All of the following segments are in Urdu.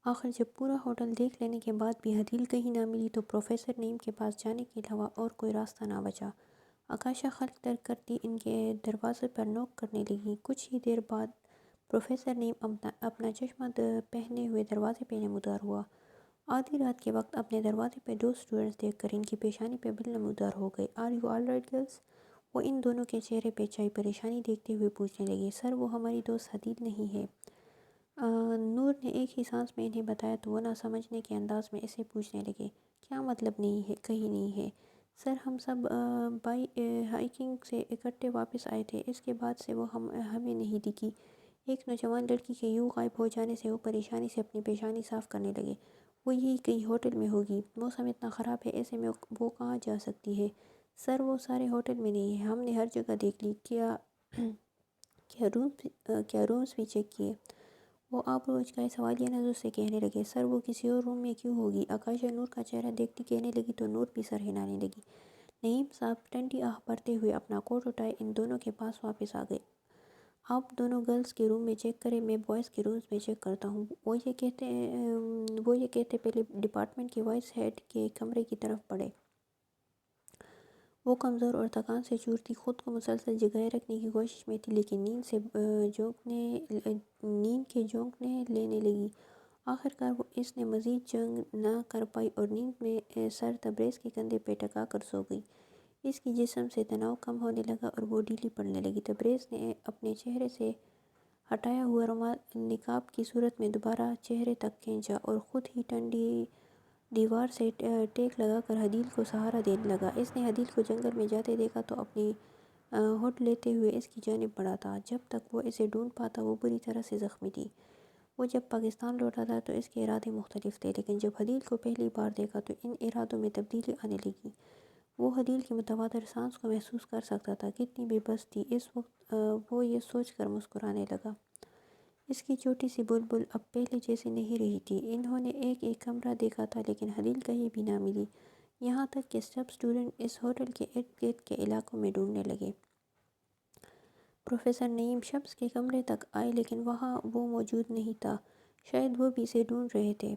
آخر جب پورا ہوٹل دیکھ لینے کے بعد بھی حدیل کہیں نہ ملی تو پروفیسر نعیم کے پاس جانے کے علاوہ اور کوئی راستہ نہ بچا۔ آکاشا خلق ترک کرتی ان کے دروازے پر نوک کرنے لگی۔ کچھ ہی دیر بعد پروفیسر نعیم اپنا چشمہ پہنے ہوئے دروازے پہ نمودار ہوا۔ آدھی رات کے وقت اپنے دروازے پہ دو اسٹوڈنٹس دیکھ کر ان کی پیشانی پہ بل نمودار ہو گئے۔ "Are you all right girls?" وہ ان دونوں کے چہرے پہ چھائی پریشانی دیکھتے ہوئے پوچھنے لگے۔ "سر، وہ ہماری دوست حدیل نہیں ہے." نور نے ایک ہی سانس میں انہیں بتایا تو وہ نہ سمجھنے کے انداز میں اسے پوچھنے لگے، "کیا مطلب نہیں ہے، کہیں نہیں ہے؟" "سر، ہم سب ہائیکنگ سے اکٹھے واپس آئے تھے، اس کے بعد سے وہ ہمیں نہیں دکھی۔" ایک نوجوان لڑکی کے یوں غائب ہو جانے سے وہ پریشانی سے اپنی پیشانی صاف کرنے لگے۔ "وہ یہی کہیں ہوٹل میں ہوگی، موسم اتنا خراب ہے، ایسے میں وہ کہاں جا سکتی ہے؟" "سر، وہ سارے ہوٹل میں نہیں ہے، ہم نے ہر جگہ دیکھ لی۔ کیا رومز بھی چیک کیے؟" وہ آبرو اچکائے سوالیہ نظر سے کہنے لگے، "سر، وہ کسی اور روم میں کیوں ہوگی؟" آکاشا نور کا چہرہ دیکھتی کہنے لگی تو نور بھی سر ہلانے لگی۔ نعیم صاحب ٹھنڈی آہ بھرتے ہوئے اپنا کوٹ اٹھائے ان دونوں کے پاس واپس آ گئے۔ "آپ دونوں گرلز کے روم میں چیک کریں، میں بوائز کے رومز میں چیک کرتا ہوں۔" وہ یہ کہتے پہلے ڈپارٹمنٹ کے وائس ہیڈ کے کمرے کی طرف بڑھے۔ وہ کمزور اور تھکان سے چور تھی، خود کو مسلسل جگائے رکھنے کی کوشش میں تھی، لیکن نیند کے جھونکنے لینے لگی۔ آخرکار اس نے مزید جنگ نہ کر پائی اور نیند میں سر تبریز کے کندھے پہ ٹکا کر سو گئی۔ اس کی جسم سے تناؤ کم ہونے لگا اور وہ ڈھیلی پڑنے لگی۔ تبریز نے اپنے چہرے سے ہٹایا ہوا رومال نقاب کی صورت میں دوبارہ چہرے تک کھینچا اور خود ہی ٹھنڈی دیوار سے ٹیک لگا کر حدیل کو سہارا دینے لگا۔ اس نے حدیل کو جنگل میں جاتے دیکھا تو اپنی ہڈ لیتے ہوئے اس کی جانب بڑھا تھا۔ جب تک وہ اسے ڈھونڈ پاتا وہ بری طرح سے زخمی تھی۔ وہ جب پاکستان لوٹا تھا تو اس کے ارادے مختلف تھے، لیکن جب حدیل کو پہلی بار دیکھا تو ان ارادوں میں تبدیلی آنے لگی۔ وہ حدیل کی متواتر سانس کو محسوس کر سکتا تھا، کتنی بے بس تھی۔ اس وقت وہ یہ سوچ کر مسکرانے لگا۔ اس کی چھوٹی سی بلبل اب پہلے جیسی نہیں رہی تھی۔ انہوں نے ایک ایک کمرہ دیکھا تھا لیکن حدیل کہیں بھی نہ ملی، یہاں تک کہ سب اسٹوڈنٹ اس ہوٹل کے ارد گرد کے علاقوں میں ڈھونڈنے لگے۔ پروفیسر نعیم شمس کے کمرے تک آئے لیکن وہاں وہ موجود نہیں تھا، شاید وہ بھی اسے ڈھونڈ رہے تھے۔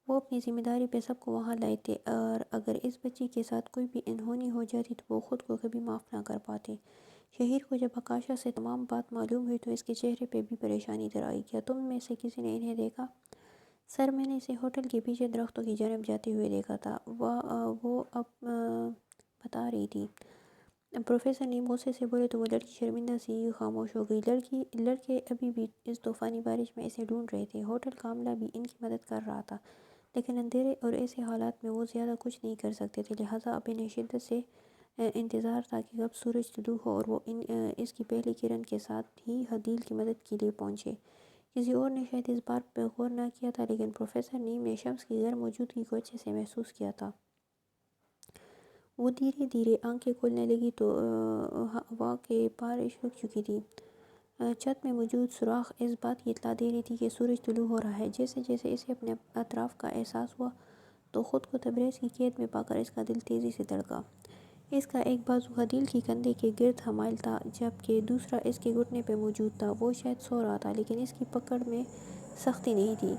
وہ اپنی ذمہ داری پہ سب کو وہاں لائے تھے اور اگر اس بچی کے ساتھ کوئی بھی انہونی ہو جاتی تو وہ خود کو کبھی معاف نہ کر پاتے۔ شہیر کو جب آکاشا سے تمام بات معلوم ہوئی تو اس کے چہرے پہ بھی پریشانی نظر آئی۔ "کیا تم میں سے کسی نے انہیں دیکھا؟" "سر، میں نے اسے ہوٹل کے پیچھے درختوں کی جانب جاتے ہوئے دیکھا تھا، وہ اب بتا رہی تھی۔" پروفیسر نعیم غصے سے بولے تو وہ لڑکی شرمندہ سی خاموش ہو گئی۔ لڑکے ابھی بھی اس طوفانی بارش میں اسے ڈھونڈ رہے تھے۔ ہوٹل کا عملہ بھی ان کی مدد کر رہا تھا، لیکن اندھیرے اور ایسے حالات میں وہ زیادہ کچھ نہیں کر سکتے تھے، لہٰذا اب انہیں شدت سے انتظار تھا کہ کب سورج طلوع ہو اور وہ اس کی پہلی کرن کے ساتھ ہی حدیل کی مدد کے لیے پہنچے۔ کسی اور نے شاید اس بات پہ غور نہ کیا تھا لیکن پروفیسر نعیم نے شمس کی غیر موجودگی کو اچھے سے محسوس کیا تھا۔ وہ دھیرے دھیرے آنکھیں کھولنے لگی تو ہوا کے بارش رک چکی تھی۔ چھت میں موجود سوراخ اس بات کی اطلاع دے رہی تھی کہ سورج طلوع ہو رہا ہے۔ جیسے جیسے اسے اپنے اطراف کا احساس ہوا تو خود کو تبریز کی قید میں پا کر اس کا دل تیزی سے دھڑکا۔ اس کا ایک بازو حدیل کے کندھے کے گرد حامل تھا جبکہ دوسرا اس کے گھٹنے پہ موجود تھا۔ وہ شاید سو رہا تھا لیکن اس کی پکڑ میں سختی نہیں تھی۔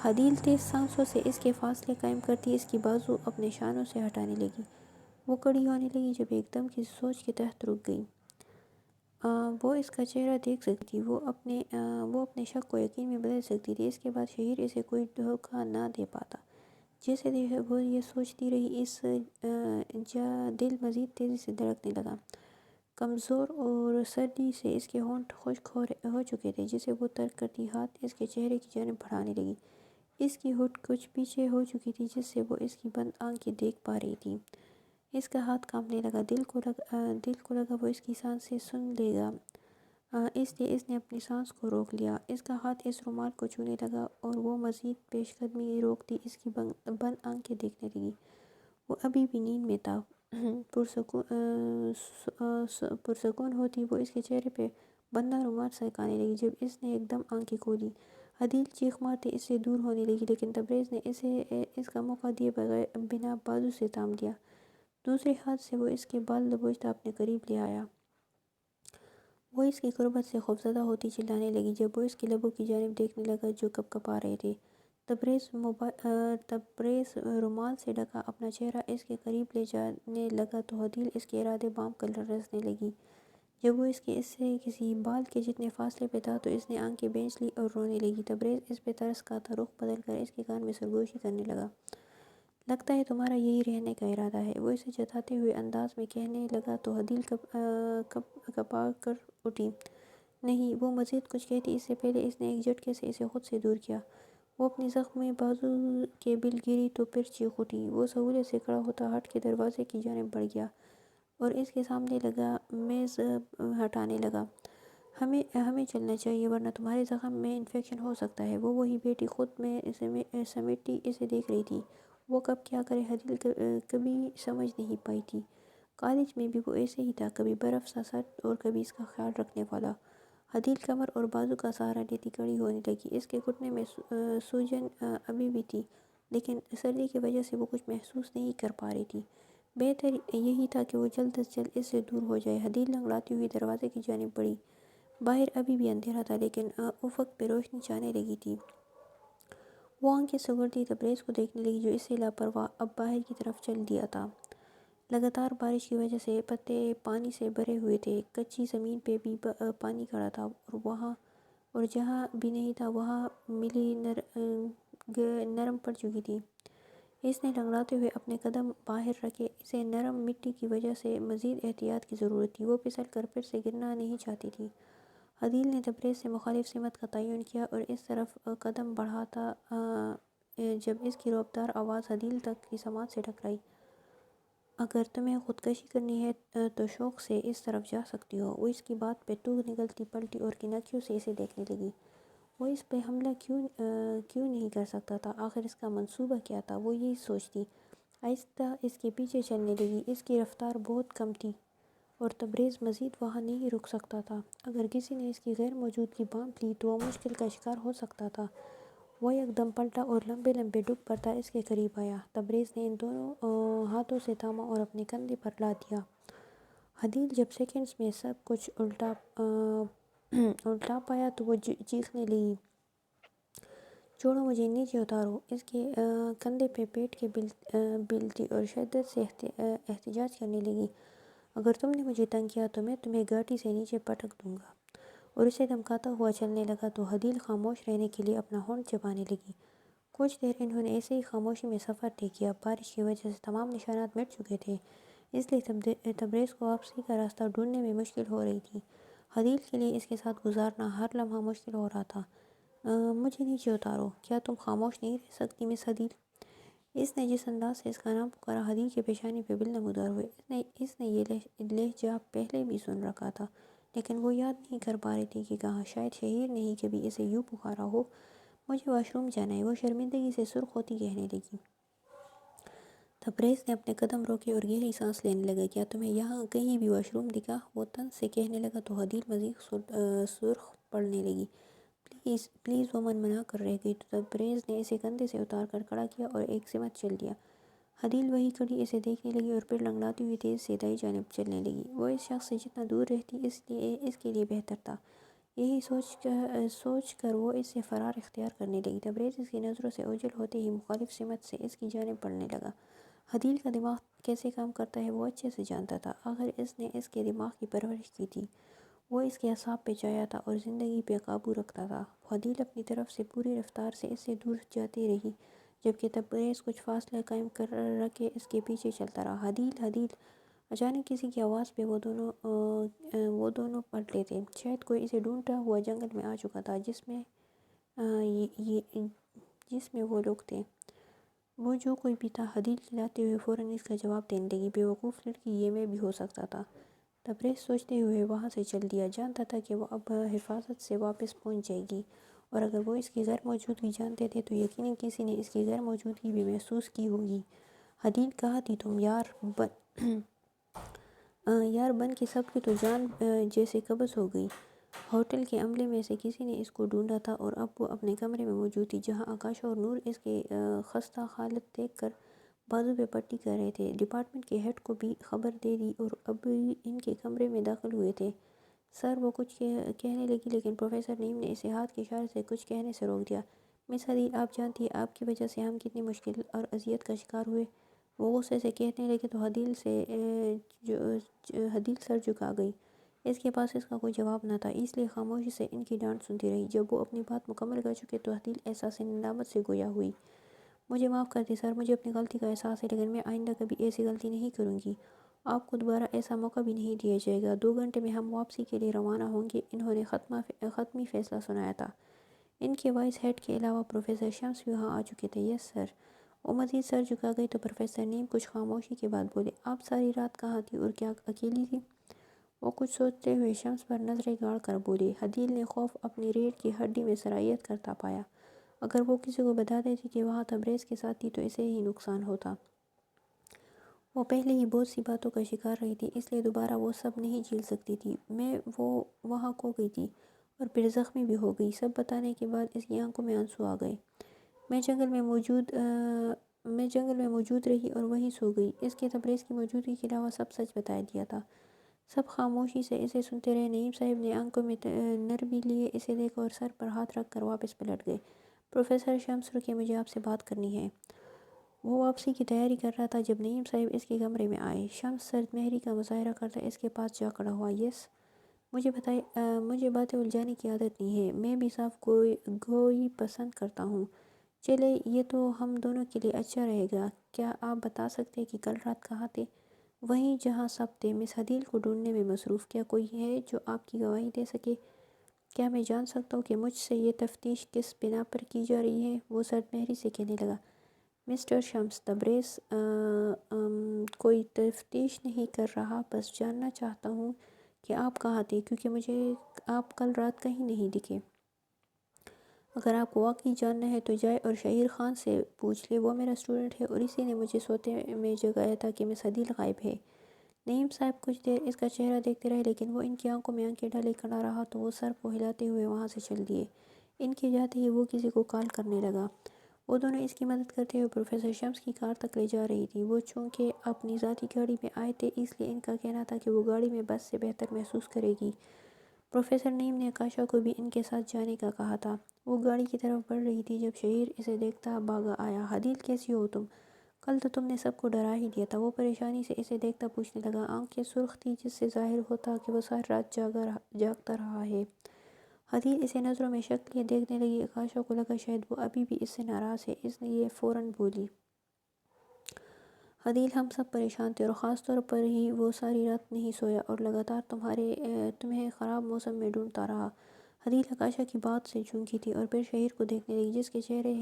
حدیل تیز سانسوں سے اس کے فاصلے قائم کرتی اس کی بازو اپنے شانوں سے ہٹانے لگی۔ وہ کھڑی ہونے لگی جب ایک دم کسی سوچ کے تحت رک گئی۔ وہ اس کا چہرہ دیکھ سکتی تھی، وہ اپنے شک کو یقین میں بدل سکتی تھی۔ اس کے بعد شہیر اسے کوئی دھوکہ نہ دے پاتا۔ جیسے وہ یہ سوچتی رہی اس دل مزید تیزی سے دھڑکنے لگا۔ کمزور اور سردی سے اس کے ہونٹ خشک ہو چکے تھے جسے وہ ترک کرتی ہاتھ اس کے چہرے کی جانب بڑھانے لگی۔ اس کی ہڈ کچھ پیچھے ہو چکی تھی جس سے وہ اس کی بند آنکھیں دیکھ پا رہی تھی۔ اس کا ہاتھ کانپنے لگا، دل کو لگا وہ اس کی سانسیں سن لے گا، اس لیے اس نے اپنی سانس کو روک لیا۔ اس کا ہاتھ اس رومال کو چھونے لگا اور وہ مزید پیش قدمی روکتی اس کی بند آنکھیں دیکھنے لگی۔ وہ ابھی بھی نیند میں تھا۔ پرسکون ہوتی وہ اس کے چہرے پہ بندہ رومال سرکانے لگی جب اس نے ایک دم آنکھیں کھولی۔ حدیل چیخ مارتے اس سے دور ہونے لگی لیکن تبریز نے اسے اس کا موقع دیے بنا بازو سے تھام دیا۔ دوسرے ہاتھ سے وہ اس کے بال دبوچتا اپنے قریب لے آیا۔ وہ اس کی قربت سے خوفزدہ ہوتی چلانے لگی جب وہ اس کے لبوں کی جانب دیکھنے لگا جو کپ کپا رہے تھے۔ تبریز رومال سے ڈھکا اپنا چہرہ اس کے قریب لے جانے لگا تو ہدیل اس کے ارادے بام کر رسنے لگی۔ جب وہ اس سے کسی بال کے جتنے فاصلے پہ تھا تو اس نے آنکھیں بھینچ لی اور رونے لگی۔ تبریز اس پہ ترس کھاتا رخ بدل کر اس کے کان میں سرگوشی کرنے لگا۔ لگتا ہے تمہارا یہی رہنے کا ارادہ ہے، وہ اسے جتاتے ہوئے انداز میں کہنے لگا تو ہدیل کپا کر اٹھی۔ نہیں، وہ مزید کچھ کہتی اس سے پہلے اس نے ایک جھٹکے سے اسے خود سے دور کیا۔ وہ اپنی زخمی بازو کے بل گری تو پھر چیخ اٹھی۔ وہ سہولت سے کھڑا ہوتا ہٹ کے دروازے کی جانب بڑھ گیا اور اس کے سامنے لگا میز ہٹانے لگا۔ ہمیں چلنا چاہیے ورنہ تمہارے زخم میں انفیکشن ہو سکتا ہے۔ وہ وہی بیٹی خود میں سمیٹی اسے دیکھ رہی تھی۔ وہ کب کیا کرے ہدیل کبھی سمجھ نہیں پائی تھی۔ کالج میں بھی وہ ایسے ہی تھا، کبھی برف سا سر اور کبھی اس کا خیال رکھنے والا۔ ہدیل کمر اور بازو کا سہارا لیتی کھڑی ہونے لگی۔ اس کے گھٹنے میں سوجن ابھی بھی تھی لیکن سردی کی وجہ سے وہ کچھ محسوس نہیں کر پا رہی تھی۔ بہتر یہی تھا کہ وہ جلد از جلد اس سے دور ہو جائے۔ ہدیل لنگڑاتی ہوئی دروازے کی جانب بڑھی۔ باہر ابھی بھی اندھیرا تھا لیکن افق پہ روشنی جانے لگی تھی۔ وہ آنکھیں سگڑتی تبریز کو دیکھنے لگی جو اس سے لاپرواہ اب باہر کی طرف چل دیا تھا۔ لگاتار بارش کی وجہ سے پتے پانی سے بھرے ہوئے تھے۔ کچی زمین پہ بھی پانی کھڑا تھا اور جہاں بھی نہیں تھا وہاں ملی نرم پڑ چکی تھی۔ اس نے لنگڑاتے ہوئے اپنے قدم باہر رکھے۔ اسے نرم مٹی کی وجہ سے مزید احتیاط کی ضرورت تھی۔ وہ پھسل کر پھر سے گرنا نہیں چاہتی تھی۔ ہدیل نے تبریز سے مخالف سمت کا تعین کیا اور اس طرف قدم بڑھاتا جب اس کی رعبدار آواز ہدیل تک کی سماعت سے ٹکرائی۔ اگر تمہیں خودکشی کرنی ہے تو شوق سے اس طرف جا سکتی ہو۔ وہ اس کی بات پہ تو نگلتی پلٹی اور کنکیوں سے اسے دیکھنے لگی۔ وہ اس پہ حملہ کیوں نہیں کر سکتا تھا؟ آخر اس کا منصوبہ کیا تھا؟ وہ یہی سوچتی آہستہ اس کے پیچھے چلنے لگی۔ اس کی رفتار بہت کم تھی اور تبریز مزید وہاں نہیں رک سکتا تھا۔ اگر کسی نے اس کی غیر موجودگی بانپ لی تو وہ مشکل کا شکار ہو سکتا تھا۔ وہ یک دم پلٹا اور لمبے لمبے ڈگ پڑتا اس کے قریب آیا۔ تبریز نے ان دونوں ہاتھوں سے تھاما اور اپنے کندھے پر لا دیا۔ ہدیل جب سیکنڈز میں سب کچھ الٹا پایا تو وہ چیخنے لگی، چھوڑو مجھے، نیچے اتارو۔ اس کے کندھے پہ پیٹ کے بل تھی اور شدت سے احتجاج کرنے لگی۔ اگر تم نے مجھے تنگ کیا تو میں تمہیں گھاٹی سے نیچے پٹک دوں گا، اور اسے دھمکاتا ہوا چلنے لگا تو ہدیل خاموش رہنے کے لیے اپنا ہونٹ چبانے لگی۔ کچھ دیر انہوں نے ایسے ہی خاموشی میں سفر طے کیا۔ بارش کی وجہ سے تمام نشانات مٹ چکے تھے، اس لیے تبریز کو واپسی کا راستہ ڈھونڈنے میں مشکل ہو رہی تھی۔ ہدیل کے لیے اس کے ساتھ گزارنا ہر لمحہ مشکل ہو رہا تھا۔ مجھے نیچے اتارو، کیا تم خاموش نہیں رہ سکتی مس ہدیل؟ اس نے جس انداز سے اس کا نام پکارا ہدیل کے پیشانی پہ بل نمودار ہوئے۔ اس نے یہ لہجہ پہلے بھی سن رکھا تھا لیکن وہ یاد نہیں کر پا رہی تھی کہ کہاں۔ شاید شہیر نے ہی کبھی اسے یوں پکارا ہو۔ مجھے واش روم جانا ہے، وہ شرمندگی سے سرخ ہوتی کہنے لگی۔ تبریز نے اپنے قدم روکے اور گہری سانس لینے لگا۔ کیا تمہیں یہاں کہیں بھی واش روم دکھا؟ وہ طنز سے کہنے لگا تو ہدیل مزید سرخ پڑنے لگی۔ پلیز وہ منع کر رہ گئی تو تبریز نے اسے کندھے سے اتار کر کھڑا کیا اور ایک سمت چل دیا۔ ہدیل وہی کھڑی اسے دیکھنے لگی اور پھر لنگڑاتی ہوئی تیز سے دائیں جانب چلنے لگی۔ وہ اس شخص سے جتنا دور رہتی اس کے لیے بہتر تھا۔ یہی سوچ کر وہ اس سے فرار اختیار کرنے لگی۔ تبریز اس کی نظروں سے اوجھل ہوتے ہی مخالف سمت سے اس کی جانب بڑھنے لگا۔ ہدیل کا دماغ کیسے کام کرتا ہے وہ اچھے سے جانتا تھا۔ آخر اس نے اس کے دماغ کی پرورش کی تھی۔ وہ اس کے اعصاب پہ چھایا تھا اور زندگی پہ قابو رکھتا تھا۔ ہدیل اپنی طرف سے پوری رفتار سے اس سے دور جاتی رہی جبکہ تبریز کچھ فاصلہ قائم کر رکھے اس کے پیچھے چلتا رہا۔ ہدیل ہدیل! اچانک کسی کی آواز پہ وہ دونوں پلٹے تھے۔ شاید کوئی اسے ڈھونڈتا ہوا جنگل میں آ چکا تھا جس میں وہ لوگ تھے۔ وہ جو کوئی بھی تھا ہدیل کھلاتے ہوئے فوراً اس کا جواب دینے لگی، بے وقوف لڑکی، یہ میں بھی ہو سکتا تھا۔ تبریز سوچتے ہوئے وہاں سے چل دیا۔ جانتا تھا کہ وہ اب حفاظت سے واپس پہنچ جائے گی اور اگر وہ اس کی غیر موجودگی جانتے تھے تو یقیناً کسی نے اس کی غیر موجودگی بھی محسوس کی ہوگی۔ ہدیل، کہاں تھی تم؟ یار بن کے سب کی تو جان جیسے قبض ہو گئی۔ ہوٹل کے عملے میں سے کسی نے اس کو ڈھونڈا تھا اور اب وہ اپنے کمرے میں موجود تھی جہاں آکاش اور نور اس کی خستہ حالت دیکھ کر بازو پہ پٹی کر رہے تھے۔ ڈپارٹمنٹ کے ہیڈ کو بھی خبر دے دی اور اب ان کے کمرے میں داخل ہوئے تھے۔ سر، وہ کچھ کہنے لگی لیکن پروفیسر نیم نے اسے ہاتھ کے اشارے سے کچھ کہنے سے روک دیا۔ مس حدیل، آپ جانتی ہیں آپ کی وجہ سے ہم کتنی مشکل اور اذیت کا شکار ہوئے۔ وہ غصے سے کہنے لگے تو حدیل سر جھکا گئی۔ اس کے پاس اس کا کوئی جواب نہ تھا، اس لیے خاموشی سے ان کی ڈانٹ سنتی رہی۔ جب وہ اپنی بات مکمل کر چکے تو حدیل احساس ندامت سے گویا ہوئی۔ مجھے معاف کر دیں سر، مجھے اپنی غلطی کا احساس ہے، لیکن میں آئندہ کبھی ایسی غلطی نہیں کروں گی۔ آپ کو دوبارہ ایسا موقع بھی نہیں دیا جائے گا۔ 2 گھنٹے میں ہم واپسی کے لیے روانہ ہوں گے۔ انہوں نے حتمی فیصلہ سنایا تھا۔ ان کے وائس ہیڈ کے علاوہ پروفیسر شمس بھی وہاں آ چکے تھے۔ یس سر۔ وہ مزید سر جھکا گئی تو پروفیسر نیم کچھ خاموشی کے بعد بولے، آپ ساری رات کہاں تھی اور کیا اکیلی تھی؟ وہ کچھ سوچتے ہوئے شمس پر نظریں گاڑ کر بولے۔ حدیل نے خوف اپنی ریڑھ کی ہڈی میں سرایت کرتا پایا۔ اگر وہ کسی کو بتا دیتی کہ وہاں تبریز کے ساتھ تھی تو اسے ہی نقصان ہوتا۔ وہ پہلے ہی بہت سی باتوں کا شکار رہی تھی، اس لیے دوبارہ وہ سب نہیں جھیل سکتی تھی۔ وہ وہاں کھو گئی تھی اور پھر زخمی بھی ہو گئی۔ سب بتانے کے بعد اس کی آنکھوں میں آنسو آ گئے۔ میں جنگل میں موجود رہی اور وہیں سو گئی۔ اس کے تبریز کی موجودگی کے علاوہ سب سچ بتا دیا تھا۔ سب خاموشی سے اسے سنتے رہے۔ نعیم صاحب نے آنکھوں میں نرمی لیے اسے دیکھا اور سر پر ہاتھ رکھ کر واپس پلٹ گئے۔ پروفیسر شمس رکیے، مجھے آپ سے بات کرنی ہے۔ وہ واپسی کی تیاری کر رہا تھا جب نعیم صاحب اس کے کمرے میں آئے۔ شمس سرد مہری کا مظاہرہ کرتا اس کے پاس جا کھڑا ہوا۔ یس، مجھے باتیں الجھانے کی عادت نہیں ہے، میں بھی صاف گوئی پسند کرتا ہوں۔ چلے، یہ تو ہم دونوں کے لیے اچھا رہے گا۔ کیا آپ بتا سکتے کہ کل رات کہاں تھے؟ وہیں جہاں سب تھے، مس حدیل کو ڈھونڈنے میں مصروف۔ کیا کوئی ہے جو آپ کی گواہی دے سکے؟ کیا میں جان سکتا ہوں کہ مجھ سے یہ تفتیش کس بنا پر کی جا رہی ہے؟ وہ سرد مہری سے کہنے لگا۔ مسٹر شمس، تبریز کوئی تفتیش نہیں کر رہا، بس جاننا چاہتا ہوں کہ آپ کہاں تھے، کیونکہ مجھے آپ کل رات کہیں نہیں دکھے۔ اگر آپ کو واقعی جاننا ہے تو جائے اور شہیر خان سے پوچھ لے، وہ میرا اسٹوڈنٹ ہے اور اسی نے مجھے سوتے میں جگایا تھا کہ مس حدیل غائب ہے۔ نعیم صاحب کچھ دیر اس کا چہرہ دیکھتے رہے، لیکن وہ ان کی آنکھوں میں آنکھیں ڈالے کھڑا رہا تو وہ سر کو ہلاتے ہوئے وہاں سے چل دیے۔ ان کے جاتے ہی وہ کسی کو کال کرنے لگا۔ وہ دونوں اس کی مدد کرتے ہوئے پروفیسر شمس کی کار تک لے جا رہی تھی۔ وہ چونکہ اپنی ذاتی گاڑی میں آئے تھے، اس لیے ان کا کہنا تھا کہ وہ گاڑی میں بس سے بہتر محسوس کرے گی۔ پروفیسر نعیم نے آکاشا کو بھی ان کے ساتھ جانے کا کہا تھا۔ وہ گاڑی کی طرف بڑھ رہی تھی جب شہیر اسے دیکھتا بھاگا آیا۔ حدیل، کیسی ہو تم؟ کل تو تم نے سب کو ڈرا ہی دیا تھا۔ وہ پریشانی سے اسے دیکھتا پوچھنے لگا۔ آنکھیں سرخ تھی جس سے ظاہر ہوتا کہ وہ ساری رات جاگتا رہا ہے۔ حدیل اسے نظروں میں شک لیے دیکھنے لگی۔ آکاشا کو لگا شاید وہ ابھی بھی اس سے ناراض ہے، اس لیے فوراً بولی۔ حدیل، ہم سب پریشان تھے اور خاص طور پر ہی وہ ساری رات نہیں سویا اور لگاتار تمہیں خراب موسم میں ڈھونڈتا رہا۔ حدیل آکاشا کی بات سے چونکی تھی اور پھر شہیر کو دیکھنے لگی جس کے چہرے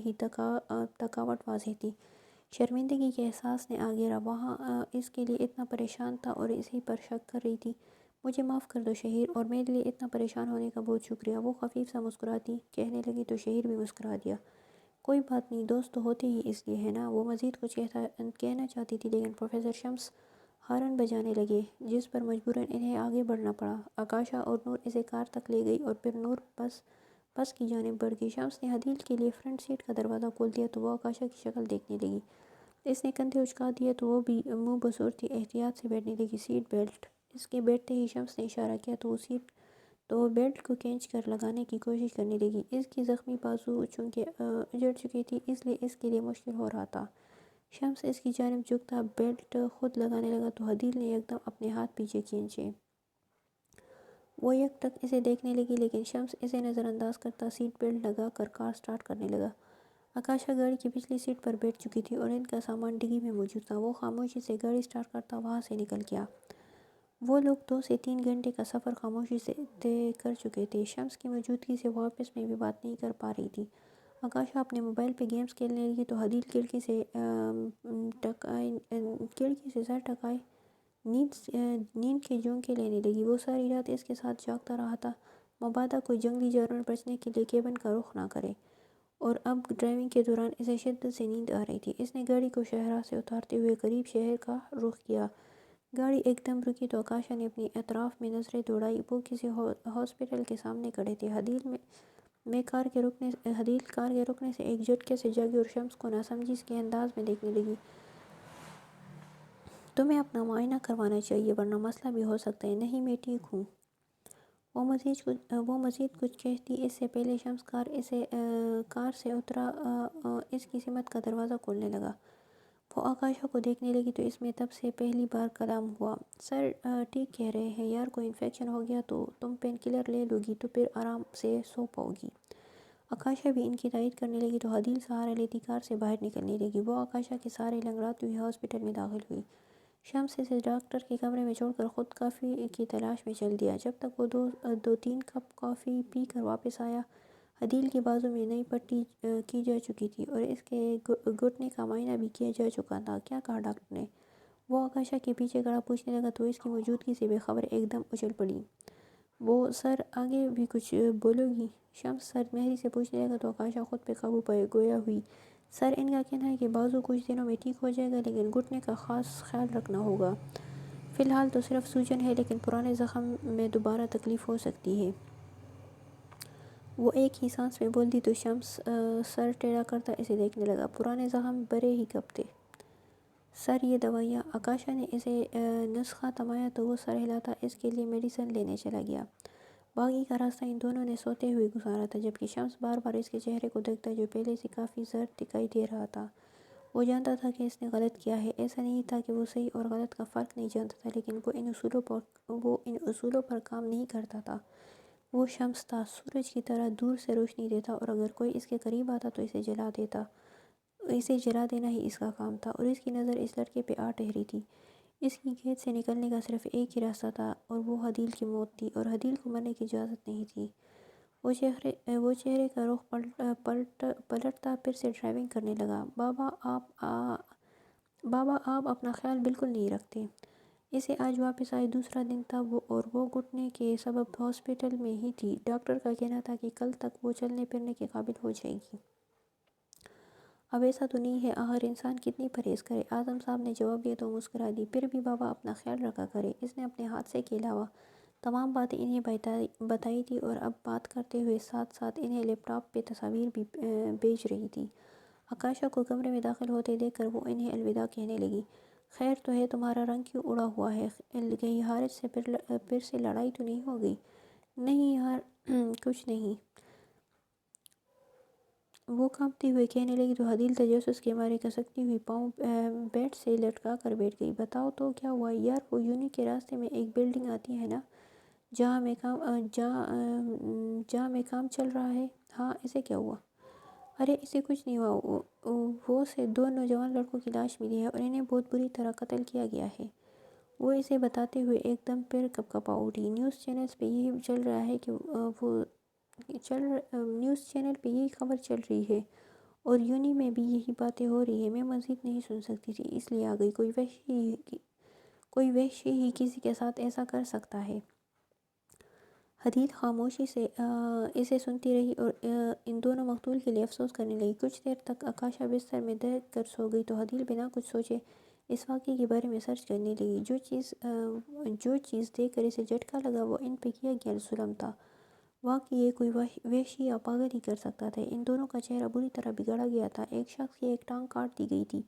ہی تھکاوٹ واضح تھی۔ شرمندگی کے احساس نے آ گھیرا۔ وہاں اس کے لیے اتنا پریشان تھا اور اسی پر شک کر رہی تھی۔ مجھے معاف کر دو شہیر، اور میرے لیے اتنا پریشان ہونے کا بہت شکریہ۔ وہ خفیف سا مسکراتی کہنے لگی تو شہیر بھی مسکرا دیا۔ کوئی بات نہیں، دوست تو ہوتے ہی اس لیے ہے نا۔ وہ مزید کچھ کہنا چاہتی تھی لیکن پروفیسر شمس ہارن بجانے لگے جس پر مجبوراً انہیں آگے بڑھنا پڑا۔ آکاشا اور نور اسے کار تک لے گئی اور پھر نور بس کی جانب بڑھ گئی۔ شمس نے حدیل کے لیے فرنٹ سیٹ کا دروازہ کھول دیا تو وہ آکاشا کی شکل دیکھنے لگی۔ اس نے کندھے اچکا دیے تو وہ بھی منہ بصورتی احتیاط سے بیٹھنے لگی۔ Seat belt. اس کے بیٹھتے ہی شمس نے اشارہ کیا تو وہ بیلٹ کو کھینچ کر لگانے کی کوشش کرنے لگی۔ اس کی زخمی بازو چونکہ اجڑ چکی تھی اس لیے اس کے لیے مشکل ہو رہا تھا۔ شمس اس کی جانب جھکتا بیلٹ خود لگانے لگا تو حدیل نے یکدم اپنے ہاتھ پیچھے کھینچے۔ وہ یک ٹک اسے دیکھنے لگی لیکن شمس اسے نظر انداز کرتا سیٹ بیلٹ لگا کر کار سٹارٹ کرنے لگا۔ آکاشا گاڑی کی پچھلی سیٹ پر بیٹھ چکی تھی اور ان کا سامان ڈگی میں موجود تھا۔ وہ خاموشی سے گاڑی سٹارٹ کرتا وہاں سے نکل گیا۔ وہ لوگ 2 سے 3 گھنٹے کا سفر خاموشی سے طے کر چکے تھے۔ شمس کی موجودگی سے وہ آپس میں بھی بات نہیں کر پا رہی تھی۔ آکاشا اپنے موبائل پہ گیمز کھیلنے لگی تو حدیل کھڑکی سے سر ٹکائے نیند کے جھونکے لینے لگی۔ وہ ساری رات اس کے ساتھ جاگتا رہا تھا، مبادا کوئی جنگلی جانور بچنے کے لیے کیبن کا رخ نہ کرے، اور اب ڈرائیونگ کے دوران اسے شدت سے نیند آ رہی تھی۔ اس نے گاڑی کو شاہراہ سے اتارتے ہوئے قریب شہر کا رخ کیا۔ گاڑی ایک دم رکی تو آکاشا نے اپنی اطراف میں نظریں دوڑائی۔ وہ کسی ہاسپٹل کے سامنے کھڑے تھے۔ حدیل کار کے رکنے سے ایک جھٹکے سے جاگی اور شمس کو ناسمجھی کے انداز میں دیکھنے لگی۔ تمہیں اپنا معائنہ کروانا چاہیے ورنہ مسئلہ بھی ہو سکتا ہے۔ نہیں، میں ٹھیک ہوں۔ وہ مزید کچھ کہتی اس سے پہلے شمس کار سے اترا، اس کی سمت کا دروازہ کھولنے لگا۔ وہ آکاشا کو دیکھنے لگی تو اس میں تب سے پہلی بار کلام ہوا۔ سر ٹھیک کہہ رہے ہیں یار، کوئی انفیکشن ہو گیا تو تم پین کلر لے لو گی تو پھر آرام سے سو پاؤ گی۔ آکاشا بھی ان کی تائید کرنے لگی تو حدیل سہارا لیتی کار سے باہر نکلنے لگی۔ وہ آکاشا کے سارے لنگڑاتی ہوئی ہاسپٹل میں داخل ہوئی۔ شمس اسے ڈاکٹر کے کمرے میں چھوڑ کر خود کافی کی تلاش میں چل دیا۔ جب تک وہ دو تین کپ کافی پی کر واپس آیا، حدیل کے بازو میں نئی پٹی کی جا چکی تھی اور اس کے گھٹنے کا معائنہ بھی کیا جا چکا تھا۔ کیا کہا ڈاکٹر نے؟ وہ آکاشا کے پیچھے کھڑا پوچھنے لگا تو اس کی موجودگی سے بے خبر ایک دم اچھل پڑی۔ وہ سر آگے بھی کچھ بولو گی؟ شمس سرد مہری سے پوچھنے لگا تو آکاشا خود پہ قابو پائے گویا ہوئی۔ سر ان کا کہنا ہے کہ بازو کچھ دنوں میں ٹھیک ہو جائے گا لیکن گھٹنے کا خاص خیال رکھنا ہوگا۔ فی الحال تو صرف سوجن ہے لیکن پرانے زخم میں دوبارہ تکلیف ہو سکتی ہے۔ وہ ایک ہی سانس میں بولتی تو شمس سر ٹیڑھا کرتا اسے دیکھنے لگا۔ پرانے زخم بھرے ہی کب تھے؟ سر یہ دوائیاں۔ آکاشا نے اسے نسخہ تھمایا تو وہ سر ہلاتا اس کے لیے میڈیسن لینے چلا گیا۔ باقی کا راستہ ان دونوں نے سوتے ہوئے گزارا تھا جبکہ شمس بار بار اس کے چہرے کو دیکھتا جو پہلے سے کافی زرد دکھائی دے رہا تھا۔ وہ جانتا تھا کہ اس نے غلط کیا ہے۔ ایسا نہیں تھا کہ وہ صحیح اور غلط کا فرق نہیں جانتا تھا لیکن وہ ان اصولوں پر کام نہیں کرتا تھا۔ وہ شمس تھا، سورج کی طرح دور سے روشنی دیتا اور اگر کوئی اس کے قریب آتا تو اسے جلا دیتا۔ اسے جلا دینا ہی اس کا کام تھا اور اس کی نظر اس لڑکے پہ آ ٹھہری تھی۔ اس کی قید سے نکلنے کا صرف ایک ہی راستہ تھا اور وہ حدیل کی موت تھی اور حدیل کو مرنے کی اجازت نہیں تھی۔ وہ چہرے کا رخ پلٹتا پھر سے ڈرائیونگ کرنے لگا۔ بابا آپ اپنا خیال بالکل نہیں رکھتے۔ اسے آج واپس آئے دوسرا دن تھا اور وہ گھٹنے کے سبب ہاسپٹل میں ہی تھی۔ ڈاکٹر کا کہنا تھا کہ کل تک وہ چلنے پھرنے کے قابل ہو جائے گی۔ اب ایسا تو نہیں ہے، آخر انسان کتنی پرہیز کرے؟ اعظم صاحب نے جواب دیا تو مسکرا دی۔ پھر بھی بابا اپنا خیال رکھا کرے۔ اس نے اپنے حادثے کے علاوہ تمام باتیں انہیں بتائی تھی اور اب بات کرتے ہوئے ساتھ ساتھ انہیں لیپ ٹاپ پہ تصاویر بھی بھیج رہی تھی۔ آکاشا کو کمرے میں داخل ہوتے دیکھ کر وہ انہیں الوداع کہنے لگی۔ خیر تو ہے، تمہارا رنگ کیوں اڑا ہوا ہے؟ کہیں حارث سے پھر سے لڑائی تو نہیں ہو گئی؟ نہیں یار کچھ نہیں، وہ کانپتی ہوئی کہنے لگی تو حدیل تجسس کے مارے کھسکتی ہوئی پاؤں بیڈ سے لٹکا کر بیٹھ گئی۔ بتاؤ تو کیا ہوا؟ یار وہ یونی کے راستے میں ایک بلڈنگ آتی ہے نا جہاں میں کام چل رہا ہے۔ ہاں اسے کیا ہوا؟ ارے اسے کچھ نہیں ہوا، وہ سے دو نوجوان لڑکوں کی لاش ملی ہے اور انہیں بہت بری طرح قتل کیا گیا ہے۔ وہ اسے بتاتے ہوئے ایک دم پھر کپکپا اٹھی۔ نیوز چینلز پہ یہی خبر چل رہی ہے اور یونی میں بھی یہی باتیں ہو رہی ہیں۔ میں مزید نہیں سن سکتی تھی اس لیے آ گئی۔ کوئی وحشی ہی کسی کے ساتھ ایسا کر سکتا ہے۔ حدیل خاموشی سے اسے سنتی رہی اور ان دونوں مقتول کے لیے افسوس کرنے لگی۔ کچھ دیر تک آکاشا بستر میں دیکھ کر سو گئی تو حدیل بنا کچھ سوچے اس واقعے کے بارے میں سرچ کرنے لگی۔ جو چیز دیکھ کر اسے جھٹکا لگا وہ ان پہ کیا گیا ظلم تھا۔ واقعی یہ کوئی وحشی یا پاگل ہی کر سکتا تھا۔ ان دونوں کا چہرہ بری طرح بگڑا گیا تھا۔ ایک شخص کی ایک ٹانگ کاٹ دی گئی تھی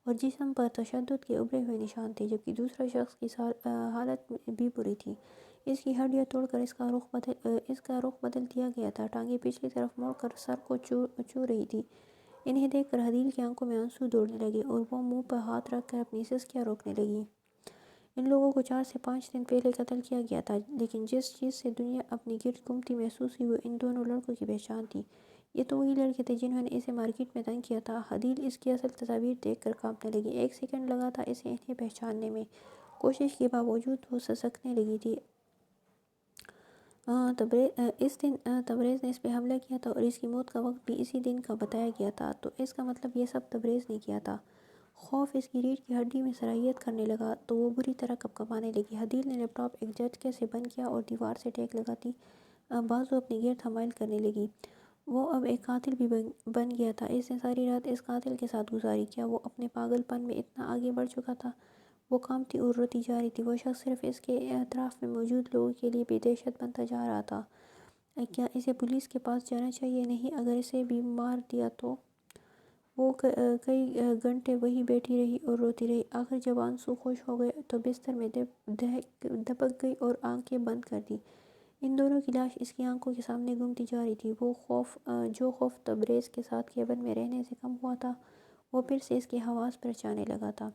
اور جسم پر تشدد کے ابھرے ہوئے نشان تھے جبکہ دوسرے شخص کی حالت بھی بری تھی۔ اس کی ہڈیاں توڑ کر اس کا رخ بدل دیا گیا تھا۔ ٹانگیں پچھلی طرف موڑ کر سر کو چھو رہی تھی۔ انہیں دیکھ کر حدیل کی آنکھوں میں آنسو دوڑنے لگے اور وہ منہ پر ہاتھ رکھ کر اپنی سسکیاں روکنے لگی۔ ان لوگوں کو 4 سے 5 دن پہلے قتل کیا گیا تھا لیکن جس چیز سے دنیا اپنی گرد گھومتی محسوس ہوئی وہ ان دونوں لڑکوں کی پہچان تھی۔ یہ تو وہی لڑکے تھے جنہوں نے اسے مارکیٹ میں تنگ کیا تھا۔ حدیل اس کی اصل تصاویر دیکھ کر کانپنے لگی۔ 1 سیکنڈ لگا تھا اسے انہیں پہچاننے میں۔ کوشش کے باوجود وہ سسکنے لگی تھی۔ اس دن تبریز نے اس پہ حملہ کیا تھا اور اس کی موت کا وقت بھی اسی دن کا بتایا گیا تھا، تو اس کا مطلب یہ سب تبریز نے کیا تھا۔ خوف اس کی ریڑھ کی ہڈی میں سرایت کرنے لگا تو وہ بری طرح کپکپانے لگی۔ حدیل نے لیپ ٹاپ ایک جھٹکے سے بند کیا اور دیوار سے ٹیک لگاتی بازو اپنے گرد حمائل کرنے لگی۔ وہ اب ایک قاتل بھی بن گیا تھا۔ اس نے ساری رات اس قاتل کے ساتھ گزاری۔ کیا وہ اپنے پاگل پن میں اتنا آگے بڑھ چکا تھا؟ وہ کانپتی اور روتی جا رہی تھی۔ وہ شخص صرف اس کے اطراف میں موجود لوگوں کے لیے بھی دہشت بنتا جا رہا تھا۔ کیا اسے پولیس کے پاس جانا چاہیے؟ نہیں، اگر اسے بھی مار دیا تو؟ وہ کئی گھنٹے وہیں بیٹھی رہی اور روتی رہی۔ آخر جب آنسو خشک ہو گئے تو بستر میں دبک گئی اور آنکھیں بند کر دی۔ ان دونوں کی لاش اس کی آنکھوں کے سامنے گھومتی جا رہی تھی۔ جو خوف تبریز کے ساتھ کیبن میں رہنے سے کم ہوا تھا، وہ پھر سے اس کے حواس پر چھانے لگا تھا۔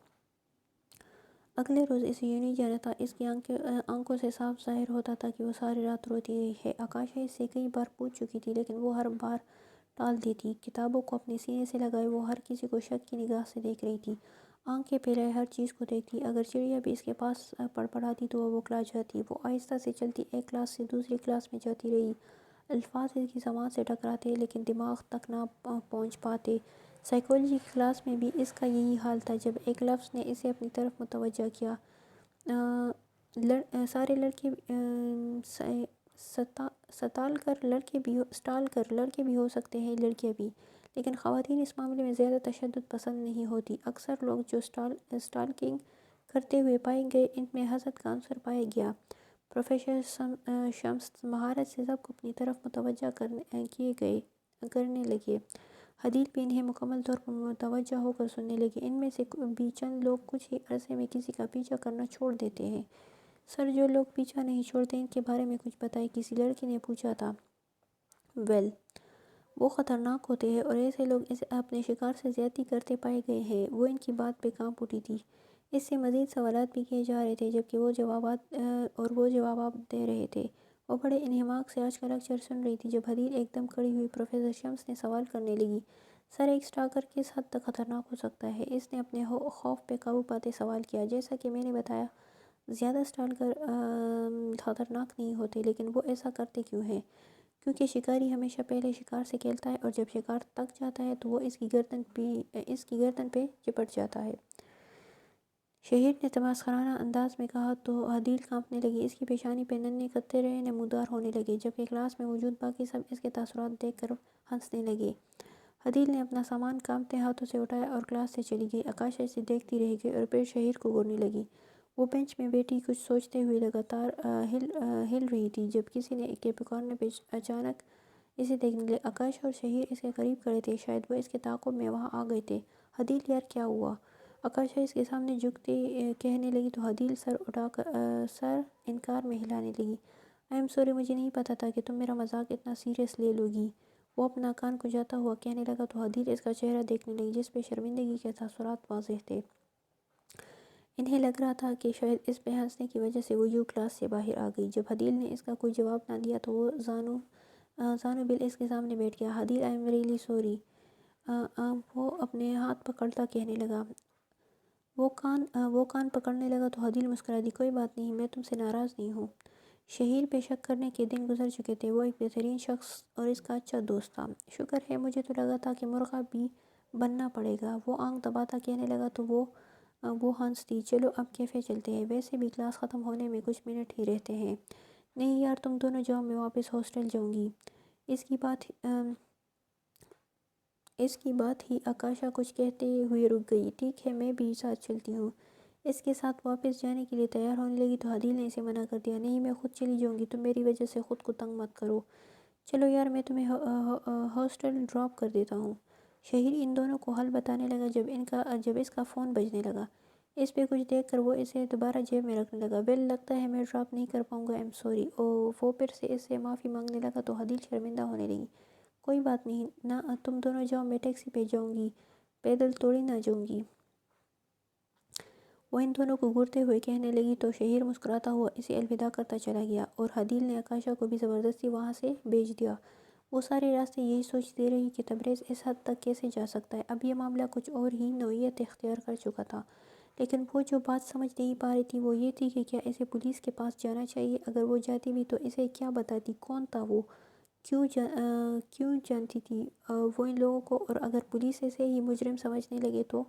اگلے روز اسے یوں نہیں جانا تھا۔ اس کی آنکھوں سے صاف ظاہر ہوتا تھا کہ وہ ساری رات روتی رہی ہے۔ آکاشا اس سے کئی بار پوچھ چکی تھی، لیکن وہ ہر بار ٹال دیتی۔ کتابوں کو اپنے سینے سے لگائے وہ ہر کسی کو شک کی نگاہ سے دیکھ رہی تھی، آنکھیں پھیلائے ہر چیز کو دیکھتی۔ اگر چڑیا بھی اس کے پاس پڑپڑاتی تو وہ بوکھلا جاتی۔ وہ آہستہ سے چلتی، ایک کلاس سے دوسری کلاس میں جاتی رہی۔ الفاظ اس کی زبان سے ٹکراتے لیکن دماغ تک نہ پہنچ پاتے۔ سائیکالوجی کی کلاس میں بھی اس کا یہی حال تھا۔ جب ایک لفظ نے اسے اپنی طرف متوجہ کیا، سارے لڑکے سٹال کر لڑکے بھی ہو سکتے ہیں، لڑکیاں بھی، لیکن خواتین اس معاملے میں زیادہ تشدد پسند نہیں ہوتی۔ اکثر لوگ جو سٹالکنگ کرتے ہوئے پائے گئے، ان میں حسد کا عنصر پایا گیا۔ پروفیسر شمس مہارت سے سب کو اپنی طرف متوجہ کرنے لگے۔ حدیث بھی انہیں مکمل طور پر متوجہ ہو کر سننے لگے۔ ان میں سے بھی چند لوگ کچھ ہی عرصے میں کسی کا پیچھا کرنا چھوڑ دیتے ہیں۔ سر، جو لوگ پیچھا نہیں چھوڑتے، ان کے بارے میں کچھ بتائیں، کسی لڑکی نے پوچھا تھا۔ ویل، وہ خطرناک ہوتے ہیں اور ایسے لوگ اپنے شکار سے زیادتی کرتے پائے گئے ہیں۔ وہ ان کی بات پہ کانپ اٹھی تھی۔ اس سے مزید سوالات بھی کیے جا رہے تھے، جبکہ وہ جوابات دے رہے تھے۔ وہ بڑے انہماک سے آج کا لیکچر سن رہی تھی جب حدیث ایک دم کھڑی ہوئی۔ پروفیسر شمس نے سوال کرنے لگی، سر، ایک سٹاکر کس حد تک خطرناک ہو سکتا ہے؟ اس نے اپنے خوف پہ قابو پاتے سوال کیا۔ جیسا کہ میں نے بتایا، زیادہ سٹالکر خطرناک نہیں ہوتے، لیکن وہ ایسا کرتے کیوں ہیں؟ کیونکہ شکاری ہمیشہ پہلے شکار سے کھیلتا ہے اور جب شکار تک جاتا ہے تو وہ اس کی گردن پہ چپٹ جاتا ہے۔ شہیر نے تماشاخانہ انداز میں کہا تو حدیث کانپنے لگی۔ اس کی پیشانی پہ ننھے قطرے نمودار ہونے لگے، جبکہ کلاس میں موجود باقی سب اس کے تاثرات دیکھ کر ہنسنے لگے۔ حدیث نے اپنا سامان کانپتے ہاتھوں سے اٹھایا اور کلاس سے چلی گئی۔ آکاشا اسے دیکھتی رہ گئی اور پھر شہیر کو گھورنے لگی۔ وہ بینچ میں بیٹھی کچھ سوچتے ہوئے لگاتار ہل رہی تھی جب کسی نے کے پکارنے پہ اچانک اسے دیکھنے لگی۔ آکاشا اور شہیر اس کے قریب کھڑے تھے، شاید وہ اس کے تعاقب میں وہاں آ گئے تھے۔ حدیث، یار کیا ہوا؟ آکاشا اس کے سامنے جھکتے کہنے لگی تو حدیث سر انکار میں ہلانے لگی۔ آئی ایم سوری، مجھے نہیں پتا تھا کہ تم میرا مذاق اتنا سیریس لے لو گی۔ وہ اپنا کان کھجاتا ہوا کہنے لگا تو حدیث اس کا چہرہ دیکھنے لگی، جس پہ شرمندگی کے تاثرات واضح تھے۔ انہیں لگ رہا تھا کہ شاید اس پہ ہنسنے کی وجہ سے وہ یوں کلاس سے باہر آ گئی۔ جب حدیث نے اس کا کوئی جواب نہ دیا تو وہ زانو بل اس کے سامنے بیٹھ گیا۔ حدیث، آئی ایم ریئلی سوری، وہ اپنے ہاتھ پکڑتا کہنے لگا۔ وہ کان پکڑنے لگا تو حدیث مسکرا دی، کوئی بات نہیں، میں تم سے ناراض نہیں ہوں۔ شہیر پہ شک کرنے کے دن گزر چکے تھے۔ وہ ایک بہترین شخص اور اس کا اچھا دوست تھا۔ شکر ہے، مجھے تو لگا تھا کہ مرغا بھی بننا پڑے گا، وہ آنکھ دباتا کہنے لگا تو وہ ہنس دی۔ چلو اب کیفے چلتے ہیں، ویسے بھی کلاس ختم ہونے میں کچھ منٹ ہی رہتے ہیں۔ نہیں یار، تم دونوں جاؤ، میں واپس ہاسٹل جاؤں گی۔ اس کی بات ہی آکاشا کچھ کہتے ہوئے رک گئی۔ ٹھیک ہے، میں بھی ساتھ چلتی ہوں۔ اس کے ساتھ واپس جانے کے لیے تیار ہونے لگی تو حدیث نے اسے منع کر دیا۔ نہیں، میں خود چلی جاؤں گی، تم میری وجہ سے خود کو تنگ مت کرو۔ چلو یار، میں تمہیں ہاسٹل ڈراپ کر دیتا ہوں۔ شہیر ان دونوں کو حل بتانے لگا جب اس کا فون بجنے لگا۔ اس پہ کچھ دیکھ کر وہ اسے دوبارہ جیب میں رکھنے لگا۔ ویل، لگتا ہے میں ڈراپ نہیں کر پاؤں گا، آئی ایم سوری۔ وہ پھر سے اس سے معافی مانگنے لگا تو حدیث شرمندہ ہونے لگی۔ کوئی بات نہیں نا، تم دونوں جاؤ، میں ٹیکسی پہ جاؤں گی، پیدل تھوڑی نہ جاؤں گی۔ وہ ان دونوں کو گھورتے ہوئے کہنے لگی تو شہیر مسکراتا ہوا اسے الوداع کرتا چلا گیا اور حدیث نے آکاشا کو بھی زبردستی وہاں سے بھیج دیا۔ وہ سارے راستے یہی سوچتی رہی کہ تبریز اس حد تک کیسے جا سکتا ہے۔ اب یہ معاملہ کچھ اور ہی نوعیت اختیار کر چکا تھا، لیکن وہ جو بات سمجھ نہیں پا رہی تھی وہ یہ تھی کہ کیا اسے پولیس کے پاس جانا چاہیے؟ اگر وہ جاتی بھی تو اسے کیا بتاتی؟ کون تھا وہ؟ کیوں جانتی تھی وہ ان لوگوں کو؟ اور اگر پولیس اسے ہی مجرم سمجھنے لگے تو؟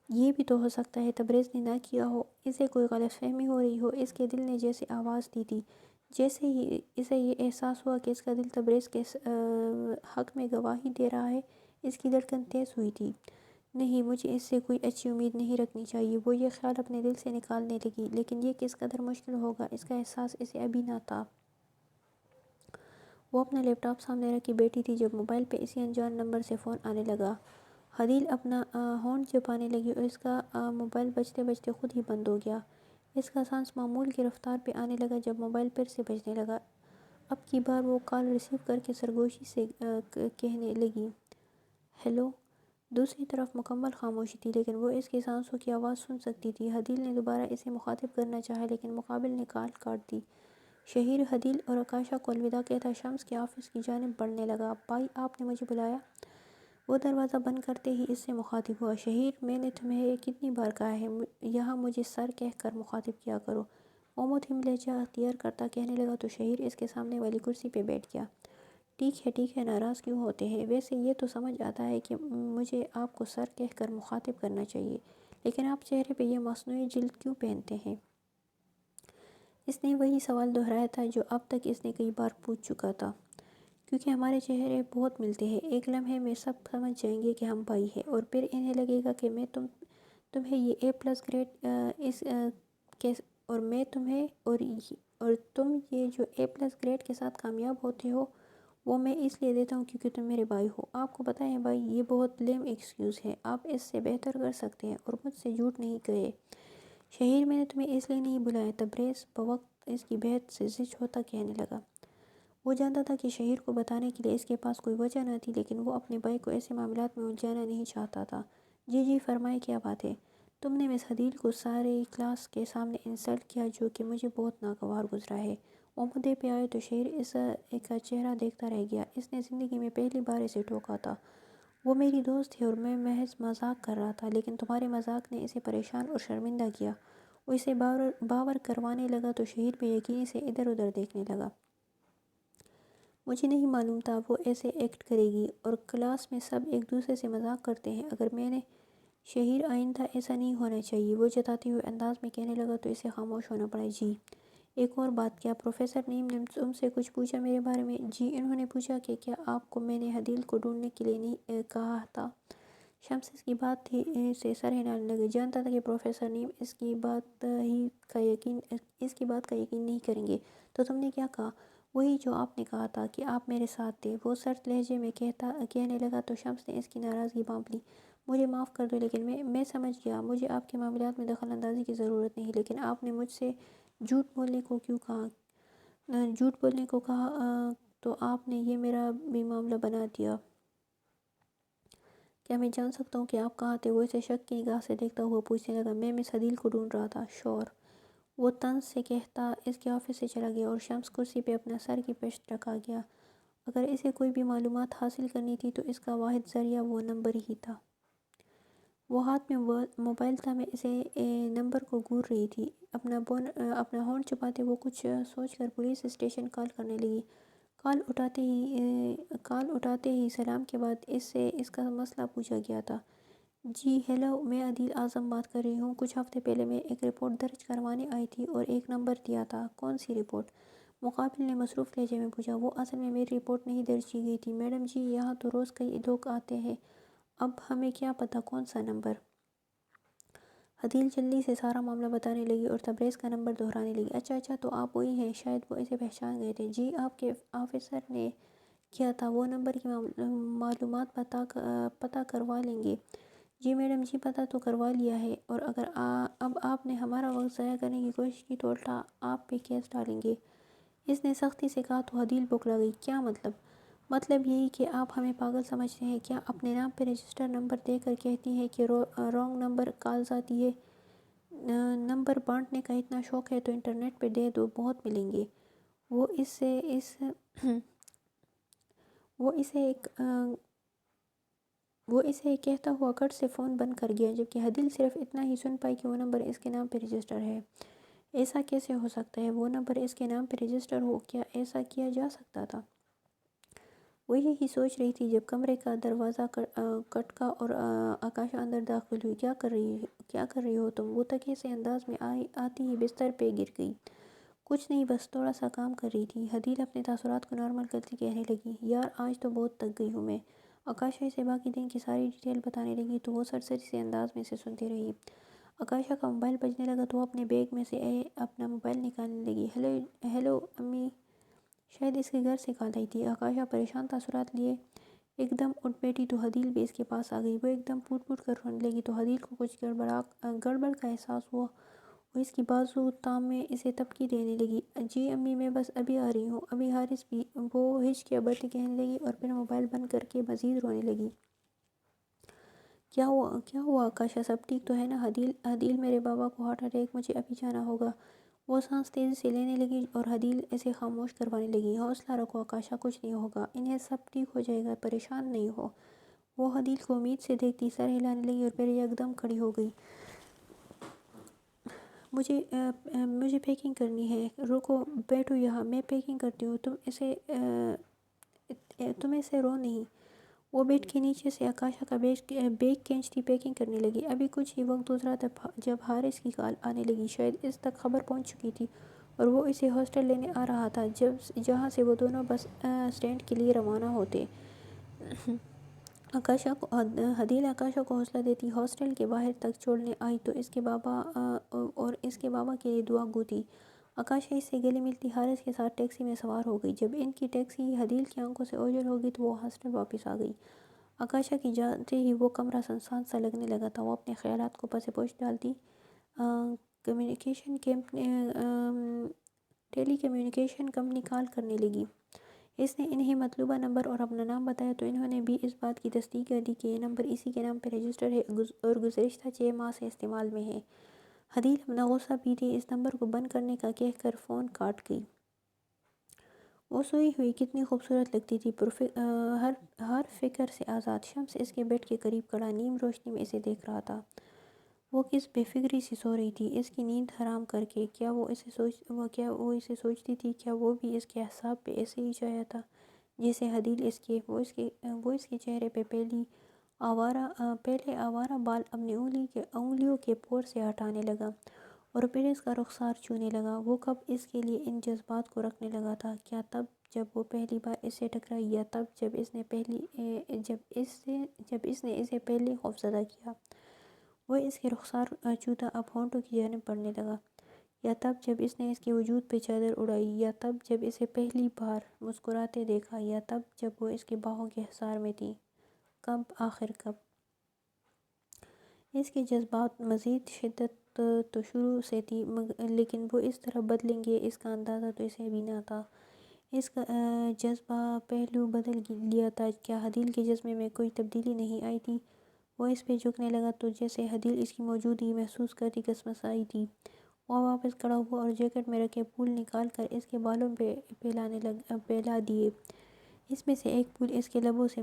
یہ بھی تو ہو سکتا ہے تبریز نے نہ کیا ہو، اسے کوئی غلط فہمی ہو رہی ہو۔ اس کے دل نے جیسے آواز دی تھی، جیسے ہی اسے یہ احساس ہوا کہ اس کا دل تبریز کے حق میں گواہی دے رہا ہے، اس کی دھڑکن تیز ہوئی تھی۔ نہیں، مجھے اس سے کوئی اچھی امید نہیں رکھنی چاہیے، وہ یہ خیال اپنے دل سے نکالنے لگی، لیکن یہ کس قدر مشکل ہوگا، اس کا احساس اسے ابھی نہ تھا۔ وہ اپنا لیپ ٹاپ سامنے رکھی بیٹھی تھی جب موبائل پہ اسی انجان نمبر سے فون آنے لگا۔ حدیث اپنا ہونٹ چبانے لگی اور اس کا موبائل بجتے بجتے خود ہی بند ہو گیا۔ اس کا سانس معمول کی رفتار پہ آنے لگا جب موبائل پھر سے بجنے لگا۔ اب کی بار وہ کال ریسیو کر کے سرگوشی سے کہنے لگی، ہیلو۔ دوسری طرف مکمل خاموشی تھی، لیکن وہ اس کی سانسوں کی آواز سن سکتی تھی۔ حدیل نے دوبارہ اسے مخاطب کرنا چاہا، لیکن مقابل نے کال کاٹ دی۔ شہیر حدیل اور آکاشا کو الوداع کہتا شمس کے آفس کی جانب بڑھنے لگا۔ بھائی، آپ نے مجھے بلایا؟ وہ دروازہ بند کرتے ہی اس سے مخاطب ہوا۔ شہیر، میں نے تمہیں کتنی بار کہا ہے یہاں مجھے سر کہہ کر مخاطب کیا کرو۔ وہ متھم لہجہ اختیار کرتا کہنے لگا تو شہیر اس کے سامنے والی کرسی پہ بیٹھ گیا۔ ٹھیک ہے، ناراض کیوں ہوتے ہیں؟ ویسے یہ تو سمجھ آتا ہے کہ مجھے آپ کو سر کہہ کر مخاطب کرنا چاہیے، لیکن آپ چہرے پہ یہ مصنوعی جلد کیوں پہنتے ہیں؟ اس نے وہی سوال دہرایا تھا جو اب تک اس نے کئی بار پوچھ چکا تھا۔ کیونکہ ہمارے چہرے بہت ملتے ہیں۔ ایک لمحے میں سب سمجھ جائیں گے کہ ہم بھائی ہیں، اور پھر انہیں لگے گا کہ میں تمہیں یہ A+ گریڈ اور میں تمہیں اور تم یہ جو A+ گریڈ کے ساتھ کامیاب ہوتے ہو وہ میں اس لیے دیتا ہوں کیونکہ تم میرے بھائی ہو۔ آپ کو پتہ ہے بھائی، یہ بہت لیم ایکسکیوز ہے، آپ اس سے بہتر کر سکتے ہیں اور مجھ سے جھوٹ نہیں کہے۔ شہیر، میں نے تمہیں اس لیے نہیں بلایا۔ تبریز بوقت اس کی بحث سے زج ہوتا کہنے لگا۔ وہ جانتا تھا کہ شہیر کو بتانے کے لیے اس کے پاس کوئی وجہ نہ تھی، لیکن وہ اپنے بھائی کو ایسے معاملات میں الجھانا نہیں چاہتا تھا۔ جی فرمائیں، کیا بات ہے؟ تم نے مس حدیل کو سارے کلاس کے سامنے انسلٹ کیا، جو کہ مجھے بہت ناگوار گزرا ہے۔ وہ مدعے پہ آئے تو شہیر اس کا چہرہ دیکھتا رہ گیا۔ اس نے زندگی میں پہلی بار اسے ٹوکا تھا۔ وہ میری دوست ہے اور میں محض مذاق کر رہا تھا، لیکن تمہارے مذاق نے اسے پریشان اور شرمندہ کیا۔ وہ اسے باور کروانے لگا تو شہیر بے یقینی سے ادھر ادھر دیکھنے لگا۔ مجھے نہیں معلوم تھا وہ ایسے ایکٹ کرے گی، اور کلاس میں سب ایک دوسرے سے مذاق کرتے ہیں۔ اگر میں نے شہیر، آئندہ ایسا نہیں ہونا چاہیے، وہ جتاتے ہوئے انداز میں کہنے لگا تو اسے خاموش ہونا پڑا۔ جی ایک اور بات، کیا پروفیسر نیم نے تم سے کچھ پوچھا میرے بارے میں؟ جی انہوں نے پوچھا کہ کیا آپ کو میں نے حدیل کو ڈھونڈنے کے لیے نہیں کہا تھا۔ شمس اس کی بات سے سر ہلانے لگی۔ جانتا تھا کہ پروفیسر نیم اس کی بات کا یقین نہیں کریں گے۔ تو تم نے کیا کہا؟ وہی جو آپ نے کہا تھا کہ آپ میرے ساتھ تھے، وہ سرد لہجے میں کہنے لگا تو شمس نے اس کی ناراضگی بھانپ لی۔ مجھے معاف کر دو، لیکن میں سمجھ گیا، مجھے آپ کے معاملات میں دخل اندازی کی ضرورت نہیں، لیکن آپ نے مجھ سے جھوٹ بولنے کو کیوں کہا؟ جھوٹ بولنے کو کہا تو آپ نے یہ میرا بھی معاملہ بنا دیا۔ کیا میں جان سکتا ہوں کہ آپ کہاں تھے؟ وہ اسے شک کی نگاہ سے دیکھتا ہوا پوچھنے لگا۔ میں مس حدیل کو ڈھونڈ رہا تھا۔ شور، وہ طنز سے کہتا اس کے آفس سے چلا گیا، اور شمس کرسی پہ اپنا سر کی پشت رکھا گیا۔ اگر اسے کوئی بھی معلومات حاصل کرنی تھی تو اس کا واحد ذریعہ وہ نمبر ہی تھا۔ وہ ہاتھ میں موبائل تھا، میں اسے نمبر کو گھور رہی تھی۔ اپنا ہونٹ چھپاتے وہ کچھ سوچ کر پولیس اسٹیشن کال کرنے لگی۔ کال اٹھاتے ہی سلام کے بعد اس سے اس کا مسئلہ پوچھا گیا تھا۔ جی ہیلو، میں عدیل اعظم بات کر رہی ہوں۔ کچھ ہفتے پہلے میں ایک رپورٹ درج کروانے آئی تھی اور ایک نمبر دیا تھا۔ کون سی رپورٹ؟ مقابل نے مصروف لہجے میں پوچھا۔ وہ اصل میں میری رپورٹ نہیں درج کی گئی تھی میڈم جی، یہاں تو روز کئی لوگ آتے ہیں، اب ہمیں کیا پتہ کون سا نمبر۔ حدیل جلدی سے سارا معاملہ بتانے لگی اور تبریز کا نمبر دہرانے لگی۔ اچھا تو آپ وہی ہیں، شاید وہ اسے پہچان گئے تھے۔ جی آپ کے آفیسر نے کیا تھا، وہ نمبر کی معلومات پتہ کروا لیں گے؟ جی میڈم جی، پتہ تو کروا لیا ہے، اور اگر اب آپ نے ہمارا وقت ضائع کرنے کی کوشش کی تو الٹا آپ پہ کیس ڈالیں گے، اس نے سختی سے کہا تو حدیل بوکھلا گئی۔ کیا مطلب؟ مطلب یہی کہ آپ ہمیں پاگل سمجھتے ہیں کیا؟ اپنے نام پہ رجسٹر نمبر دے کر کہتی ہیں کہ رانگ نمبر کالز آتی ہے۔ نمبر بانٹنے کا اتنا شوق ہے تو انٹرنیٹ پہ دے دو، بہت ملیں گے۔ وہ اسے کہتا ہوا کٹ سے فون بند کر گیا، جبکہ حدیل صرف اتنا ہی سن پائی کہ وہ نمبر اس کے نام پہ رجسٹر ہے۔ ایسا کیسے ہو سکتا ہے؟ وہ نمبر اس کے نام پہ رجسٹر ہو، کیا ایسا کیا جا سکتا تھا؟ وہ یہی سوچ رہی تھی جب کمرے کا دروازہ کھٹکا اور آکاشا اندر داخل ہوئی۔ کیا کر رہی ہو تم؟ وہ تکیے سے انداز میں آتی ہی بستر پہ گر گئی۔ کچھ نہیں، بس تھوڑا سا کام کر رہی تھی۔ حدیل اپنے تاثرات کو نارمل کرتی کہنے لگی، یار آج تو بہت تھک گئی ہوں میں۔ آکاشا اسے باقی دن کی ساری ڈیٹیل بتانے لگی تو وہ سرسری سے انداز میں سے سنتی رہی۔ آکاشا کا موبائل بجنے لگا تو وہ اپنے بیگ میں سے اپنا موبائل نکالنے لگی۔ ہیلو امی، شاید اس کے گھر سے کال آئی تھی۔ آکاشا پریشان تاثرات لیے ایک دم اٹھ بیٹھی تو حدیل بھی اس کے پاس آ گئی۔ وہ ایک دم پھوٹ کر رونے لگی تو حدیل کو کچھ گڑبڑ کا احساس ہوا۔ وہ اس کی بازو تام میں اسے تبکی دینے لگی۔ جی امی میں بس ابھی آ رہی ہوں، ابھی حارث بھی۔ وہ ہچکیاں بھرتی کہنے لگی اور پھر موبائل بند کر کے مزید رونے لگی۔ کیا ہوا آکاشا، سب ٹھیک تو ہے نا؟ حدیل میرے بابا کو ہارٹ اٹیک، مجھے ابھی جانا ہوگا۔ وہ سانس تیزی سے لینے لگی اور حدیل اسے خاموش کروانے لگی۔ حوصلہ رکھو آکاشا، کچھ نہیں ہوگا، انہیں سب ٹھیک ہو جائے گا، پریشان نہیں ہو۔ وہ حدیل کو امید سے دیکھتی سر ہلانے لگی اور پھر یکدم کھڑی ہو گئی۔ مجھے پیکنگ کرنی ہے، رکو بیٹھو یہاں، میں پیکنگ کرتی ہوں، تم ایسے رو نہیں۔ وہ بیڈ کے نیچے سے آکاشا کا بیگ کھینچتی پیکنگ کرنے لگی۔ ابھی کچھ ہی وقت گزرا تھا جب حارث کی کال آنے لگی۔ شاید اس تک خبر پہنچ چکی تھی اور وہ اسے ہاسٹل لینے آ رہا تھا، جہاں سے وہ دونوں بس اسٹینڈ کے لیے روانہ ہوتے۔ حدیل آکاشا کو حوصلہ دیتی ہاسٹل کے باہر تک چھوڑنے آئی تو اس کے بابا کے لیے دعا گو تھی۔ آکاشا اس سے گلے ملتی حارث کے ساتھ ٹیکسی میں سوار ہو گئی۔ جب ان کی ٹیکسی حدیل کی آنکھوں سے اوجھل ہو گئی تو وہ ہاسٹل واپس آ گئی۔ آکاشا کی جاتے ہی وہ کمرہ سنسان سا لگنے لگا تھا۔ وہ اپنے خیالات کو پس پوش ڈالتی ٹیلی کمیونیکیشن کمپنی کال کرنے لگی۔ اس نے انہیں مطلوبہ نمبر اور اپنا نام بتایا تو انہوں نے بھی اس بات کی تصدیق کر دی کہ یہ نمبر اسی کے نام پہ رجسٹر ہے اور گزشتہ 6 ماہ سے استعمال میں ہے۔ حدیل اپنا غصہ پیتے اس نمبر کو بند کرنے کا کہہ کر فون کاٹ گئی۔ وہ سوئی ہوئی کتنی خوبصورت لگتی تھی، ہر فکر سے آزاد۔ شمس اس کے بیڈ کے قریب کھڑا نیم روشنی میں اسے دیکھ رہا تھا۔ وہ کس بے فکری سے سو رہی تھی اس کی نیند حرام کر کے۔ کیا وہ اسے سوچتی تھی؟ کیا وہ بھی اس کے اعصاب پہ ایسے ہی چایا تھا جیسے حدیل اس کے؟ وہ اس کے چہرے پہ پہلے آوارہ بال اپنی انگلیوں کے پور سے ہٹانے لگا اور پھر اس کا رخسار چھونے لگا۔ وہ کب اس کے لیے ان جذبات کو رکھنے لگا تھا؟ کیا تب جب وہ پہلی بار اس سے ٹکرائی، یا تب جب اس نے اسے پہلے خوفزدہ کیا؟ وہ اس کے رخسار چھوتا اب ہونٹوں کی جانب بڑھنے لگا۔ یا تب جب اس نے اس کے وجود پہ چادر اڑائی؟ یا تب جب اسے پہلی بار مسکراتے دیکھا؟ یا تب جب وہ اس کے باہوں کے حصار میں تھی؟ کب؟ آخر کب؟ اس کے جذبات مزید شدت تو شروع سے تھی، لیکن وہ اس طرح بدلیں گے اس کا اندازہ تو اسے بھی نہ تھا۔ اس کا جذبہ پہلو بدل لیا تھا۔ کیا حدیل کے جسم میں کوئی تبدیلی نہیں آئی تھی؟ وہ اس پہ جھکنے لگا تو جیسے حدیل اس کی موجودگی محسوس کرتی کسمسائی تھی۔ وہ واپس کھڑا ہوا اور جیکٹ میں رکھے پھول نکال کر اس کے بالوں پہ پھیلا دیے۔ اس میں سے ایک پھول اس کے لبوں سے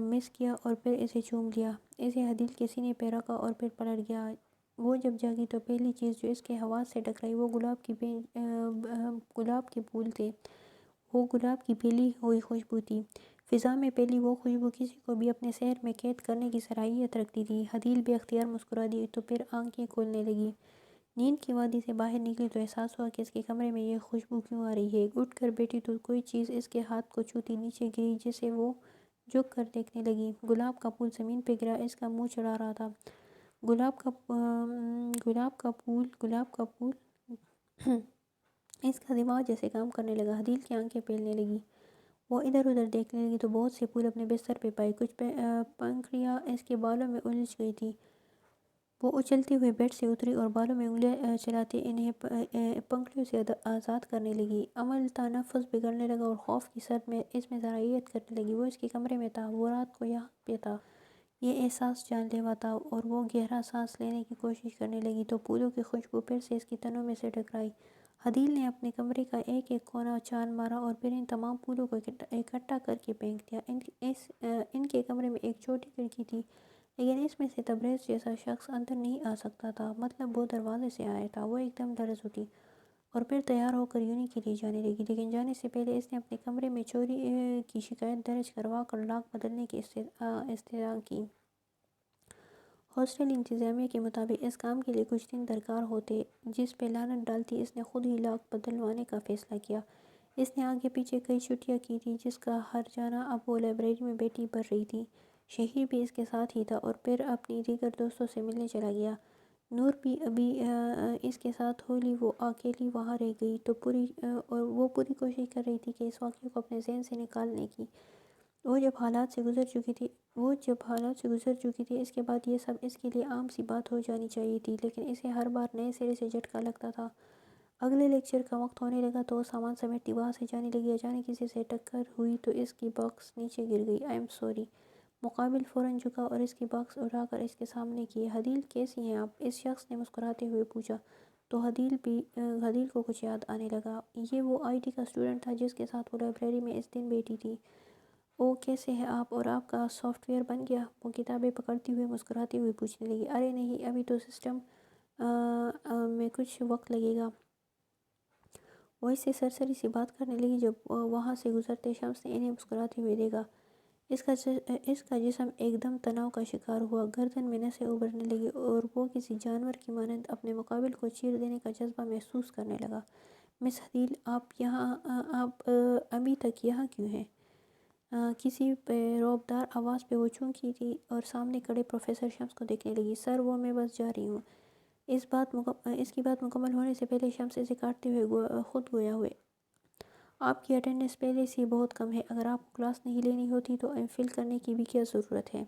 مس کیا اور پھر اسے چوم لیا۔ اسے حدیل کے سینے پہ رکھا اور پھر پلٹ گیا۔ وہ جب جاگی تو پہلی چیز جو اس کے حواس سے ٹکرائی وہ گلاب کے پھول تھے۔ وہ گلاب کی پھیلی ہوئی خوشبو تھی۔ فضا میں پھیلی وہ خوشبو کسی کو بھی اپنے سحر میں قید کرنے کی صلاحیت رکھتی تھی۔ حدیل بے اختیار مسکرا دی تو پھر آنکھیں کھولنے لگی۔ نیند کی وادی سے باہر نکلی تو احساس ہوا کہ اس کے کمرے میں یہ خوشبو کیوں آ رہی ہے۔ اٹھ کر بیٹھی تو کوئی چیز اس کے ہاتھ کو چھوتی نیچے گری، جسے وہ جھک کر دیکھنے لگی۔ گلاب کا پھول زمین پہ گرا اس کا منہ چڑھا رہا تھا۔ گلاب کا پھول اس کا دماغ جیسے کام کرنے لگا۔ حدیل کی آنکھیں پھیلنے لگی۔ وہ ادھر ادھر دیکھنے لگی تو بہت سے پھول اپنے بستر پہ پائے۔ کچھ پنکھڑیاں اس کے بالوں میں الجھ گئی تھی۔ وہ اچھلتی ہوئی بیڈ سے اتری اور بالوں میں انگلیاں چلاتے انہیں پنکھڑیوں سے آزاد کرنے لگی۔ عمل تنفس بگڑنے لگا اور خوف کی سرد میں اس میں صلاحیت کرنے لگی۔ وہ اس کے کمرے میں تھا، وہ رات کو یہاں پہ تھا۔ یہ احساس جان لیوا تھا اور وہ گہرا سانس لینے کی کوشش کرنے لگی تو پھولوں کی خوشبو پھر سے اس کی تنوں میں سے ٹکرائی۔ حدیل نے اپنے کمرے کا ایک ایک کونا چھان مارا اور پھر ان تمام پھولوں کو اکٹھا کر کے پھینک دیا۔ ان کے کمرے میں ایک چھوٹی کھڑکی تھی، لیکن اس میں سے تبریز جیسا شخص اندر نہیں آ سکتا تھا، مطلب وہ دروازے سے آیا تھا۔ وہ ایک دم لرز اٹھی اور پھر تیار ہو کر یونی کے لیے جانے لگی، لیکن جانے سے پہلے اس نے اپنے کمرے میں چوری کی شکایت درج کروا کر لاک بدلنے کی استدعا کی۔ ہاسٹل انتظامیہ کے مطابق اس کام کے لیے کچھ دن درکار ہوتے، جس پہ لعنت ڈالتی اس نے خود ہی لاک بدلوانے کا فیصلہ کیا۔ اس نے آگے پیچھے کئی چھٹیاں کی تھی، جس کا ہر جانا اب وہ لائبریری میں بیٹھی پڑھ رہی تھی۔ شہیر بھی اس کے ساتھ ہی تھا اور پھر اپنی دیگر دوستوں سے ملنے چلا گیا۔ نور بھی ابھی اس کے ساتھ ہولی وہ اکیلی وہاں رہ گئی تو وہ پوری کوشش کر رہی تھی کہ اس واقعے کو اپنے ذہن سے نکالنے کی۔ وہ جب حالات سے گزر چکی تھی اس کے بعد یہ سب اس کے لیے عام سی بات ہو جانی چاہیے تھی، لیکن اسے ہر بار نئے سرے سے جھٹکا لگتا تھا۔ اگلے لیکچر کا وقت ہونے لگا تو وہ سامان سمیٹتی وہاں سے جانے لگی۔ اچانک کسی سے ٹکر ہوئی تو اس کی باکس نیچے گر گئی۔ "I am sorry". مقابل فوراً جھکا اور اس کی باکس اٹھا کر اس کے سامنے کی۔ "حدیل کیسی ہیں آپ؟" اس شخص نے مسکراتے ہوئے پوچھا تو حدیل کو کچھ یاد آنے لگا۔ یہ وہ آئی ٹی کا اسٹوڈنٹ تھا جس کے ساتھ وہ لائبریری میں اس دن بیٹھی تھی۔ "او کیسے ہیں آپ؟ اور آپ کا سافٹ ویئر بن گیا؟" وہ کتابیں پکڑتی ہوئے مسکراتے ہوئے پوچھنے لگی۔ "ارے نہیں، ابھی تو سسٹم میں کچھ وقت لگے گا"۔ وہ اس سے سرسری سی بات کرنے لگی جب وہاں سے گزرتے شمس نے انہیں مسکراتے ہوئے دیکھا۔ اس کا جسم ایک دم تناؤ کا شکار ہوا، گردن میں نسیں ابھرنے لگیں اور وہ کسی جانور کی مانند اپنے مقابل کو چیر دینے کا جذبہ محسوس کرنے لگا۔ "مس حدیل، آپ ابھی تک یہاں کیوں ہیں؟" کسی رعبدار آواز پہ وہ چونکی تھی اور سامنے کھڑے پروفیسر شمس کو دیکھنے لگی۔ "سر، وہ میں بس جا رہی ہوں"۔ اس کی بات مکمل ہونے سے پہلے شمس اسے کاٹتے ہوئے خود گویا ہوئے۔ "آپ کی اٹینڈنس پہلے سے ہی بہت کم ہے، اگر آپ کو کلاس نہیں لینی ہوتی تو ایم فل کرنے کی بھی کیا ضرورت ہے؟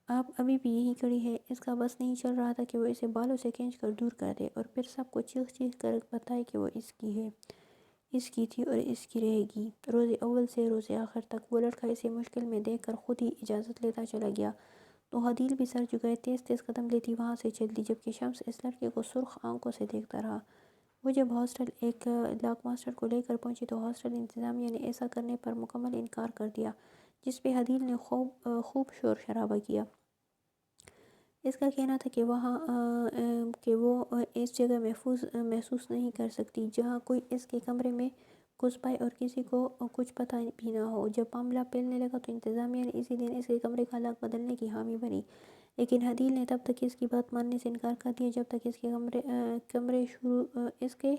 آپ ابھی بھی یہیں کھڑی ہیں"۔ اس کا بس نہیں چل رہا تھا کہ وہ اسے بالوں سے کھینچ کر دور کر دے اور پھر سب کو چیخ چیخ کر بتائے کہ وہ اس کی ہے، اس کی تھی اور اس کی رہے گی، روز اول سے روز آخر تک۔ وہ لڑکا اسے مشکل میں دیکھ کر خود ہی اجازت لیتا چلا گیا تو حدیل بھی سر جھکائے تیز تیز قدم لیتی وہاں سے چلتی، جبکہ شمس اس لڑکے کو سرخ آنکھوں سے دیکھتا رہا۔ وہ جب ہاسٹل ایک لاک ماسٹر کو لے کر پہنچی تو ہاسٹل انتظامیہ نے ایسا کرنے پر مکمل انکار کر دیا، جس پہ حدیل نے خوب شور شرابہ کیا۔ اس کا کہنا تھا کہ وہ اس جگہ محسوس نہیں کر سکتی جہاں کوئی اس کے کمرے میں گھس پائے اور کسی کو کچھ پتہ بھی نہ ہو۔ جب معاملہ پھیلنے لگا تو انتظامیہ نے اسی دن اس کے کمرے کا لاک بدلنے کی حامی بھری، لیکن حدیل نے تب تک اس کی بات ماننے سے انکار کر دیا جب تک اس کے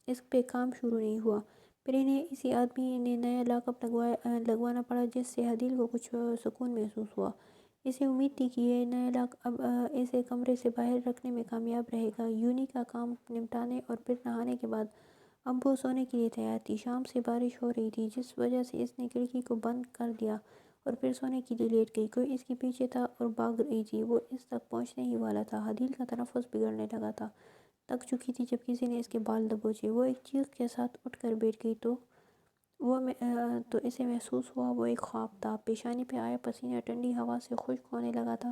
اس پہ کام شروع نہیں ہوا۔ پھر انہیں اسی آدمی نے نیا لاک اپ لگوانا پڑا، جس سے حدیل کو کچھ سکون محسوس ہوا۔ اسے امید تھی کہ یہ نیا لاک اب اسے کمرے سے باہر رکھنے میں کامیاب رہے گا۔ یونی کا کام نمٹانے اور پھر نہانے کے بعد اب وہ سونے کے لیے تیار تھی۔ شام سے بارش ہو رہی تھی، جس وجہ سے اس نے کھڑکی کو بند کر دیا اور پھر سونے کے لیے لیٹ گئی۔ کوئی اس کے پیچھے تھا اور بھاگ رہی تھی، وہ اس تک پہنچنے ہی والا تھا۔ حدیل کا تنفس بگڑنے لگا تھا، تھک چکی تھی جب کسی نے اس کے بال دبوچے۔ وہ ایک چیخ کے ساتھ اٹھ کر بیٹھ گئی تو اسے محسوس ہوا وہ ایک خواب تھا۔ پیشانی پہ آیا پسینہ ٹھنڈی ہوا سے خشک ہونے لگا تھا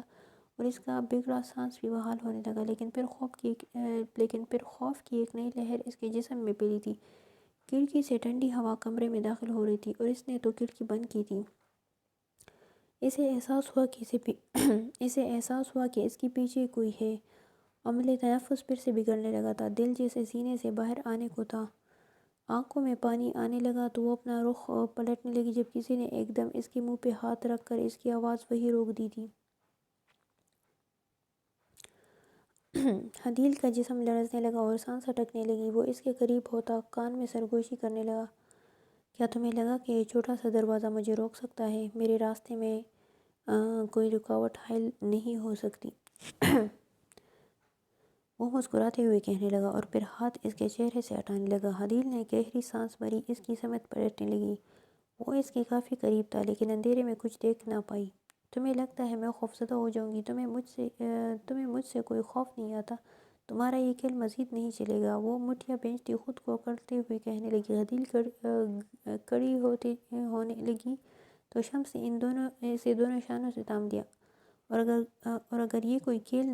اور اس کا بگڑا سانس بھی بحال ہونے لگا، لیکن پھر خوف کی ایک نئی لہر اس کے جسم میں پھیلی تھی۔ کھڑکی سے ٹھنڈی ہوا کمرے میں داخل ہو رہی تھی اور اس نے تو کھڑکی بند کی تھی۔ اسے احساس ہوا کہ اس کے پیچھے کوئی ہے۔ عملِ تنفس پھر سے بگڑنے لگا تھا، دل جیسے سینے سے باہر آنے کو تھا۔ آنکھوں میں پانی آنے لگا تو وہ اپنا رخ پلٹنے لگی جب کسی نے ایک دم اس کے منہ پہ ہاتھ رکھ کر اس کی آواز وہیں روک دی تھی۔ حدیل کا جسم لرزنے لگا اور سانس اٹکنے لگی۔ وہ اس کے قریب ہوتا کان میں سرگوشی کرنے لگا۔ "کیا تمہیں لگا کہ یہ چھوٹا سا دروازہ مجھے روک سکتا ہے؟ میرے راستے میں کوئی رکاوٹ حائل نہیں ہو سکتی"۔ وہ مسکراتے ہوئے کہنے لگا اور پھر ہاتھ اس کے چہرے سے ہٹانے لگا۔ حدیل نے گہری سانس بھری، اس کی سمت پلٹنے لگی۔ وہ اس کے کافی قریب تھا لیکن اندھیرے میں کچھ دیکھ نہ پائی۔ "تمہیں لگتا ہے میں خوفزدہ ہو جاؤں گی؟ تمہیں مجھ سے کوئی خوف نہیں آتا؟ تمہارا یہ کھیل مزید نہیں چلے گا"۔ وہ مٹھیاں بھینجتی خود کو اکڑتے ہوئے کہنے لگی۔ حدیل کڑی ہونے لگی تو شمس نے اسے دونوں شانوں سے تھام لیا۔ اور اگر یہ کوئی کھیل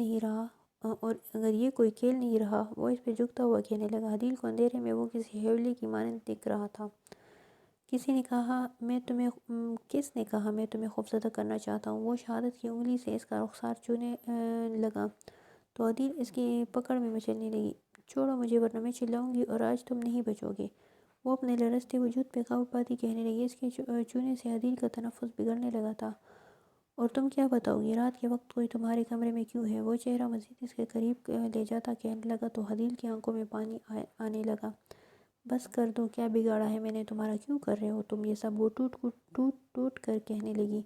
نہیں رہا، وہ اس پہ جھکتا ہوا کہنے لگا۔ حدیل کو اندھیرے میں وہ کسی حیوانی کی مانند دکھ رہا تھا۔ کس نے کہا میں تمہیں خوفزدہ کرنا چاہتا ہوں؟ وہ شہادت کی انگلی سے اس کا رخسار چھونے لگا تو حدیل اس کی پکڑ میں مچلنے لگی۔ "چھوڑو مجھے ورنہ میں چلاؤں گی اور آج تم نہیں بچو گے"۔ وہ اپنے لرزتے وجود پہ قابو پاتی کہنے لگی۔ اس کے چھونے سے حدیل کا تنفس بگڑنے لگا تھا۔ "اور تم کیا بتاؤ گی؟ رات کے وقت کوئی تمہارے کمرے میں کیوں ہے؟" وہ چہرہ مزید اس کے قریب لے جاتا کہنے لگا تو حدیل کی آنکھوں میں پانی آنے لگا۔ "بس کر دو، کیا بگاڑا ہے میں نے تمہارا؟ کیوں کر رہے ہو تم یہ سب؟" وہ ٹوٹ کر کہنے لگی۔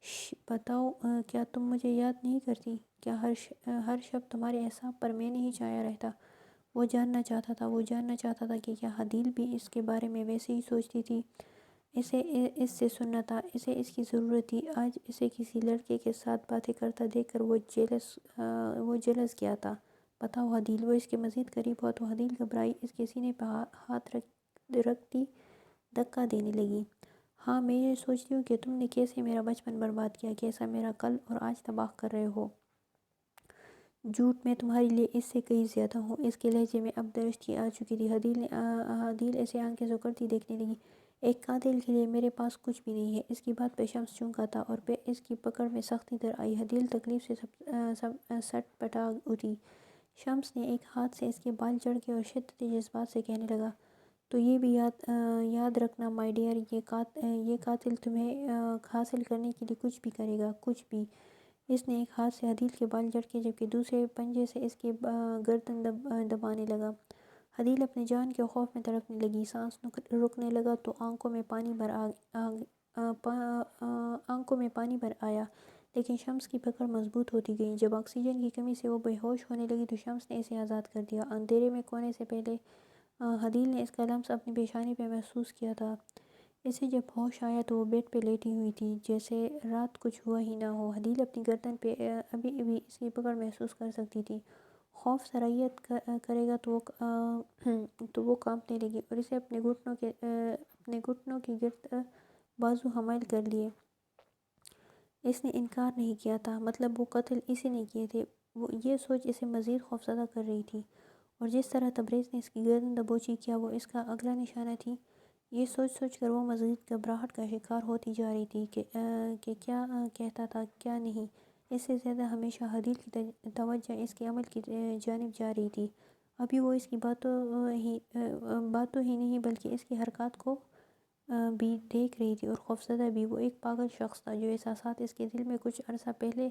"شش، بتاؤ، کیا تم مجھے یاد نہیں کرتی؟ کیا ہر شب تمہارے اعصاب پر میں نہیں چھایا رہتا"۔ وہ جاننا چاہتا تھا کہ کیا حدیل بھی اس کے بارے میں ویسے ہی سوچتی تھی اسے اس سے سننا تھا، اسے اس کی ضرورت تھی۔ آج اسے کسی لڑکے کے ساتھ باتیں کرتا دیکھ کر وہ جلس گیا تھا۔ بتاؤ عدیل۔ وہ اس کے مزید قریب ہوا تو عدیل گھبرائی اس کے سینے پہ ہاتھ رکھتی دھکا دینے لگی۔ ہاں، میں یہ سوچتی ہوں کہ تم نے کیسے میرا بچپن برباد کیا، کیسا میرا کل اور آج تباہ کر رہے ہو۔ جھوٹ، میں تمہارے لیے اس سے کہیں زیادہ ہوں۔ اس کے لہجے میں اب درستگی آ چکی تھی۔ عدیل اسے آنکھیں چوکتی دیکھنے لگی۔ ایک قاتل کے لیے میرے پاس کچھ بھی نہیں ہے۔ اس کی بات پہ شمس چونکا تھا اور پھر اس کی پکڑ میں سختی در آئی۔ عدیل تکلیف سے سٹ پٹا اٹھی۔ شمس نے ایک ہاتھ سے اس کے بال جڑ کے اور شدت جذبات سے کہنے لگا، تو یہ بھی یاد رکھنا مائی ڈیئر، یہ قاتل تمہیں حاصل کرنے کے لیے کچھ بھی کرے گا، کچھ بھی۔ اس نے ایک ہاتھ سے عدیل کے بال جڑ کے جبکہ دوسرے پنجے سے اس کی گردن دبانے لگا۔ عدیل اپنی جان کے خوف میں تڑپنے لگی۔ سانس رکنے لگا تو آنکھوں میں پانی بھر آیا، لیکن شمس کی پکڑ مضبوط ہوتی گئی۔ جب آکسیجن کی کمی سے وہ بے ہوش ہونے لگی تو شمس نے اسے آزاد کر دیا۔ اندھیرے میں کھونے سے پہلے عدیل نے اس کا لمس اپنی پیشانی پہ محسوس کیا تھا۔ اسے جب ہوش آیا تو وہ بیڈ پہ لیٹی ہوئی تھی، جیسے رات کچھ ہوا ہی نہ ہو۔ عدیل اپنی گردن پہ ابھی ابھی اس کی پکڑ محسوس کر سکتی تھی۔ خوف سرایت کرے گا تو وہ کانپنے لگی اور اسے اپنے گھٹنوں کے گرد بازو حمل کر لیے۔ اس نے انکار نہیں کیا تھا، مطلب وہ قتل اسی نے کیے تھے۔ یہ سوچ اسے مزید خوفزدہ کر رہی تھی، اور جس طرح تبریز نے اس کی گردن دبوچی کیا وہ اس کا اگلا نشانہ تھی، یہ سوچ کر وہ مزید گھبراہٹ کا شکار ہوتی جا رہی تھی کہ کیا کہتا تھا کیا نہیں۔ اس سے زیادہ ہمیشہ عدیل کی توجہ اس کے عمل کی جانب جا رہی تھی۔ ابھی وہ اس کی باتوں ہی نہیں بلکہ اس کی حرکات کو بھی دیکھ رہی تھی، اور خوفزدہ بھی۔ وہ ایک پاگل شخص تھا۔ جو احساسات اس کے دل میں کچھ عرصہ پہلے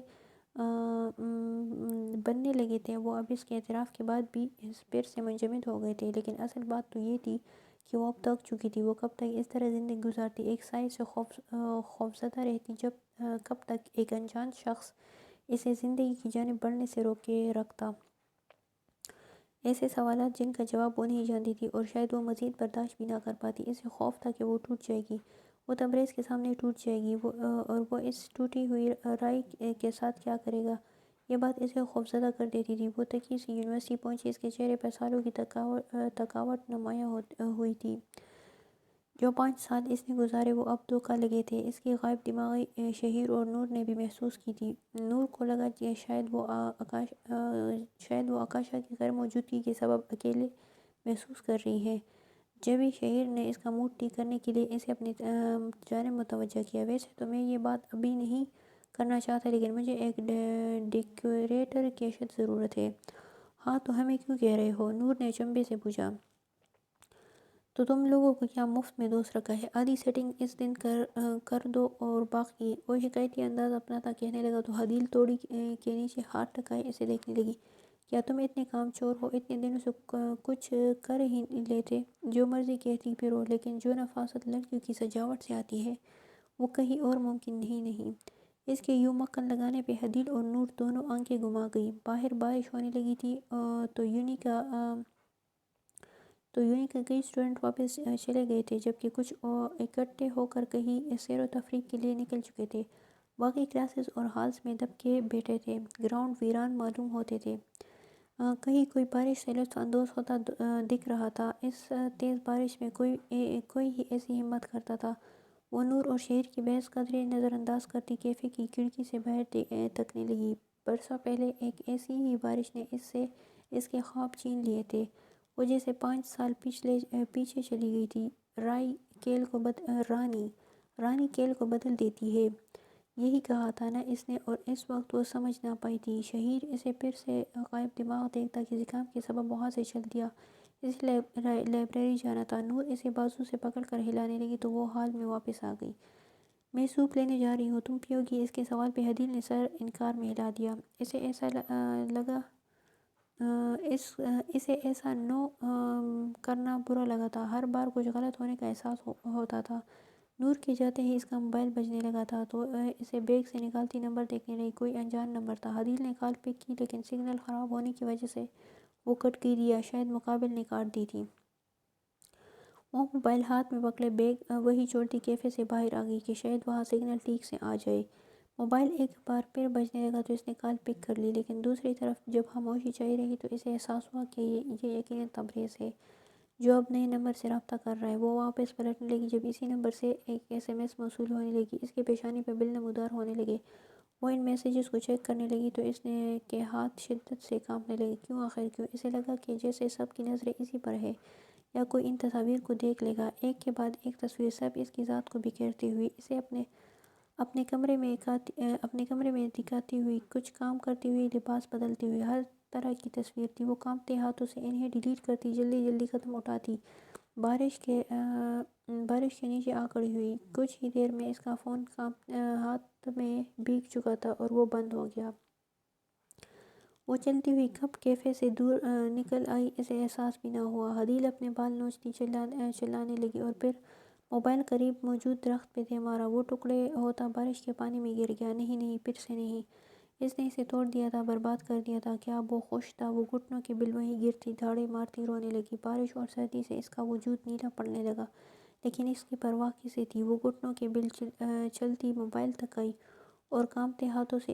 بننے لگے تھے وہ اب اس کے اعتراف کے بعد بھی پھر سے منجمد ہو گئے تھے۔ لیکن اصل بات تو یہ تھی کہ وہ اب تھک چکی تھی۔ وہ کب تک اس طرح زندگی گزارتی، ایک سائے سے خوفزدہ رہتی، کب تک ایک انجان شخص اسے زندگی کی جانب بڑھنے سے روکے رکھتا۔ ایسے سوالات جن کا جواب وہ نہیں جانتی تھی، اور شاید وہ مزید برداشت بھی نہ کر پاتی۔ اسے خوف تھا کہ وہ ٹوٹ جائے گی، وہ تبریز کے سامنے ٹوٹ جائے گی، اور وہ اس ٹوٹی ہوئی رائے کے ساتھ کیا کرے گا۔ یہ بات اسے خوفزدہ کر دیتی تھی۔ وہ تکی سی یونیورسٹی پہنچی۔ اس کے چہرے پر سالوں کی تھکاوٹ نمایاں ہوئی تھی۔ جو 5 سال اس نے گزارے وہ اب دھوکہ لگے تھے۔ اس کی غائب دماغی شہیر اور نور نے بھی محسوس کی تھی۔ نور کو لگا کہ شاید وہ آکاشا کی غیر موجودگی کے سبب اکیلے محسوس کر رہی ہے۔ جبھی شہیر نے اس کا موڈ ٹھیک کرنے کے لیے اسے اپنی جانب متوجہ کیا۔ ویسے تو میں یہ بات ابھی نہیں کرنا چاہتا، لیکن مجھے ایک ڈیکوریٹر کی اشد ضرورت ہے۔ ہاں، تو ہمیں کیوں کہہ رہے ہو؟ نور نے چنبے سے پوچھا۔ تو تم لوگوں کو کیا مفت میں دوست رکھا ہے؟ آدھی سیٹنگ اس دن کر دو اور باقی۔ وہ حکایتی انداز اپناتا کہنے لگا تو عدیل توڑی کے نیچے ہاتھ ٹکائے اسے دیکھنے لگی۔ کیا تم اتنے کام چور ہو؟ اتنے دنوں سے کچھ کر ہی لیتے، جو مرضی کہتی پھرو، لیکن جو نفاست لڑکیوں کی سجاوٹ سے آتی ہے وہ کہیں اور ممکن نہیں۔ اس کے یوں مکن لگانے پہ عدیل اور نور دونوں آنکھیں گھما گئی۔ باہر بارش ہونے لگی تھی تو یونی کا کئی اسٹوڈنٹ واپس چلے گئے تھے، جبکہ کچھ اکٹھے ہو کر کہیں سیر و تفریح کے لیے نکل چکے تھے۔ باقی کلاسز اور ہالز میں دب کے بیٹھے تھے۔ گراؤنڈ ویران معلوم ہوتے تھے۔ کہیں کوئی بارش سے لطف اندوز ہوتا دکھ رہا تھا۔ اس تیز بارش میں کوئی ہی ایسی ہمت کرتا تھا۔ وہ نور اور شہیر کی بحث قدرے نظر انداز کرتی کیفے کی کھڑکی سے باہر تکنے لگی۔ برسوں پہلے ایک ایسی ہی بارش نے اس کے خواب چھین لیے تھے۔ وہ جیسے 5 سال پیچھے چلی گئی تھی۔ رانی کیل کو بدل دیتی ہے، یہی کہا تھا نا اس نے، اور اس وقت وہ سمجھ نہ پائی تھی۔ شہیر اسے پھر سے غائب دماغ دیکھتا کہ زکام کے سبب وہاں سے چل دیا، اسے لائبریری جانا تھا۔ نور اسے بازو سے پکڑ کر ہلانے لگی تو وہ حال میں واپس آ گئی۔ میں سوپ لینے جا رہی ہوں، تم پیو گی؟ اس کے سوال پہ عدیل نے سر انکار میں ہلا دیا۔ اسے ایسا نو کرنا برا لگا تھا۔ ہر بار کچھ غلط ہونے کا احساس ہوتا تھا۔ نور کے جاتے ہی اس کا موبائل بجنے لگا تھا تو اسے بیگ سے نکالتی نمبر دیکھنے لگی۔ کوئی انجان نمبر تھا۔ عدیل نے کال پک کی، لیکن سگنل خراب ہونے کی وجہ سے وہ کٹ گئی، یا شاید مقابل نے کاٹ دی تھی۔ وہ موبائل ہاتھ میں پکڑے بیگ وہی چھوڑتی کیفے سے باہر آ گئی کہ شاید وہاں سگنل ٹھیک سے آ جائے۔ موبائل ایک بار پھر بجنے لگا تو اس نے کال پک کر لی، لیکن دوسری طرف جب خاموشی چھائی رہی تو اسے احساس ہوا کہ یہ یقیناً تبریز ہے جو اب نئے نمبر سے رابطہ کر رہا ہے۔ وہ واپس پلٹنے لگی جب اسی نمبر سے ایک SMS موصول ہونے لگی۔ اس کے پیشانی پہ بل نمودار ہونے لگے۔ وہ ان میسیجز کو چیک کرنے لگی تو اس نے کے ہاتھ شدت سے کانپنے لگے۔ کیوں آخر کیوں؟ اسے لگا کہ جیسے سب کی نظریں اسی پر ہے یا کوئی ان تصاویر کو دیکھ لے گا۔ ایک کے بعد ایک تصویر، سب اس کی ذات کو بکھیرتی ہوئی، اسے اپنے کمرے میں دکھاتی ہوئی، کچھ کام کرتی ہوئی، لباس بدلتی ہوئی، ہر طرح کی تصویر تھی۔ وہ کانپتے ہاتھوں سے انہیں ڈیلیٹ کرتی، جلدی جلدی قدم اٹھاتی، بارش کے نیچے آ کھڑی ہوئی۔ کچھ ہی دیر میں اس کا فون ہاتھ میں بھیگ چکا تھا اور وہ بند ہو گیا۔ وہ چلتی ہوئی کب کیفے سے دور نکل آئی اسے احساس بھی نہ ہوا۔ عدیل اپنے بال نوچتی چلانے لگی اور پھر موبائل قریب موجود درخت پہ دے مارا۔ وہ ٹکڑے ہوتا بارش کے پانی میں گر گیا۔ نہیں نہیں، پھر سے نہیں، اس نے اسے توڑ دیا تھا، برباد کر دیا تھا۔ کیا وہ خوش تھا؟ وہ گھٹنوں کے بل وہیں گرتی، دھاڑے مارتی رونے لگی۔ بارش اور سردی سے اس کا وجود نیلا پڑنے لگا، لیکن اس کی پرواہ کسے تھی؟ وہ گھٹنوں کے بل چلتی موبائل تک آئی اور کانپتے ہاتھوں سے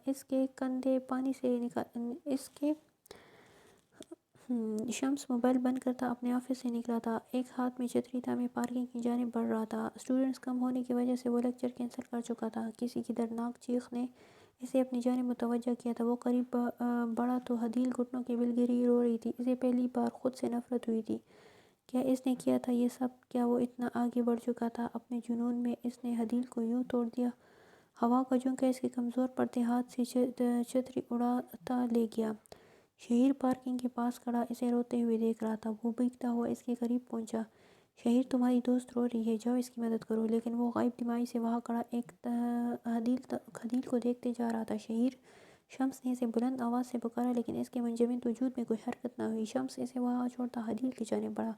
اس کے کندھے پانی سے شمس موبائل بند کرتا اپنے آفس سے نکلا تھا۔ ایک ہاتھ میں چھتری تھا، میں پارکنگ کی جانب بڑھ رہا تھا۔ اسٹوڈنٹس کم ہونے کی وجہ سے وہ لیکچر کینسل کر چکا تھا۔ کسی کی دردناک چیخ نے اسے اپنی جانب متوجہ کیا تھا۔ وہ قریب بڑھا تو عدیل گھٹنوں کے بل گری رو رہی تھی۔ اسے پہلی بار خود سے نفرت ہوئی تھی۔ کیا اس نے کیا تھا یہ سب؟ کیا وہ اتنا آگے بڑھ چکا تھا؟ اپنے جنون میں اس نے عدیل کو یوں توڑ دیا۔ ہوا کا جھونکا اس کے کمزور پڑتے ہاتھ سے چھتری اڑاتا لے گیا۔ شہیر پارکنگ کے پاس کھڑا اسے روتے ہوئے دیکھ رہا تھا۔ وہ بھیگتا ہوا اس کے قریب پہنچا۔ شہیر، تمہاری دوست رو رہی ہے، جاؤ اس کی مدد کرو۔ لیکن وہ غائب دماغی سے وہاں کھڑا ایک عدیل کو دیکھتے جا رہا تھا۔ شہیر! شمس نے اسے بلند آواز سے پکارا، لیکن اس کے منجمد وجود میں کوئی حرکت نہ ہوئی۔ شمس اسے وہاں چھوڑتا عدیل کی جانب بڑھا۔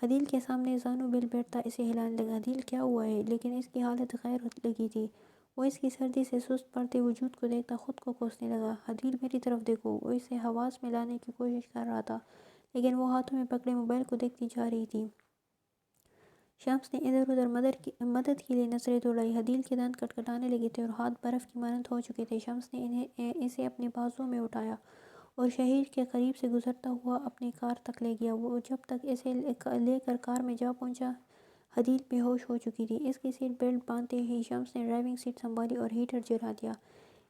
عدیل کے سامنے زانو بل بیٹھتا اسے ہلانے لگا۔ عدیل، کیا ہوا ہے؟ لیکن اس کی حالت غیر لگی تھی۔ وہ اس کی سردی سے سست پڑتے وجود کو دیکھتا خود کو کوسنے لگا۔ عدیل، میری طرف دیکھو۔ وہ اسے حواس میں لانے کی کوشش کر رہا تھا، لیکن وہ ہاتھوں میں پکڑے موبائل کو دیکھتی جا رہی تھی۔ شمس نے ادھر ادھر مدد کے لیے نظریں دوڑائی۔ عدیل کے دانت کٹکھٹانے لگے تھے اور ہاتھ برف کی مانند ہو چکے تھے۔ شمس نے اسے اپنے بازو میں اٹھایا اور شہیر کے قریب سے گزرتا ہوا اپنی کار تک لے گیا۔ وہ جب تک اسے لے کر کار میں جا پہنچا، عدیل بے ہوش ہو چکی تھی۔ اس کی سیٹ بیلٹ باندھتے ہی شمس نے ڈرائیونگ سیٹ سنبھالی اور ہیٹر جلا دیا۔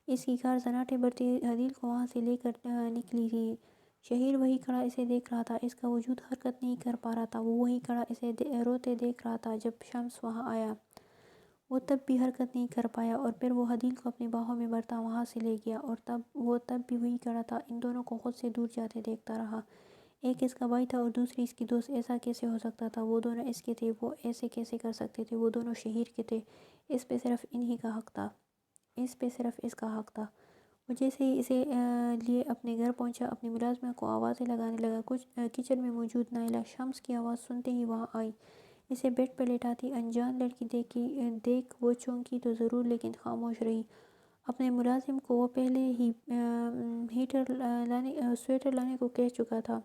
اس کی کار سناٹے بھرتی عدیل کو وہاں سے لے کر نکلی تھی۔ شہیر وہیں کھڑا اسے دیکھ رہا تھا۔ اس کا وجود حرکت نہیں کر پا رہا تھا۔ وہ وہیں کھڑا اسے روتے دیکھ رہا تھا۔ جب شمس وہاں آیا، وہ تب بھی حرکت نہیں کر پایا اور پھر وہ عدیل کو اپنی باہوں میں بھرتا وہاں سے لے گیا اور وہ تب بھی وہیں کھڑا تھا، ان دونوں کو خود سے دور جاتے دیکھتا رہا۔ ایک اس کا بھائی تھا اور دوسری اس کی دوست۔ ایسا کیسے ہو سکتا تھا؟ وہ دونوں اس کے تھے، وہ ایسے کیسے کر سکتے تھے؟ وہ دونوں شہیر کے تھے۔ اس پہ صرف اس کا حق تھا۔ وہ جیسے ہی اسے لیے اپنے گھر پہنچا، اپنی ملازمہ کو آوازیں لگانے لگا۔ کچن میں موجود نائلہ شمس کی آواز سنتے ہی وہاں آئی۔ اسے بیڈ پہ لٹاتی انجان لڑکی دیکھ وہ چونکی تو ضرور، لیکن خاموش رہی۔ اپنے ملازم کو وہ پہلے ہی سویٹر لانے کو کہہ چکا تھا۔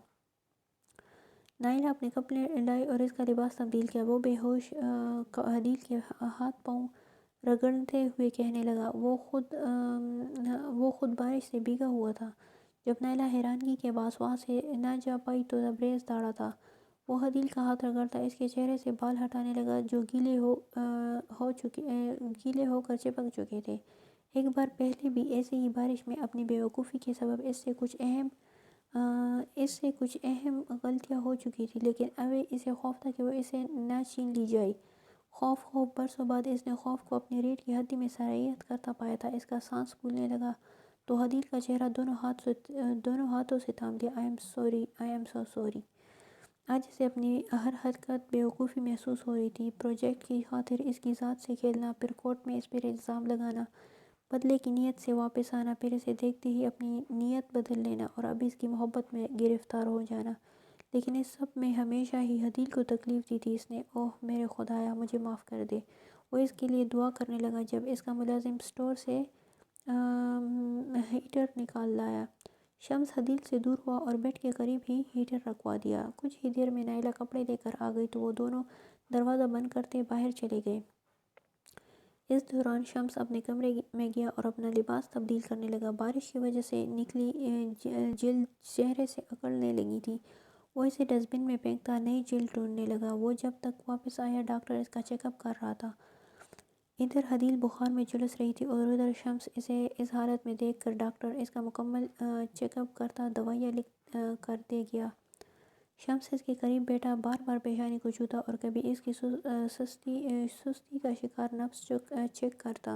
نائلہ اپنے کپڑے لائی اور اس کا لباس تبدیل کیا۔ وہ بے ہوش عدیل کے ہاتھ پاؤں رگڑتے ہوئے کہنے لگا، وہ خود بارش سے بھیگا ہوا تھا۔ جب نائلہ حیرانگی کے باعث وہاں سے نہ جا پائی تو تبریز داڑھا تھا۔ وہ عدیل کا ہاتھ رگڑتا اس کے چہرے سے بال ہٹانے لگا جو گیلے ہو کر چپک چکے تھے۔ ایک بار پہلے بھی ایسے ہی بارش میں اپنی بے وقوفی کے سبب اس سے کچھ اہم غلطیاں ہو چکی تھی، لیکن اب اسے خوف تھا کہ وہ اسے نہ چھین لی جائے۔ خوف برسوں بعد اس نے خوف کو اپنی ریڑھ کی ہڈی میں سرایت کرتا پایا تھا۔ اس کا سانس پھولنے لگا تو عدیل کا چہرہ دونوں ہاتھوں سے تھام دیا۔ I am so sorry. آج اسے اپنی ہر حرکت بے وقوفی محسوس ہو رہی تھی۔ پروجیکٹ کی خاطر اس کی ذات سے کھیلنا، پھر کورٹ میں اس پر الزام لگانا، بدلے کی نیت سے واپس آنا، پھر اسے دیکھتے ہی اپنی نیت بدل لینا اور اب اس کی محبت میں گرفتار ہو جانا۔ لیکن اس سب میں ہمیشہ ہی عدیل کو تکلیف دی تھی اس نے۔ اوہ میرے خدایا، مجھے معاف کر دے۔ وہ اس کے لیے دعا کرنے لگا جب اس کا ملازم سٹور سے ہیٹر نکال لایا۔ شمس حدیل سے دور ہوا اور بیڈ کے قریب ہی ہیٹر رکھوا دیا۔ کچھ ہی دیر میں نائلہ کپڑے لے کر آ گئی تو وہ دونوں دروازہ بند کرتے باہر چلے گئے۔ اس دوران شمس اپنے کمرے میں گیا اور اپنا لباس تبدیل کرنے لگا۔ بارش کی وجہ سے نکلی جلد چہرے سے اکڑنے لگی تھی۔ وہ اسے ڈسٹ بن میں پھینکتا نئی جلد ڈھونڈنے لگا۔ وہ جب تک واپس آیا ڈاکٹر اس کا چیک اپ کر رہا تھا۔ ادھر حدیل بخار میں جھلس رہی تھی اور ادھر شمس اسے اس حالت میں دیکھ کر ڈاکٹر اس کا مکمل چیک اپ کرتا دوائیاں لکھ کر دے گیا۔ شمس اس کے قریب بیٹھا بار بار پیشانی کو چھوتا اور کبھی اس کی سستی کا شکار نبض چیک کرتا۔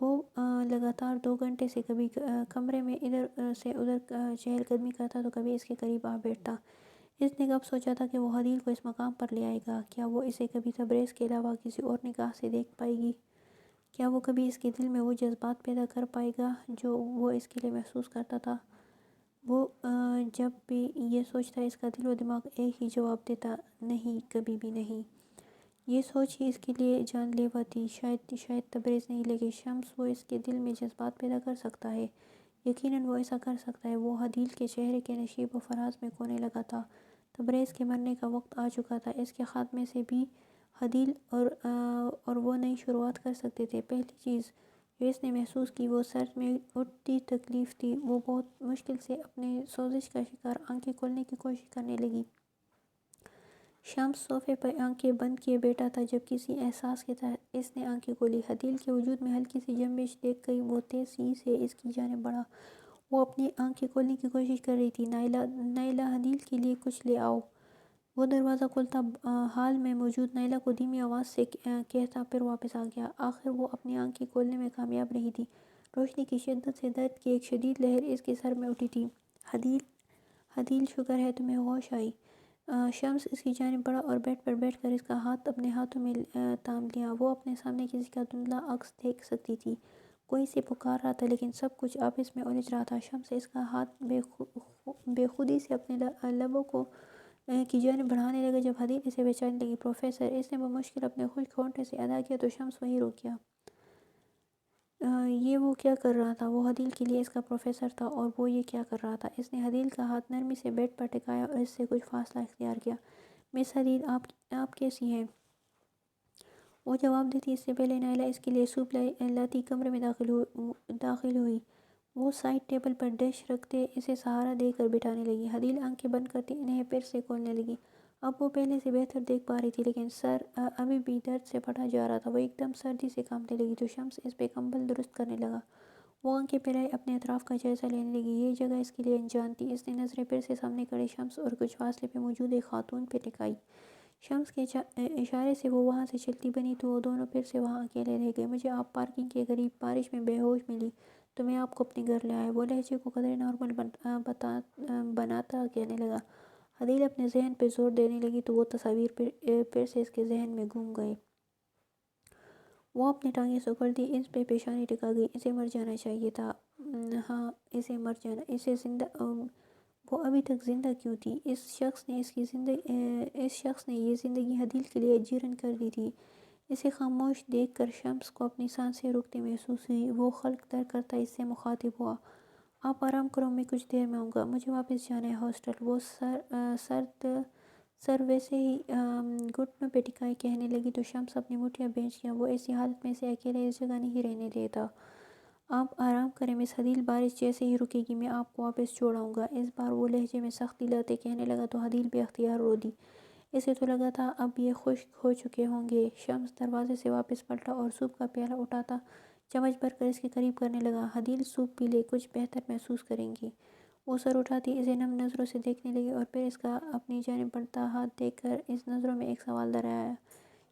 وہ لگاتار 2 گھنٹے سے کبھی کمرے میں ادھر سے ادھر چہل قدمی کرتا تو کبھی اس کے قریب آ بیٹھتا۔ اس نے کب سوچا تھا کہ وہ حدیل کو اس مقام پر لے آئے گا؟ کیا وہ اسے کبھی تبریز کے علاوہ کسی اور نگاہ سے دیکھ پائے گی؟ کیا وہ کبھی اس کے دل میں وہ جذبات پیدا کر پائے گا جو وہ اس کے لیے محسوس کرتا تھا؟ وہ جب بھی یہ سوچتا اس کا دل و دماغ ایک ہی جواب دیتا، نہیں، کبھی بھی نہیں۔ یہ سوچ ہی اس کے لیے جان لیوا تھی۔ شاید تبریز نہیں، لیکن شمس وہ اس کے دل میں جذبات پیدا کر سکتا ہے۔ یقیناً وہ ایسا کر سکتا ہے۔ وہ حدیل کے چہرے کے نشیب و فراز میں کھونے لگا تھا۔ تبریز کے مرنے کا وقت آ چکا تھا۔ اس کے خاتمے سے بھی حدیل اور وہ نئی شروعات کر سکتے تھے۔ پہلی چیز جو اس نے محسوس کی وہ سر میں اٹھتی تکلیف تھی۔ وہ بہت مشکل سے اپنے سوزش کا شکار آنکھیں کھولنے کی کوشش کرنے لگی۔ شمس صوفے پر آنکھیں بند کیے بیٹھا تھا جب کسی احساس کے تحت اس نے آنکھیں کھولی۔ حدیل کے وجود میں ہلکی سی جنبش دیکھ گئی۔ وہ تیزی سے اس کی جانب بڑھا۔ وہ اپنی آنکھیں کھولنے کی کوشش کر رہی تھی۔ نائلہ، حدیل کے لیے کچھ لے آؤ۔ وہ دروازہ کھولتا حال میں موجود نائلہ کو دھیمی آواز سے کہتا پھر واپس آ گیا۔ آخر وہ اپنی آنکھیں کھولنے میں کامیاب رہی تھی۔ روشنی کی شدت سے درد کی ایک شدید لہر اس کے سر میں اٹھی تھی۔ حدیل، شکر ہے تمہیں ہوش آئی۔ شمس اس کی جانب بڑھا اور بیڈ پر بیٹھ کر اس کا ہاتھ اپنے ہاتھوں میں تھام لیا۔ وہ اپنے سامنے کسی کا دھندلا عکس دیکھ سکتی تھی۔ کوئی اسے پکار رہا تھا لیکن سب کچھ آپس میں الجھ رہا تھا۔ شمس اس کا ہاتھ بے خودی سے اپنے لبوں کی جانب بڑھانے لگا جب حدیل اسے پہچاننے لگی۔ پروفیسر، اس نے بمشکل اپنے خشک ہونٹوں سے ادا کیا تو شمس وہیں رک گیا۔ یہ وہ کیا کر رہا تھا؟ وہ حدیل کے لیے اس کا پروفیسر تھا اور وہ یہ کیا کر رہا تھا؟ اس نے حدیل کا ہاتھ نرمی سے بیڈ پر ٹکایا اور اس سے کچھ فاصلہ اختیار کیا۔ مس حدیل، آپ کیسی ہیں؟ وہ جواب دیتی اس سے پہلے نائلہ اس کے لیے سوپ لاتی کمرے میں داخل ہوئی۔ وہ سائڈ ٹیبل پر ڈش رکھتے اسے سہارا دے کر بٹھانے لگی۔ حدیل آنکھیں بند کرتی انہیں پھر سے کھولنے لگی۔ اب وہ پہلے سے بہتر دیکھ پا رہی تھی لیکن سر ابھی بھی درد سے پھٹا جا رہا تھا۔ وہ ایک دم سردی سے کانپنے لگی تو شمس اس پہ کمبل درست کرنے لگا۔ وہ آنکھیں پھیلائے اپنے اطراف کا جائزہ لینے لگی۔ یہ جگہ اس کے لیے انجان تھی۔ اس نے نظریں پھر سے سامنے کھڑے شمس اور کچھ فاصلے پہ موجود ایک خاتون پہ ٹکائی۔ شمس کے اشارے سے وہ وہاں سے چلتی بنی تو وہ دونوں پھر سے وہاں اکیلے رہ گئے۔ مجھے آپ پارکنگ کے قریب بارش میں بے ہوش ملی تو میں آپ کو اپنے گھر لے آیا۔ وہ لہجے کو قدرے نارمل بناتا کہنے لگا۔ حدیل اپنے ذہن پہ زور دینے لگی تو وہ تصاویر پھر سے اس کے ذہن میں گم گئے۔ وہ اپنی ٹانگیں سکڑتی اس پہ پیشانی ٹکا گئی۔ اسے مر جانا چاہیے تھا۔ ہاں، اسے مر جانا۔ اسے زندہ وہ ابھی تک زندہ کیوں تھی؟ اس شخص نے یہ زندگی حدیل کے لیے جیرن کر دی تھی۔ اسے خاموش دیکھ کر شمس کو اپنی سانسیں رکتے محسوس ہوئی۔ وہ خلق در کرتا اس سے مخاطب ہوا۔ آپ آرام کرو، میں کچھ دیر میں آؤں گا۔ مجھے واپس جانا ہے ہاسٹل۔ وہ سر ویسے ہی گھٹنوں پہ ٹکائے کہنے لگی تو شمس اپنی مٹھیاں بھیج گیا۔ وہ ایسی حالت میں اسے اکیلے اس جگہ نہیں رہنے دیتا۔ آپ آرام کریں مس حدیل، بارش جیسے ہی رکے گی میں آپ کو واپس چھوڑ آؤں گا۔ اس بار وہ لہجے میں سختی لاتے کہنے لگا تو حدیل بے اختیار رو دی۔ اسے تو لگا تھا اب یہ خشک ہو چکے ہوں گے۔ شمس دروازے سے واپس پلٹا اور سوپ کا پیالہ اٹھاتا چمچ بھر کر اس کے قریب کرنے لگا۔ حدیل، سوپ پی لے، کچھ بہتر محسوس کریں گی۔ وہ سر اٹھاتی اسے نم نظروں سے دیکھنے لگی اور پھر اس کا اپنی جانب بڑھتا ہاتھ دیکھ کر اس نظروں میں ایک سوال در آیا۔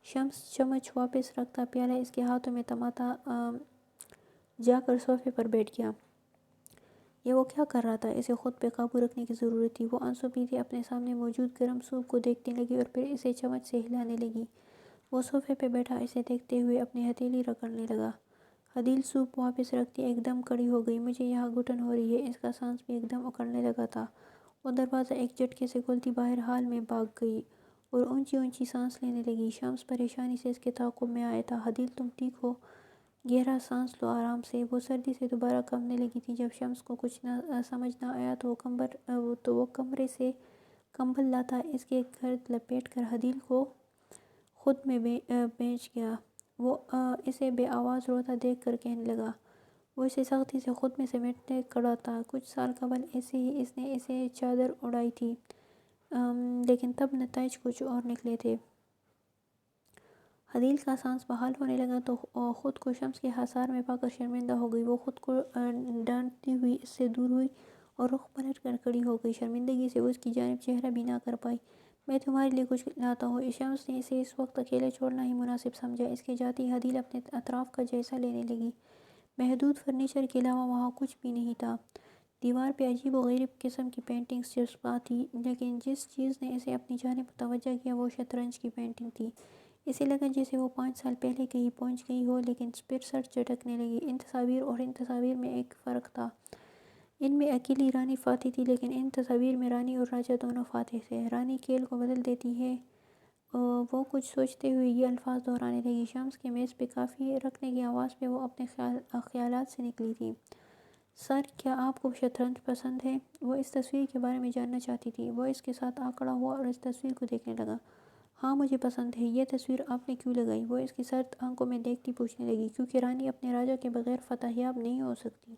شمس چمچ واپس رکھتا پیالہ اس کے ہاتھوں میں تھماتا جا کر صوفے پر بیٹھ گیا۔ یہ وہ کیا کر رہا تھا؟ اسے خود پہ قابو رکھنے کی ضرورت تھی۔ وہ آنسو پیتی اپنے سامنے موجود گرم سوپ کو دیکھنے لگی اور پھر اسے چمچ سے ہلانے لگی۔ وہ صوفے پہ بیٹھا اسے دیکھتے ہوئے اپنی ہتھیلی رگڑنے لگا۔ حدیل سوپ واپس رکھتی ایک دم کھڑی ہو گئی۔ مجھے یہاں گھٹن ہو رہی ہے۔ اس کا سانس بھی ایک دم اکڑنے لگا تھا۔ وہ دروازہ ایک جھٹکے سے کھولتی باہر ہال میں بھاگ گئی اور اونچی اونچی سانس لینے لگی۔ شمس پریشانی سے اس کے تعاقب میں آیا تھا۔ حدیل، تم ٹھیک ہو؟ گہرا سانس لو آرام سے۔ وہ سردی سے دوبارہ کانپنے لگی تھی۔ جب شمس کو کچھ سمجھ نہ آیا تو وہ کمرے سے کمبل لاتا اس کے گرد لپیٹ کر عدیل کو خود میں بھیج گیا۔ وہ اسے بے آواز روتا دیکھ کر کہنے لگا۔ وہ اسے سختی سے خود میں سمیٹنے کھڑا تھا۔ کچھ سال قبل ایسے ہی اس نے اسے چادر اڑائی تھی، لیکن تب نتائج کچھ اور نکلے تھے۔ عدیل کا سانس بحال ہونے لگا تو خود کو شمس کے حصار میں پا کر شرمندہ ہو گئی۔ وہ خود کو ڈانٹتی ہوئی اس سے دور ہوئی اور رخ پلٹ کر کھڑی ہو گئی۔ شرمندگی سے وہ اس کی جانب چہرہ بھی نہ کر پائی۔ میں تمہارے لیے کچھ لاتا ہوں۔ شمس نے اسے اس وقت اکیلے چھوڑنا ہی مناسب سمجھا۔ اس کے جاتے ہی عدیل اپنے اطراف کا جائزہ لینے لگی۔ محدود فرنیچر کے علاوہ وہاں کچھ بھی نہیں تھا۔ دیوار پہ عجیب و غریب قسم کی پینٹنگز چسپاں تھیں، لیکن جس چیز نے اسے اپنی جانب متوجہ کیا وہ شطرنج کی پینٹنگ تھی۔ اسے لگا جیسے وہ 5 سال پہلے کہیں پہنچ گئی ہو، لیکن پھر سر چٹکنے لگی۔ ان تصاویر اور ان تصاویر میں ایک فرق تھا۔ ان میں اکیلی رانی فاتح تھی، لیکن ان تصاویر میں رانی اور راجہ دونوں فاتح تھے۔ رانی کھیل کو بدل دیتی ہے۔ وہ کچھ سوچتے ہوئے یہ الفاظ دہرانے لگی۔ شمس کے میز پہ کافی رکھنے کی آواز پہ وہ اپنے خیالات سے نکلی تھی۔ سر، کیا آپ کو شطرنج پسند ہے؟ وہ اس تصویر کے بارے میں جاننا چاہتی تھی۔ وہ اس کے ساتھ آ کھڑا ہوا اور اس تصویر کو دیکھنے لگا۔ ہاں، مجھے پسند ہے۔ یہ تصویر آپ نے کیوں لگائی؟ وہ اس کی سرد آنکھوں میں دیکھتی پوچھنے لگی۔ کیونکہ رانی اپنے راجہ کے بغیر فتح یاب نہیں ہو سکتی۔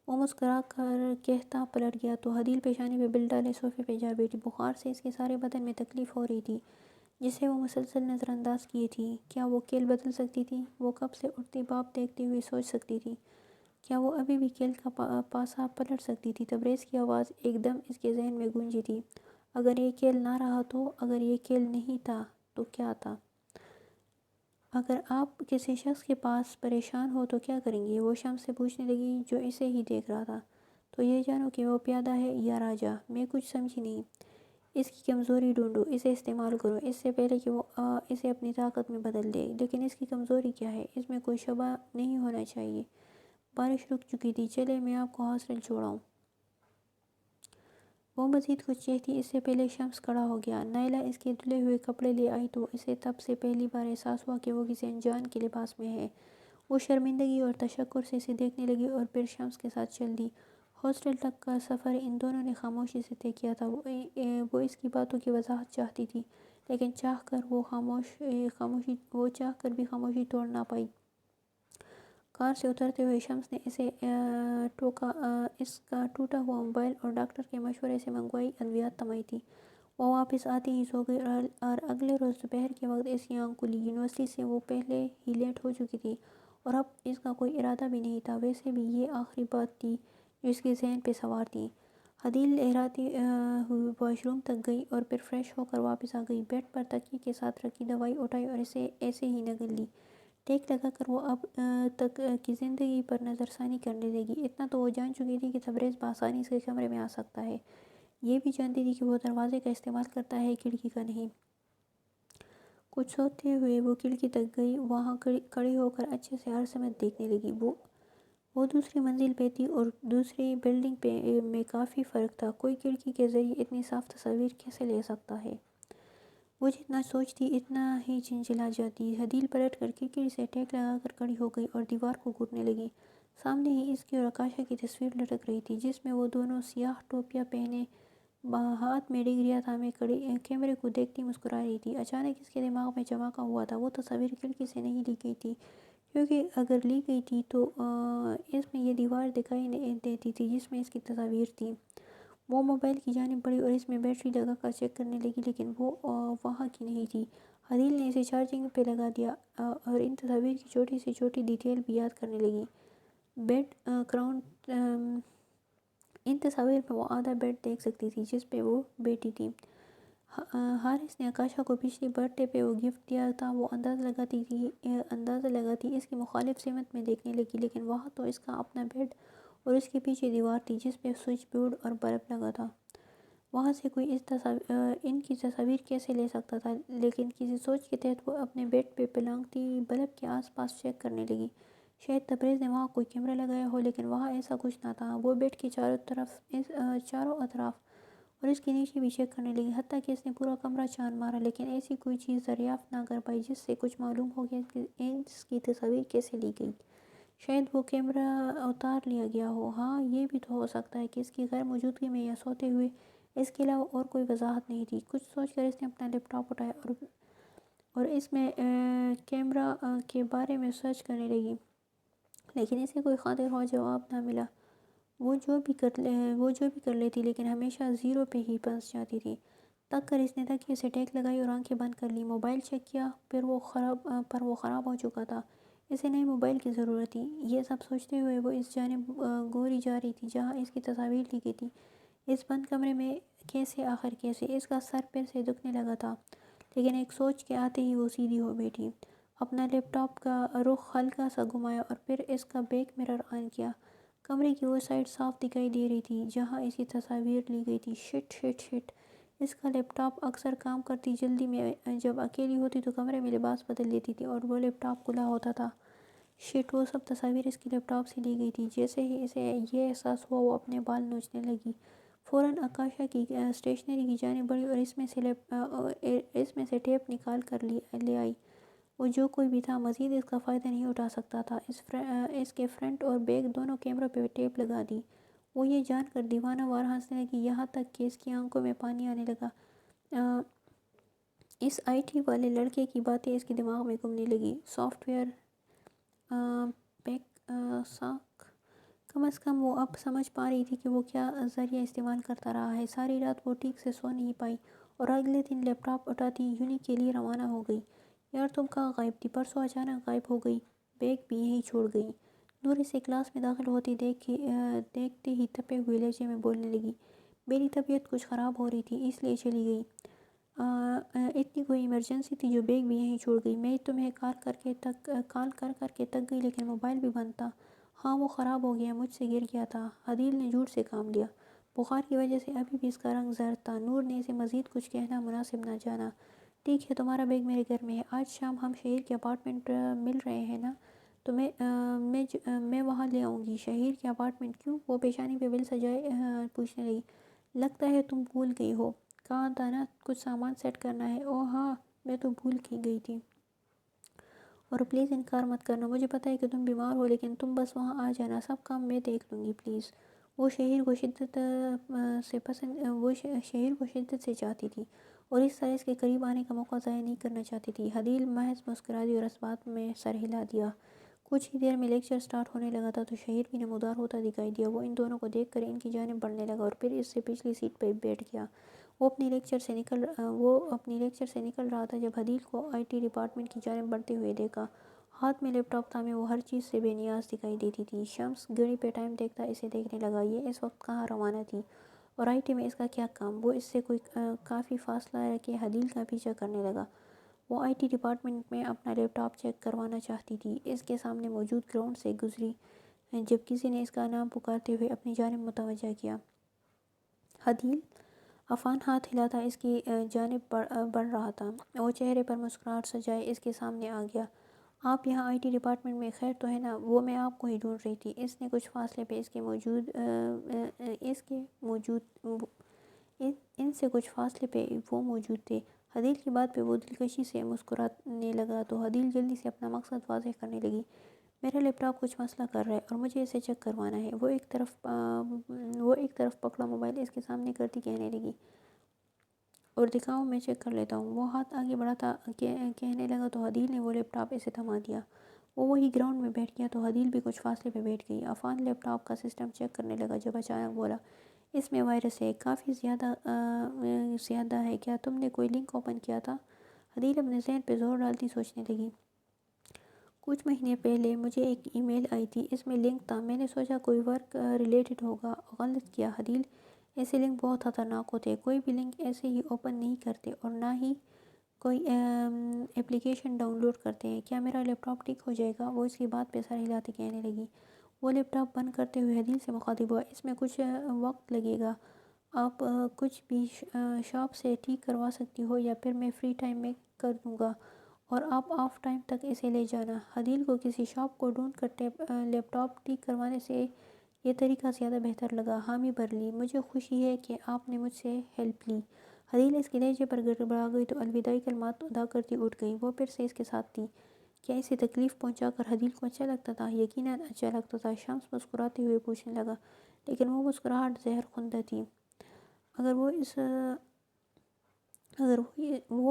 وہ مسکرا کر کہتا پلٹ گیا تو عدیل پیشانی پہ بل ڈالے صوفے پہ جا بیٹھی۔ بخار سے اس کے سارے بدن میں تکلیف ہو رہی تھی، جسے وہ مسلسل نظر انداز کیے تھی۔ کیا وہ کھیل بدل سکتی تھی؟ وہ کب سے اٹھتی باپ دیکھتے ہوئے سوچ سکتی تھی۔ کیا وہ ابھی بھی کھیل کا پاسا پلٹ سکتی تھی؟ تبریز کی آواز ایک دم اس کے ذہن میں گونجی تھی۔ اگر یہ کھیل نہ رہا تو؟ اگر یہ کھیل نہیں تھا تو کیا تھا؟ اگر آپ کسی شخص کے پاس پریشان ہو تو کیا کریں گے؟ وہ شمس سے پوچھنے لگی جو اسے ہی دیکھ رہا تھا۔ تو یہ جانو کہ وہ پیادہ ہے یا راجہ۔ میں کچھ سمجھی نہیں۔ اس کی کمزوری ڈھونڈو، اسے استعمال کرو، اس سے پہلے کہ وہ اسے اپنی طاقت میں بدل دے۔ لیکن اس کی کمزوری کیا ہے؟ اس میں کوئی شبہ نہیں ہونا چاہیے۔ بارش رک چکی تھی۔ چلے میں آپ کو ہاسٹل چھوڑاؤں۔ وہ مزید کچھ چاہتی اس سے پہلے شمس کھڑا ہو گیا۔ نائلہ اس کے دھلے ہوئے کپڑے لے آئی تو اسے تب سے پہلی بار احساس ہوا کہ وہ کسی انجان کے لباس میں ہے۔ وہ شرمندگی اور تشکر سے اسے دیکھنے لگی اور پھر شمس کے ساتھ چل دی۔ ہاسٹل تک کا سفر ان دونوں نے خاموشی سے طے کیا تھا۔ وہ اس کی باتوں کی وضاحت چاہتی تھی، لیکن چاہ کر بھی خاموشی توڑ نہ پائی۔ کار سے اترتے ہوئے شمس نے اس کا ٹوٹا ہوا موبائل اور ڈاکٹر کے مشورے سے منگوائی ادویات تمائی تھی۔ وہ واپس آتی ہی سو گئی اور اگلے روز دوپہر کے وقت اس کی آنکھ کھلی۔ یونیورسٹی سے وہ پہلے ہی لیٹ ہو چکی تھی اور اب اس کا کوئی ارادہ بھی نہیں تھا۔ ویسے بھی یہ آخری بات تھی جو اس کے ذہن پہ سوار تھی۔ عدیل لہراتی ہوئی واش روم تک گئی اور پھر فریش ہو کر واپس آ گئی۔ بیڈ پر تکیے کے ساتھ رکھی دوائی اٹھائی اور اسے ایسے ہی نگل لی۔ ٹیک لگا کر وہ اب تک کی زندگی پر نظر ثانی کرنے لگی۔ اتنا تو وہ جان چکی تھی کہ تبریز بآسانی سے کمرے میں آ سکتا ہے۔ یہ بھی جانتی تھی کہ وہ دروازے کا استعمال کرتا ہے، کھڑکی کا نہیں۔ کچھ سوچتے ہوئے وہ کھڑکی تک گئی۔ وہاں کھڑی ہو کر اچھے سے ہر سمت دیکھنے لگی۔ وہ دوسری منزل پہ تھی اور دوسری بلڈنگ میں کافی فرق تھا۔ کوئی کھڑکی کے ذریعے اتنی صاف تصاویر کیسے لے سکتا ہے؟ وہ جتنا سوچتی اتنا ہی چنچلا جاتی۔ عدیل پلٹ کر کھڑکی سے ٹیک لگا کر کھڑی ہو گئی اور دیوار کو گھورنے لگی۔ سامنے ہی اس کی اور آکاشا کی تصویر لٹک رہی تھی، جس میں وہ دونوں سیاہ ٹوپیاں پہنے ہاتھ میں ڈگریاں تھامے کیمرے کو دیکھتی مسکرا رہی تھی۔ اچانک اس کے دماغ میں چمکا ہوا تھا۔ وہ تصویر کھڑکی سے نہیں لی گئی تھی، کیونکہ اگر لی گئی تھی تو اس میں یہ دیوار دکھائی دیتی تھی جس میں اس کی تصاویر تھیں۔ وہ موبائل کی جانب بڑھی اور اس میں بیٹری لگا کر چیک کرنے لگی، لیکن وہ وہاں کی نہیں تھی۔ عدیل نے اسے چارجنگ پہ لگا دیا اور ان تصاویر کی چھوٹی سے چھوٹی ڈیٹیل بھی یاد کرنے لگی۔ بیڈ گراؤنڈ ان تصاویر میں وہ آدھا بیڈ دیکھ سکتی تھی جس پہ وہ بیٹھی تھی۔ حارث نے آکاشا کو پچھلی برتھ ڈے پہ وہ گفٹ دیا تھا۔ وہ اندازہ لگاتی اس کی مخالف سمت میں دیکھنے لگی، لیکن وہاں تو اس کا اپنا بیڈ اور اس کے پیچھے دیوار تھی جس پہ سوئچ بورڈ اور بلب لگا تھا۔ وہاں سے کوئی ان کی تصاویر کیسے لے سکتا تھا؟ لیکن کسی سوچ کے تحت وہ اپنے بیڈ پہ پلانگتی بلب کے آس پاس چیک کرنے لگی۔ شاید تبریز نے وہاں کوئی کیمرہ لگایا ہو، لیکن وہاں ایسا کچھ نہ تھا۔ وہ بیڈ کے چاروں اطراف اور اس کے نیچے بھی چیک کرنے لگی، حتیٰ کہ اس نے پورا کمرہ چھان مارا، لیکن ایسی کوئی چیز دریافت نہ کر پائی جس سے کچھ معلوم ہو گیا کہ اس کی تصاویر کیسے لی گئی۔ شاید وہ کیمرہ اتار لیا گیا ہو۔ ہاں، یہ بھی تو ہو سکتا ہے کہ اس کی غیر موجودگی میں یا سوتے ہوئے۔ اس کے علاوہ اور کوئی وضاحت نہیں تھی۔ کچھ سوچ کر اس نے اپنا لیپ ٹاپ اٹھایا اور اس میں کیمرہ کے بارے میں سرچ کرنے لگی، لیکن اسے کوئی خاطر خواہ جواب نہ ملا۔ وہ جو بھی کر لیتی لیکن ہمیشہ زیرو پہ ہی پھنس جاتی تھی۔ تک کر اس نے تکیے سے ٹیک لگائی اور آنکھیں بند کر لی۔ موبائل چیک کیا پر وہ خراب ہو چکا تھا۔ اسے نئے موبائل کی ضرورت تھی۔ یہ سب سوچتے ہوئے وہ اس جانب گوری جا رہی تھی جہاں اس کی تصاویر لی گئی تھی۔ اس بند کمرے میں آخر کیسے؟ اس کا سر پھر سے دکھنے لگا تھا، لیکن ایک سوچ کے آتے ہی وہ سیدھی ہو بیٹھی۔ اپنا لیپ ٹاپ کا رخ ہلکا سا گھمایا اور پھر اس کا بیک مرر آن کیا۔ کمرے کی وہ سائڈ صاف دکھائی دے رہی تھی جہاں اس کی تصاویر لی گئی تھی۔ Shirt shirt shirt! اس کا لیپ ٹاپ اکثر کام کرتی جلدی میں جب اکیلی ہوتی تو کمرے میں لباس بدل لیتی تھی اور وہ لیپ ٹاپ کھلا ہوتا تھا۔ شٹ! وہ سب تصاویر اس کے لیپ ٹاپ سے لی گئی تھی۔ جیسے ہی اسے یہ احساس ہوا وہ اپنے بال نوچنے لگی۔ فوراً آکاشا کی اسٹیشنری کی جانب بڑھی اور اس میں سے ٹیپ نکال کر لے آئی۔ وہ جو کوئی بھی تھا مزید اس کا فائدہ نہیں اٹھا سکتا تھا۔ اس کے فرنٹ اور بیک دونوں کیمروں پہ ٹیپ لگا دی۔ وہ یہ جان کر دیوانہ وار ہنسنے لگی، یہاں تک کہ اس کی آنکھوں میں پانی آنے لگا۔ اس آئی ٹی والے لڑکے کی باتیں اس کے دماغ میں گھومنے لگی۔ سافٹ ویئر بیک ساکھ! کم از کم وہ اب سمجھ پا رہی تھی کہ وہ کیا ذریعہ استعمال کرتا رہا ہے۔ ساری رات وہ ٹھیک سے سو نہیں پائی اور اگلے دن لیپ ٹاپ اٹھاتی یونیک کے لیے روانہ ہو گئی۔ یار تم کہاں غائب تھی؟ پرسوں اچانک غائب ہو گئی، بیگ بھی یہیں چھوڑ گئی۔ نور اسے کلاس میں داخل ہوتی دیکھتے ہی تپے ہوئے لہجے میں بولنے لگی، میری طبیعت کچھ خراب ہو رہی تھی اس لیے چلی گئی۔ اتنی کوئی ایمرجنسی تھی جو بیگ بھی یہیں چھوڑ گئی؟ میں تمہیں کال کر کے تک گئی لیکن موبائل بھی بند تھا۔ ہاں وہ خراب ہو گیا، مجھ سے گر گیا تھا۔ عدیل نے جھوٹ سے کام لیا۔ بخار کی وجہ سے ابھی بھی اس کا رنگ زرد تھا۔ نور نے اسے مزید کچھ کہنا مناسب نہ جانا۔ ٹھیک ہے، تمہارا بیگ میرے گھر میں ہے۔ آج شام ہم شہیر کے اپارٹمنٹ مل رہے ہیں نا؟ تو میں وہاں لے آؤں گی۔ شہیر کے اپارٹمنٹ کیوں؟ وہ پیشانی پہ بل سجائے پوچھنے لگی۔ لگتا ہے تم بھول گئی ہو، کہا تھا نا کچھ سامان سیٹ کرنا ہے۔ اوہ ہاں، میں تو بھول ہی گئی تھی۔ اور پلیز انکار مت کرنا، مجھے پتہ ہے کہ تم بیمار ہو لیکن تم بس وہاں آ جانا، سب کام میں دیکھ لوں گی پلیز۔ وہ شہیر کو شدت سے چاہتی تھی اور اس طرح اس کے قریب آنے کا موقع ضائع نہیں کرنا چاہتی تھی۔ عدیل محض مسکرا دی اور اس بات میں سر ہلا دیا۔ کچھ ہی دیر میں لیکچر سٹارٹ ہونے لگا تھا تو شہیر بھی نمودار ہوتا دکھائی دیا۔ وہ ان دونوں کو دیکھ کر ان کی جانب بڑھنے لگا اور پھر اس سے پچھلی سیٹ پہ بیٹھ گیا۔ وہ اپنی لیکچر سے نکل رہا تھا جب عدیل کو آئی ٹی ڈپارٹمنٹ کی جانب بڑھتے ہوئے دیکھا۔ ہاتھ میں لیپ ٹاپ تھامے وہ ہر چیز سے بے نیاز دکھائی دیتی تھی۔ شمس گھڑی پہ ٹائم دیکھتا اسے دیکھنے لگا۔ یہ اس وقت کہاں روانہ تھی اور آئی ٹی میں اس کا کیا کام؟ وہ اس سے کافی فاصلہ رکھے عدیل کا پیچھا کرنے لگا۔ وہ آئی ٹی ڈپارٹمنٹ میں اپنا لیپ ٹاپ چیک کروانا چاہتی تھی۔ اس کے سامنے موجود گراؤنڈ سے گزری جب کسی نے اس کا نام پکارتے ہوئے اپنی جانب متوجہ کیا۔ عدیل! عفان ہاتھ ہلاتا اس کی جانب بڑھ رہا تھا۔ وہ چہرے پر مسکراہٹ سجائے اس کے سامنے آ گیا۔ آپ یہاں آئی ٹی ڈپارٹمنٹ میں؟ خیر تو ہے نا؟ وہ میں آپ کو ہی ڈھونڈ رہی تھی۔ اس نے کچھ فاصلے پہ ان سے کچھ فاصلے پہ وہ موجود تھے۔ عدیل کی بات پہ وہ دلکشی سے مسکرانے لگا تو عدیل جلدی سے اپنا مقصد واضح کرنے لگی۔ میرا لیپ ٹاپ کچھ مسئلہ کر رہا ہے اور مجھے اسے چیک کروانا ہے۔ وہ ایک طرف پکڑا موبائل اس کے سامنے کرتی کہنے لگی، اور دکھاؤ میں چیک کر لیتا ہوں۔ وہ ہاتھ آگے بڑھاتا کہنے لگا تو عدیل نے وہ لیپ ٹاپ اسے تھما دیا۔ وہ وہی گراؤنڈ میں بیٹھ گیا تو عدیل بھی کچھ فاصلے پہ بیٹھ گئی۔ عفان لیپ ٹاپ کا سسٹم چیک کرنے لگا جب اچانک بولا، اس میں وائرس ہے، کافی زیادہ ہے، کیا تم نے کوئی لنک اوپن کیا تھا؟ عدیل اپنے ذہن پہ زور ڈالتی سوچنے لگی۔ کچھ مہینے پہلے مجھے ایک ای میل آئی تھی، اس میں لنک تھا، میں نے سوچا کوئی ورک ریلیٹڈ ہوگا۔ غلط کیا عدیل، ایسے لنک بہت خطرناک ہوتے ہیں، کوئی بھی لنک ایسے ہی اوپن نہیں کرتے اور نہ ہی کوئی اپلیکیشن ڈاؤن لوڈ کرتے ہیں۔ کیا میرا لیپ ٹاپ ٹھیک ہو جائے گا؟ وہ اس کی بات پہ سر ہلاتے کہنے لگی۔ وہ لیپ ٹاپ بند کرتے ہوئے عدیل سے مخاطب ہوا، اس میں کچھ وقت لگے گا، آپ کچھ بھی شاپ سے ٹھیک کروا سکتی ہو یا پھر میں فری ٹائم میں کر دوں گا اور آپ آف ٹائم تک اسے لے جانا۔ عدیل کو کسی شاپ کو ڈھونڈ کر لیپ ٹاپ ٹھیک کروانے سے یہ طریقہ زیادہ بہتر لگا۔ حامی بھر لی۔ مجھے خوشی ہے کہ آپ نے مجھ سے ہیلپ لی۔ حدیل اس کے لہجے پر گڑبڑا گئی تو الوداعی کلمات ادا کرتی اٹھ گئی۔ وہ پھر سے اس کے ساتھ تھی۔ کیا اسے تکلیف پہنچا کر حدیل کو اچھا لگتا تھا؟ یقیناً اچھا لگتا تھا۔ شمس مسکراتے ہوئے پوچھنے لگا، لیکن وہ مسکراہٹ زہر خندہ تھی۔ اگر وہ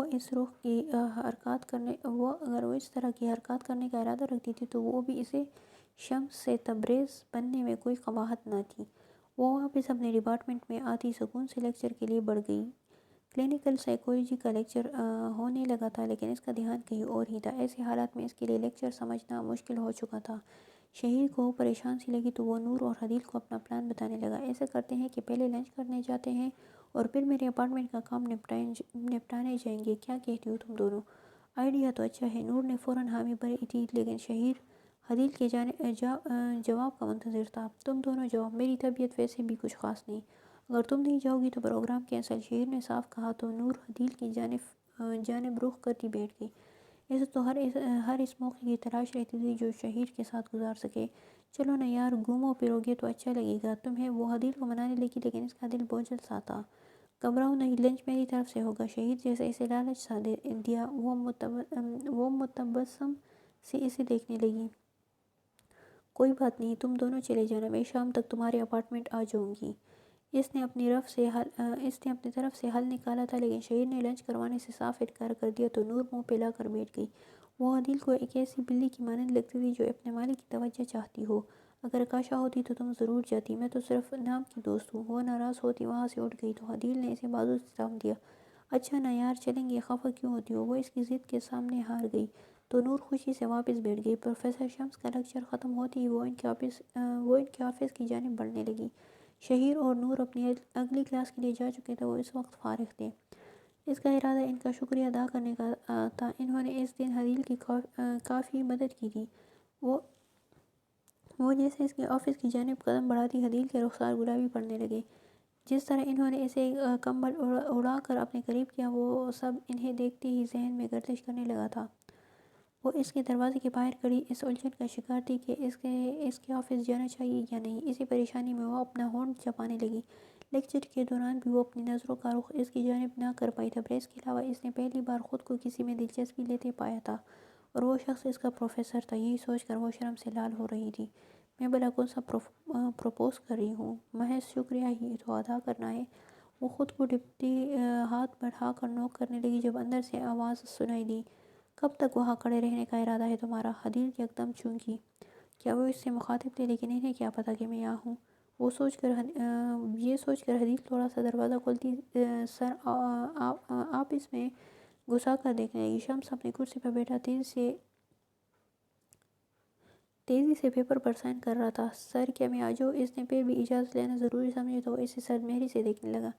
اس طرح کی حرکات کرنے کا ارادہ رکھتی تھی تو وہ بھی اسے شمس سے تبریز بننے میں کوئی قباحت نہ تھی۔ وہ واپس اپنے ڈپارٹمنٹ میں آتی سکون سے لیکچر کے لیے بڑھ گئی۔ کلینیکل سائیکالوجی کا لیکچر ہونے لگا تھا، لیکن اس کا دھیان کہیں اور ہی تھا۔ ایسے حالات میں اس کے لیے لیکچر سمجھنا مشکل ہو چکا تھا۔ شہیر کو پریشان سی لگی تو وہ نور اور حدیل کو اپنا پلان بتانے لگا۔ ایسا کرتے ہیں کہ پہلے لنچ کرنے جاتے ہیں اور پھر میرے اپارٹمنٹ کا کام نپٹانے جائیں گے۔ کیا کہتی ہو تم دونوں؟ آئیڈیا تو اچھا ہے۔ نور نے فوراً حامی بھری تھی، لیکن شہیر حدیل کے جواب کا منتظر تھا۔ تم دونوں جاؤ، میری طبیعت ویسے بھی کچھ خاص نہیں۔ اگر تم نہیں جاؤ گی تو پروگرام کینسل، شہیر نے صاف کہا تو نور حدیل کی جانب رخ کرتی بیٹھ گئی۔ اسے تو ہر اس موقع کی تلاش رہتی تھی جو شہیر کے ساتھ گزار سکے۔ چلو نا یار، گھومو پھرو گے تو اچھا لگے گا تمہیں۔ وہ حدیل کو منانے لگی، لیکن اس کا دل بوجھل سا تھا۔ گھبراؤ نہیں، لنچ میری طرف سے ہوگا، شہیر جیسے اسے لالچ سا دیا۔ وہ متبسم سے اسے دیکھنے لگی۔ کوئی بات نہیں، تم دونوں چلے جانا، میں شام تک تمہارے اپارٹمنٹ آ جاؤں گی۔ اس نے اپنی طرف سے حل نکالا تھا، لیکن شہیر نے لنچ کروانے سے صاف انکار کر دیا تو نور منہ پھیلا کر بیٹھ گئی۔ وہ حدیل کو ایک ایسی بلی کی مانند لگتی تھی جو اپنے مالک کی توجہ چاہتی ہو۔ اگر آکاشا ہوتی تو تم ضرور جاتی، میں تو صرف نام کی دوست ہوں۔ وہ ناراض ہوتی وہاں سے اٹھ گئی تو حدیل نے اسے بازو سے تھام دیا۔ اچھا نا یار، چلیں گے، خفا کیوں ہوتی ہو؟ وہ اس کی ضد کے سامنے ہار گئی تو نور خوشی سے واپس بیٹھ گئی۔ پروفیسر شمس کا لیکچر ختم ہوتے ہی وہ ان کے آفس کی جانب بڑھنے لگی۔ شہیر اور نور اپنی اگلی کلاس کے لیے جا چکے تھے۔ وہ اس وقت فارغ تھے۔ اس کا ارادہ ان کا شکریہ ادا کرنے کا تھا۔ انہوں نے اس دن حدیل کی کافی مدد کی تھی۔ وہ جیسے اس کے آفس کی جانب قدم بڑھاتی حدیل کے رخسار گلابی پڑنے لگے۔ جس طرح انہوں نے اسے کمبل اڑا کر اپنے قریب کیا، وہ سب انہیں دیکھتے ہی ذہن میں گردش کرنے لگا تھا۔ وہ اس کے دروازے کے باہر کھڑی اس الجھن کا شکار تھی کہ اس کے آفس جانا چاہیے یا نہیں۔ اسی پریشانی میں وہ اپنا ہونٹ چبانے لگی۔ لیکچر کے دوران بھی وہ اپنی نظروں کا رخ اس کی جانب نہ کر پائی تھی۔ اس کے علاوہ اس نے پہلی بار خود کو کسی میں دلچسپی لیتے پایا تھا، اور وہ شخص اس کا پروفیسر تھا۔ یہی سوچ کر وہ شرم سے لال ہو رہی تھی۔ میں بھلا کون سا پروپوز کر رہی ہوں، محض شکریہ ہی تو ادا کرنا ہے۔ وہ خود کو ڈپٹی ہاتھ بڑھا کر نوک کرنے لگی جب اندر سے آواز سنائی دی، کب تک وہاں کھڑے رہنے کا ارادہ ہے تمہارا؟ حدیل یکدم چونکی۔ کیا وہ اس سے مخاطب تھے؟ لیکن انہیں کیا پتا کہ میں یہاں ہوں؟ یہ سوچ کر حدیل تھوڑا سا دروازہ کھولتی سر آپس میں گھسا کر دیکھنے لگی۔ شمس اپنی کرسی پر بیٹھا تیزی سے پیپر پر سائن کر رہا تھا۔ سر، کیا میں آ جاؤں؟ اس نے پھر بھی اجازت لینا ضروری سمجھا تو وہ اسے سر مہری سے دیکھنے لگا۔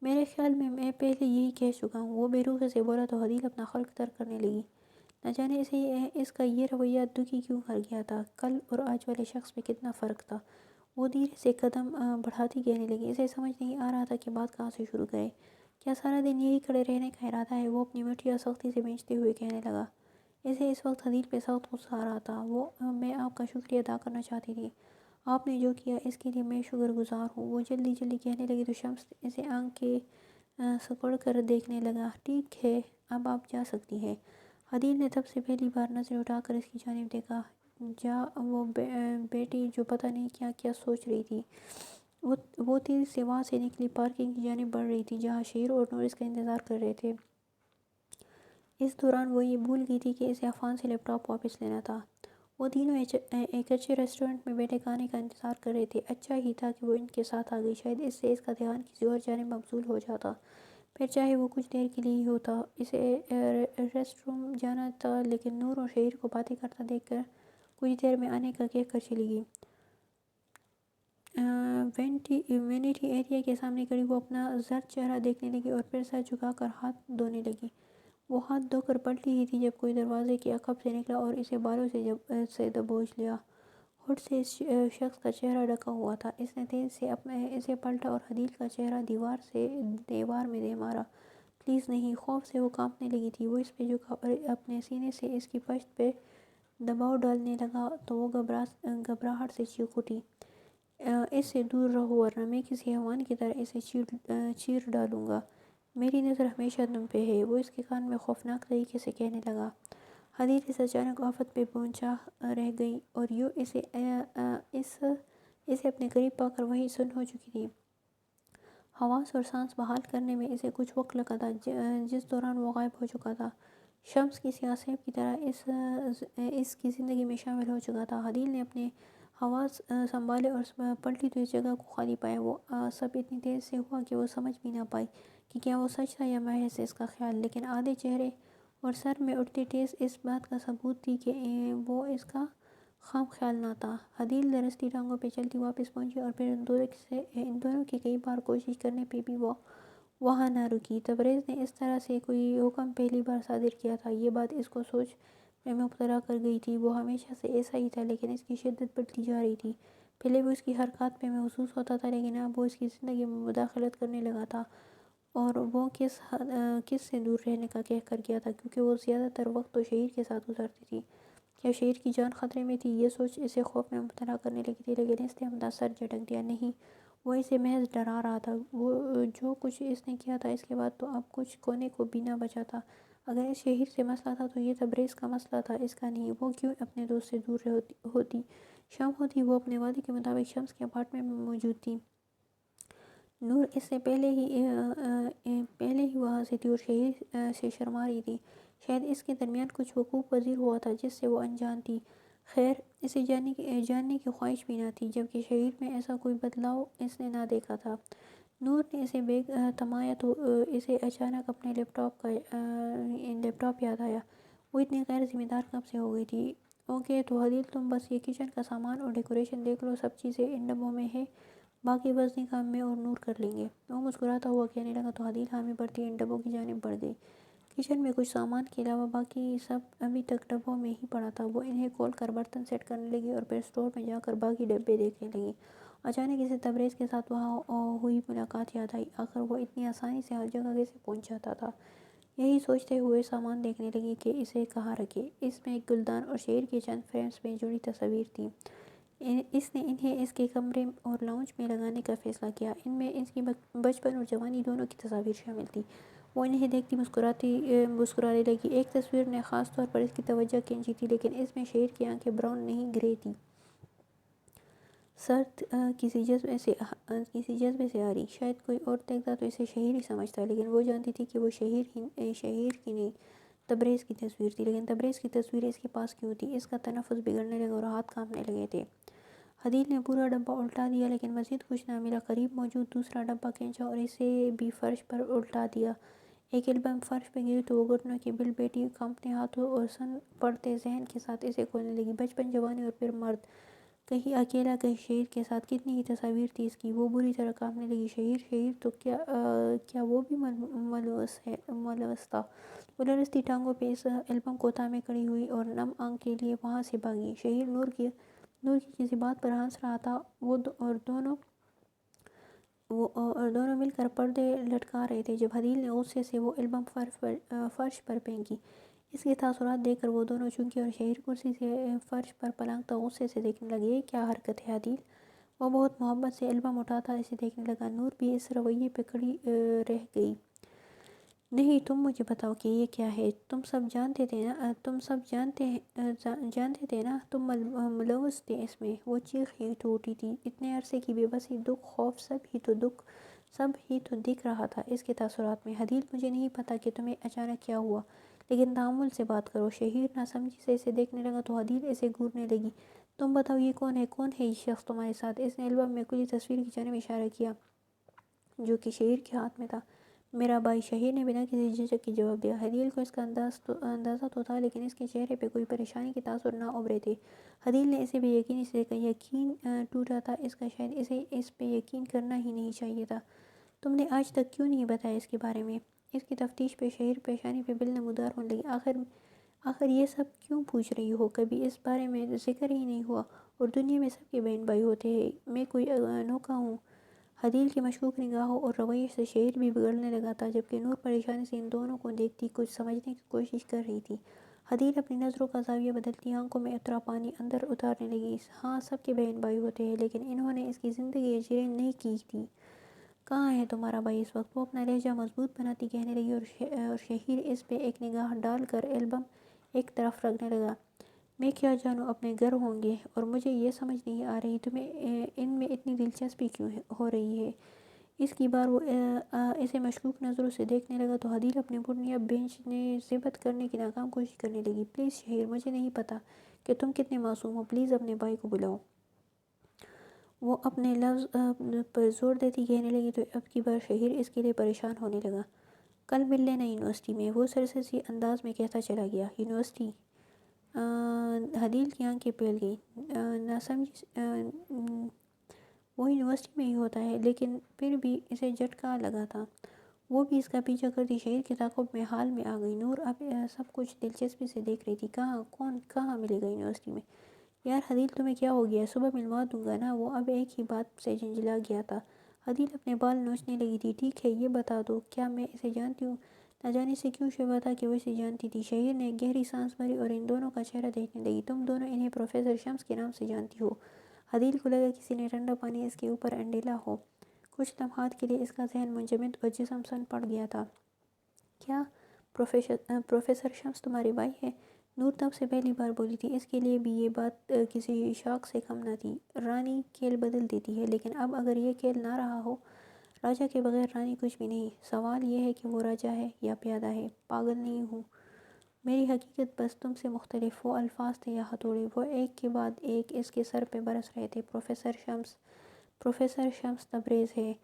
میرے خیال میں پہلے یہی کہہ چکا ہوں، وہ بے رخی سے بولا تو حدیل اپنا خلق ترک کرنے لگی۔ نہ جانے اس کا یہ رویہ دکھی کیوں کر گیا تھا۔ کل اور آج والے شخص میں کتنا فرق تھا۔ وہ دھیرے سے قدم بڑھاتی کہنے لگی۔ اسے سمجھ نہیں آ رہا تھا کہ بات کہاں سے شروع کرے۔ کیا سارا دن یہی کھڑے رہنے کا ارادہ ہے؟ وہ اپنی مٹھیاں سختی سے بھینچتے ہوئے کہنے لگا۔ اسے اس وقت حدیل پہ سخت غصہ آ رہا تھا۔ میں آپ کا شکریہ ادا کرنا چاہتی تھی۔ آپ نے جو کیا اس کے لیے میں شکر گزار ہوں۔ وہ جلدی کہنے لگی تو شمس اسے آنکھیں سکوڑ کر دیکھنے لگا۔ ٹھیک ہے، اب آپ جا سکتی ہیں۔ حدیل نے تب سے پہلی بار نظریں اٹھا کر اس کی جانب دیکھا۔ جا وہ بیٹی جو پتہ نہیں کیا کیا سوچ رہی تھی۔ وہ تیزی سے وہاں سے نکلی پارکنگ کی جانب بڑھ رہی تھی جہاں شہیر اور نور اس کا انتظار کر رہے تھے۔ اس دوران وہ یہ بھول گئی تھی کہ اسے عفان سے لیپ ٹاپ واپس لینا تھا۔ وہ تینوں ایک اچھے ریسٹورنٹ میں بیٹھے کھانے کا انتظار کر رہے تھے۔ اچھا ہی تھا کہ وہ ان کے ساتھ آ گئی، شاید اس سے اس کا دھیان کسی اور جانب مبذول ہو جاتا، پھر چاہے وہ کچھ دیر کے لیے ہی ہوتا۔ اسے ریسٹ روم جانا تھا، لیکن نور اور شہیر کو باتیں کرتا دیکھ کر کچھ دیر میں آنے کا کہہ کر چلی گئی۔ وینٹی ایریا کے سامنے کھڑی وہ اپنا زرد چہرہ دیکھنے لگی اور پھر سر جھکا کر ہاتھ دھونے لگی۔ وہ ہاتھ دھو کر پلٹی ہی تھی جب کوئی دروازے کے عقب سے نکلا اور اسے بالوں سے دبوچ لیا۔ ہوٹ سے اس شخص کا چہرہ ڈھکا ہوا تھا۔ اس نے تیزی سے اسے پلٹا اور حدیل کا چہرہ دیوار میں دے مارا۔ پلیز نہیں! خوف سے وہ کانپنے لگی تھی۔ وہ اس پہ جھکا اور اپنے سینے سے اس کی پشت پہ دباؤ ڈالنے لگا تو وہ گھبراہٹ سے چیخ اٹھی۔ اس سے دور رہو ورنہ میں کسی حیوان کی طرح اسے چیر ڈالوں گا۔ میری نظر ہمیشہ تم پہ ہے، وہ اس کے کان میں خوفناک طریقے سے کہنے لگا۔ حدیث اس اچانک آفت پہ پہنچا رہ گئی اور یوں اسے اپنے قریب پا کر وہی سن ہو چکی تھی۔ حواس اور سانس بحال کرنے میں اسے کچھ وقت لگا تھا، جس دوران وہ غائب ہو چکا تھا۔ شمس کی سیاہ کی طرح اس کی زندگی میں شامل ہو چکا تھا۔ حدیث نے اپنے حواس سنبھالے اور پلٹی تو اس جگہ کو خالی پایا۔ وہ سب اتنی تیز سے ہوا کہ وہ سمجھ بھی نہ پائی کہ کیا وہ سچ تھا یا محض اس کا خیال، لیکن آدھے چہرے اور سر میں اٹھتی ٹیس اس بات کا ثبوت تھی کہ وہ اس کا خام خیال نہ تھا۔ حدیث لرزتی ٹانگوں پہ چلتی واپس پہنچی اور پھر ان دونوں کی کئی بار کوشش کرنے پہ بھی وہ وہاں نہ رکی۔ تبریز نے اس طرح سے کوئی حکم پہلی بار صادر کیا تھا، یہ بات اس کو سوچ میں مبتلا کر گئی تھی۔ وہ ہمیشہ سے ایسا ہی تھا، لیکن اس کی شدت بڑھتی جا رہی تھی۔ پہلے وہ اس کی حرکات میں محسوس ہوتا تھا، لیکن اب وہ اس کی زندگی میں مداخلت کرنے لگا تھا۔ اور وہ کس سے دور رہنے کا کہہ کر گیا تھا، کیونکہ وہ زیادہ تر وقت تو شہیر کے ساتھ گزارتی تھی۔ کیا شہیر کی جان خطرے میں تھی؟ یہ سوچ اسے خوف میں مبتلا کرنے لگی تھی، لیکن اس نے اپنا سر جھٹک دیا۔ نہیں، وہ اسے محض ڈرا رہا تھا۔ وہ جو کچھ اس نے کیا تھا اس کے بعد تو اب کچھ کونے کو بھی نہ بچا تھا۔ اگر اس شہیر سے مسئلہ تھا تو یہ تبریز کا مسئلہ تھا، اس کا نہیں۔ وہ کیوں اپنے دوست سے دور ہوتی؟ شام ہوتی وہ اپنے وعدے کے مطابق شمس کے اپارٹمنٹ میں موجود تھی۔ نور اس سے پہلے ہی وہاں سے تھی اور شہیر سے شرما رہی تھی۔ شاید اس کے درمیان کچھ وقوع پذیر ہوا تھا جس سے وہ انجان تھی۔ خیر، اسے جاننے کی خواہش بھی نہ تھی، جبکہ شہیر میں ایسا کوئی بدلاؤ اس نے نہ دیکھا تھا۔ نور نے اسے بیگ تھمایا تو اسے اچانک اپنے لیپ ٹاپ یاد آیا۔ وہ اتنی غیر ذمہ دار کب سے ہو گئی تھی؟ اوکے، تو حدیث تم بس یہ کچن کا سامان اور ڈیکوریشن دیکھ لو، سب چیزیں ان ڈبوں میں ہے، باقی وزنی کام میں اور نور کر لیں گے۔ وہ مسکراتا ہوا کہنے لگا تو حدیث حامی بھرتی ان ڈبوں کی جانب بڑھ گئی۔ کچن میں کچھ سامان کے علاوہ باقی سب ابھی تک ڈبوں میں ہی پڑا تھا۔ وہ انہیں کھول کر برتن سیٹ کرنے لگی اور پھر اسٹور میں جا کر باقی ڈبے دیکھنے لگی۔ اچانک اسے تبریز کے ساتھ وہاں ہوئی ملاقات یاد آئی۔ آخر وہ اتنی آسانی سے ہر جگہ کیسے پہنچ جاتا تھا؟ یہی سوچتے ہوئے سامان دیکھنے لگی کہ اسے کہاں رکھے۔ اس میں ایک گلدان اور شہر کے چند فریمز میں جڑی تصاویر تھیں۔ اس نے انہیں اس کے کمرے اور لاؤنج میں لگانے کا فیصلہ کیا۔ ان میں اس کی بچپن اور جوانی دونوں کی تصاویر شامل تھیں۔ وہ انہیں دیکھتی مسکرانے لگی۔ ایک تصویر نے خاص طور پر اس کی توجہ کھینچی تھی، لیکن اس میں شہر کی آنکھیں براؤن نہیں، گرے تھیں۔ سرد کسی جذبے سے آ رہی۔ شاید کوئی اور دیکھتا تو اسے شہیر ہی سمجھتا، لیکن وہ جانتی تھی کہ وہ شہیر کی نہیں، تبریز کی تصویر تھی۔ لیکن تبریز کی تصویر اس کے پاس کیوں تھی؟ اس کا تنفس بگڑنے لگا اور ہاتھ کانپنے لگے تھے۔ حدیث نے پورا ڈبہ الٹا دیا، لیکن مزید کچھ نہ ملا۔ قریب موجود دوسرا ڈبہ کھینچا اور اسے بھی فرش پر الٹا دیا۔ ایک البم فرش پہ گری تو وہ گھٹنوں کے بل بیٹھی، کانپتے ہاتھوں اور سن پڑتے ذہن کے ساتھ اسے کھولنے لگی۔ بچپن، جوانی اور پھر مرد، کہیں اکیلا، کہیں شہیر کے ساتھ، کتنی ہی تصاویر تھی اس کی۔ وہ بری طرح کانپنے لگی۔ شہیر تو کیا وہ بھی ملوث تھا؟ وہ لرزتی ٹانگوں پہ اس البم کو تھامے کھڑی ہوئی اور نم آنکھ کے لیے وہاں سے بھاگی۔ شہیر نور کی کسی بات پر ہنس رہا تھا اور دونوں مل کر پردے لٹکا رہے تھے۔ جب حدیث نے غصے سے وہ البم فرش پر پھینکی، اس کے تاثرات دیکھ کر وہ دونوں چونکے اور شہیر کرسی سے فرش پر پلنگتا غصے سے دیکھنے لگے۔ یہ کیا حرکت ہے حدیث؟ وہ بہت محبت سے البم اٹھاتا اسے دیکھنے لگا۔ نور بھی اس رویے پہ کھڑی رہ گئی۔ نہیں، تم مجھے بتاؤ کہ یہ کیا ہے؟ تم سب جانتے تھے نا؟ تم ملوث تھے اس میں۔ وہ چیخ تو اٹھی تھی۔ اتنے عرصے کی بے بسی، دکھ، خوف، سب ہی تو دکھ رہا تھا اس کے تاثرات میں۔ حدیث، مجھے نہیں پتا کہ تمہیں اچانک کیا ہوا، لیکن تحمل سے بات کرو۔ شہیر ناسمجھی سے اسے دیکھنے لگا تو حدیث اسے گھورنے لگی۔ تم بتاؤ یہ کون ہے یہ شخص تمہارے ساتھ؟ اس نے البم میں کھلی تصویر کی جانب اشارہ کیا جو کہ شہیر کے ہاتھ میں تھا۔ میرا بھائی، شہیر نے بنا کسی جھجک کے جواب دیا۔ حدیث کو اس کا اندازہ تو تھا، لیکن اس کے چہرے پہ کوئی پریشانی کے تاثر نہ ابھرے تھے۔ حدیث نے اسے بے یقینی سے دیکھا۔ یقین ٹوٹا تھا اس کا۔ شاید اسے اس پہ یقین کرنا ہی نہیں چاہیے تھا۔ تم نے آج تک کیوں نہیں بتایا اس کے بارے میں؟ اس کی تفتیش پہ شہیر پیشانی پہ بل نمودار ہونے لگی۔ آخر یہ سب کیوں پوچھ رہی ہو؟ کبھی اس بارے میں ذکر ہی نہیں ہوا، اور دنیا میں سب کے بہن بھائی ہوتے ہیں، میں کوئی انوکھا ہوں؟ حدیث کی مشکوک نگاہوں اور رویے سے شہیر بھی بگڑنے لگا تھا، جبکہ نور پریشانی سے ان دونوں کو دیکھتی کچھ سمجھنے کی کوشش کر رہی تھی۔ حدیل اپنی نظروں کا زاویہ بدلتی آنکھوں میں اترا پانی اندر اتارنے لگی۔ ہاں، سب کے بہن بھائی ہوتے ہیں، لیکن انہوں نے اس کی زندگی اجیریں نہیں کی تھی۔ کہاں ہے تمہارا بھائی اس وقت؟ وہ اپنا لہجہ مضبوط بناتی کہنے لگی اور شہیر اس پہ ایک نگاہ ڈال کر البم ایک طرف رکھنے لگا۔ میں کیا جانوں، اپنے گھر ہوں گے، اور مجھے یہ سمجھ نہیں آ رہی تمہیں ان میں اتنی دلچسپی کیوں ہو رہی ہے۔ اس کی بار وہ اسے مشکوک نظروں سے دیکھنے لگا تو حدیل اپنے پورنیا بینچ نے ضبط کرنے کی ناکام کوشش کرنے لگی۔ پلیز شہیر، مجھے نہیں پتا کہ تم کتنے معصوم ہو، پلیز اپنے بھائی کو بلاؤ۔ وہ اپنے لفظ پر زور دیتی کہنے لگی تو اب کی بار شہیر اس کے لیے پریشان ہونے لگا۔ کل مل لینا یونیورسٹی میں، وہ سرسری انداز میں کہتا چلا گیا۔ یونیورسٹی؟ حدیل کی آنکھیں پھیل گئیں۔ نہ سمجھی۔ وہ یونیورسٹی میں ہی ہوتا ہے، لیکن پھر بھی اسے جھٹکا لگا تھا۔ وہ بھی اس کا پیچھا کرتی شہیر کے تعاقب میں حال میں آ گئی۔ نور اب سب کچھ دلچسپی سے دیکھ رہی تھی۔ کہاں ملے گا یونیورسٹی میں؟ یار حدیل، تمہیں کیا ہو گیا؟ صبح ملوا دوں گا نا۔ وہ اب ایک ہی بات سے جھنجھلا گیا تھا۔ حدیل اپنے بال نوچنے لگی تھی۔ ٹھیک ہے، یہ بتا دو، کیا میں اسے جانتی ہوں؟ نہ جانے سے کیوں شبہ تھا کہ وہ اسے جانتی تھی۔ شہیر نے گہری سانس بھری اور ان دونوں کا چہرہ دیکھنے لگی۔ تم دونوں انہیں پروفیسر شمس کے نام سے جانتی ہو؟ حدیل کو لگا کسی نے ٹھنڈا پانی اس کے اوپر انڈیلا ہو۔ کچھ لمحات کے لیے اس کا ذہن منجمد اور جسم سن پڑ گیا تھا۔ کیا پروفیسر شمس تمہارے بھائی ہیں؟ نور تب سے پہلی بار بولی تھی۔ اس کے لیے بھی یہ بات کسی شوق سے کم نہ تھی۔ رانی کھیل بدل دیتی ہے، لیکن اب اگر یہ کھیل نہ رہا ہو، راجہ کے بغیر رانی کچھ بھی نہیں۔ سوال یہ ہے کہ وہ راجہ ہے یا پیادہ ہے۔ پاگل نہیں ہوں، میری حقیقت بس تم سے مختلف۔ وہ الفاظ تھے یا ہتھوڑے، وہ ایک کے بعد ایک اس کے سر پہ برس رہے تھے۔ پروفیسر شمس تبریز ہے۔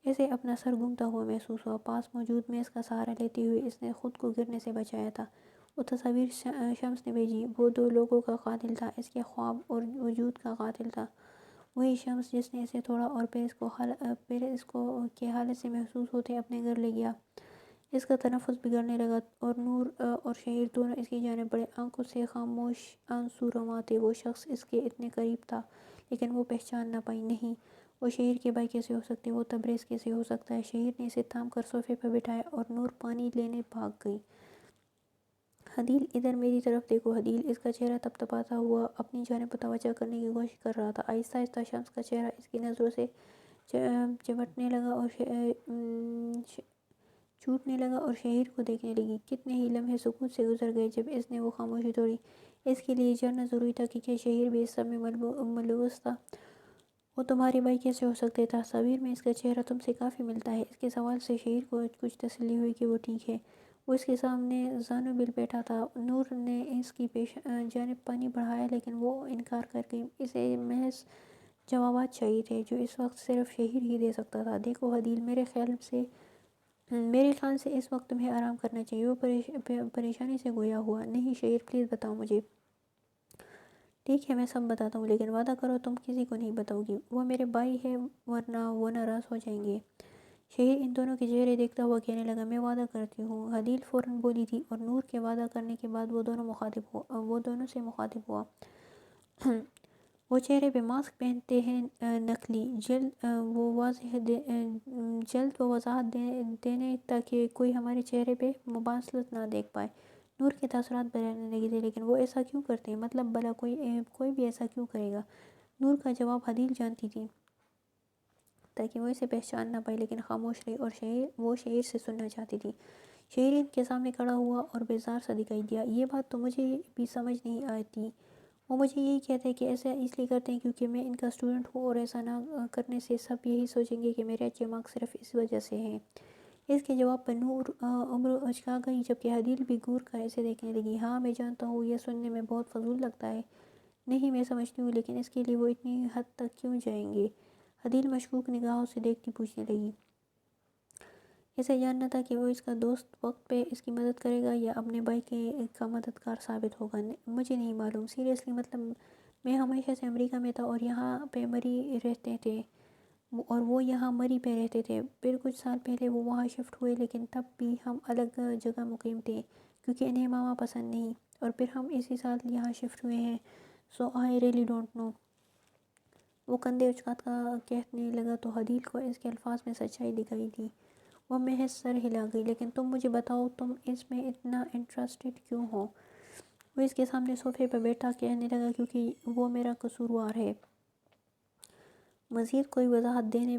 اسے اپنا سر گھومتا ہوا محسوس ہوا۔ پاس موجود میز کا سہارا لیتے ہوئے اس نے خود کو گرنے سے بچایا تھا۔ وہ تصویر شمس نے بھیجی، وہ 2 لوگوں کا قاتل تھا، اس کے خواب اور وجود کا قاتل تھا۔ وہی شمس جس نے اسے توڑا اور پھر اس کو کے حالت سے محسوس ہوتے اپنے گھر لے گیا۔ اس کا تنفس بگڑنے لگا اور نور اور شہیر دونوں اس کی جانب بڑھے، آنکھوں سے خاموش آنسو رواں تھے۔ وہ شخص اس کے اتنے قریب تھا، لیکن وہ پہچان نہ پائی۔ نہیں، وہ شہیر کے بھائی کیسے ہو سکتے؟ وہ تبریز کیسے ہو سکتا ہے؟ شہیر نے اسے تھام کر صوفے پر بٹھایا اور نور پانی لینے بھاگ گئی۔ حدیل، ادھر میری طرف دیکھو۔ حدیل اس کا چہرہ تپتپاتا ہوا اپنی جانب متوجہ کرنے کی کوشش کر رہا تھا۔ آہستہ آہستہ شمس کا چہرہ اس کی نظروں سے چمٹنے لگا اور چھوٹنے لگا اور شہیر کو دیکھنے لگی۔ کتنے ہی لمحے سکوت سے گزر گئے جب اس نے وہ خاموشی توڑی۔ اس کے لیے یہ جاننا ضروری تھا کہ کیا شہیر بھی اس سب میں ملوث تھا؟ وہ تمہارے بھائی کیسے ہو سکتے؟ تصاویر میں اس کا چہرہ تم سے کافی ملتا ہے۔ اس کے سوال سے شہیر کو کچھ تسلی ہوئی کہ وہ ٹھیک ہے۔ وہ اس کے سامنے زانو بل بیٹھا تھا۔ نور نے اس کی جانب پانی بڑھایا، لیکن وہ انکار کر گئی۔ اسے محض جوابات چاہیے تھے جو اس وقت صرف شہیر ہی دے سکتا تھا۔ دیکھو حدیل، میرے خیال سے اس وقت تمہیں آرام کرنا چاہیے۔ وہ پریشانی سے گویا ہوا۔ نہیں شہیر، پلیز بتاؤ مجھے۔ ٹھیک ہے، میں سب بتاتا ہوں، لیکن وعدہ کرو تم کسی کو نہیں بتاؤ گی۔ وہ میرے بھائی ہے، ورنہ وہ ناراض ہو جائیں گے۔ شہیر ان دونوں کے چہرے دیکھتا ہوا کہنے لگا، میں وعدہ کرتی ہوں۔ حدیل فوراً بولی تھی اور نور کے وعدہ کرنے کے بعد وہ دونوں سے مخاطب ہوا۔ وہ چہرے پہ ماسک پہنتے ہیں نقلی، جلد وہ وضاحت دینے تاکہ کوئی ہمارے چہرے پہ مماثلت نہ دیکھ پائے۔ نور کے تاثرات بدلنے لگے تھے، لیکن وہ ایسا کیوں کرتے ہیں؟ مطلب بھلا کوئی بھی ایسا کیوں کرے گا؟ نور کا جواب حدیل جانتی تھی تاکہ وہ اسے پہچان نہ پائے، لیکن خاموش رہی، اور وہ شہیر سے سننا چاہتی تھی۔ شہیر ان کے سامنے کھڑا ہوا اور بیزار سا دکھائی دیا۔ یہ بات تو مجھے بھی سمجھ نہیں آتی۔ وہ مجھے یہی کہتے ہیں کہ ایسا اس لیے کرتے ہیں کیونکہ میں ان کا اسٹوڈنٹ ہوں، اور ایسا نہ کرنے سے سب یہی سوچیں گے کہ میرے اچھے مارکس صرف اس وجہ سے ہیں۔ اس کے جواب پر نور عمر اچکا گئی، جبکہ حدیل بھی گور کا ایسے دیکھنے لگی۔ ہاں میں جانتا ہوں، یہ سننے میں بہت فضول لگتا ہے۔ نہیں میں سمجھتی ہوں، لیکن اس کے لیے وہ اتنی حد تک کیوں جائیں گے؟ حدیل مشکوک نگاہوں سے دیکھتی پوچھنے لگی۔ اسے جاننا تھا کہ وہ اس کا دوست وقت پہ اس کی مدد کرے گا یا اپنے بھائی کا مددگار ثابت ہوگا۔ مجھے نہیں معلوم، سیریسلی، مطلب میں ہمیشہ سے امریکہ میں تھا اور یہاں پہ مری رہتے تھے، اور وہ یہاں مری پہ رہتے تھے۔ پھر کچھ سال پہلے وہ وہاں شفٹ ہوئے، لیکن تب بھی ہم الگ جگہ مقیم تھے کیونکہ انہیں ماما پسند نہیں، اور پھر ہم اسی سال یہاں شفٹ ہوئے ہیں۔ سو آئی ریئلی ڈونٹ نو۔ وہ کندھے اچکا کہنے لگا تو حدیل کو اس کے الفاظ میں سچائی دکھائی دی۔ وہ محض سر ہلا گئی۔ لیکن تم مجھے بتاؤ، تم اس میں اتنا انٹرسٹڈ کیوں ہو؟ وہ اس کے سامنے صوفے پر بیٹھا کہنے لگا کیونکہ وہ میرا قصوروار ہے۔ مزید کوئی وضاحت دینے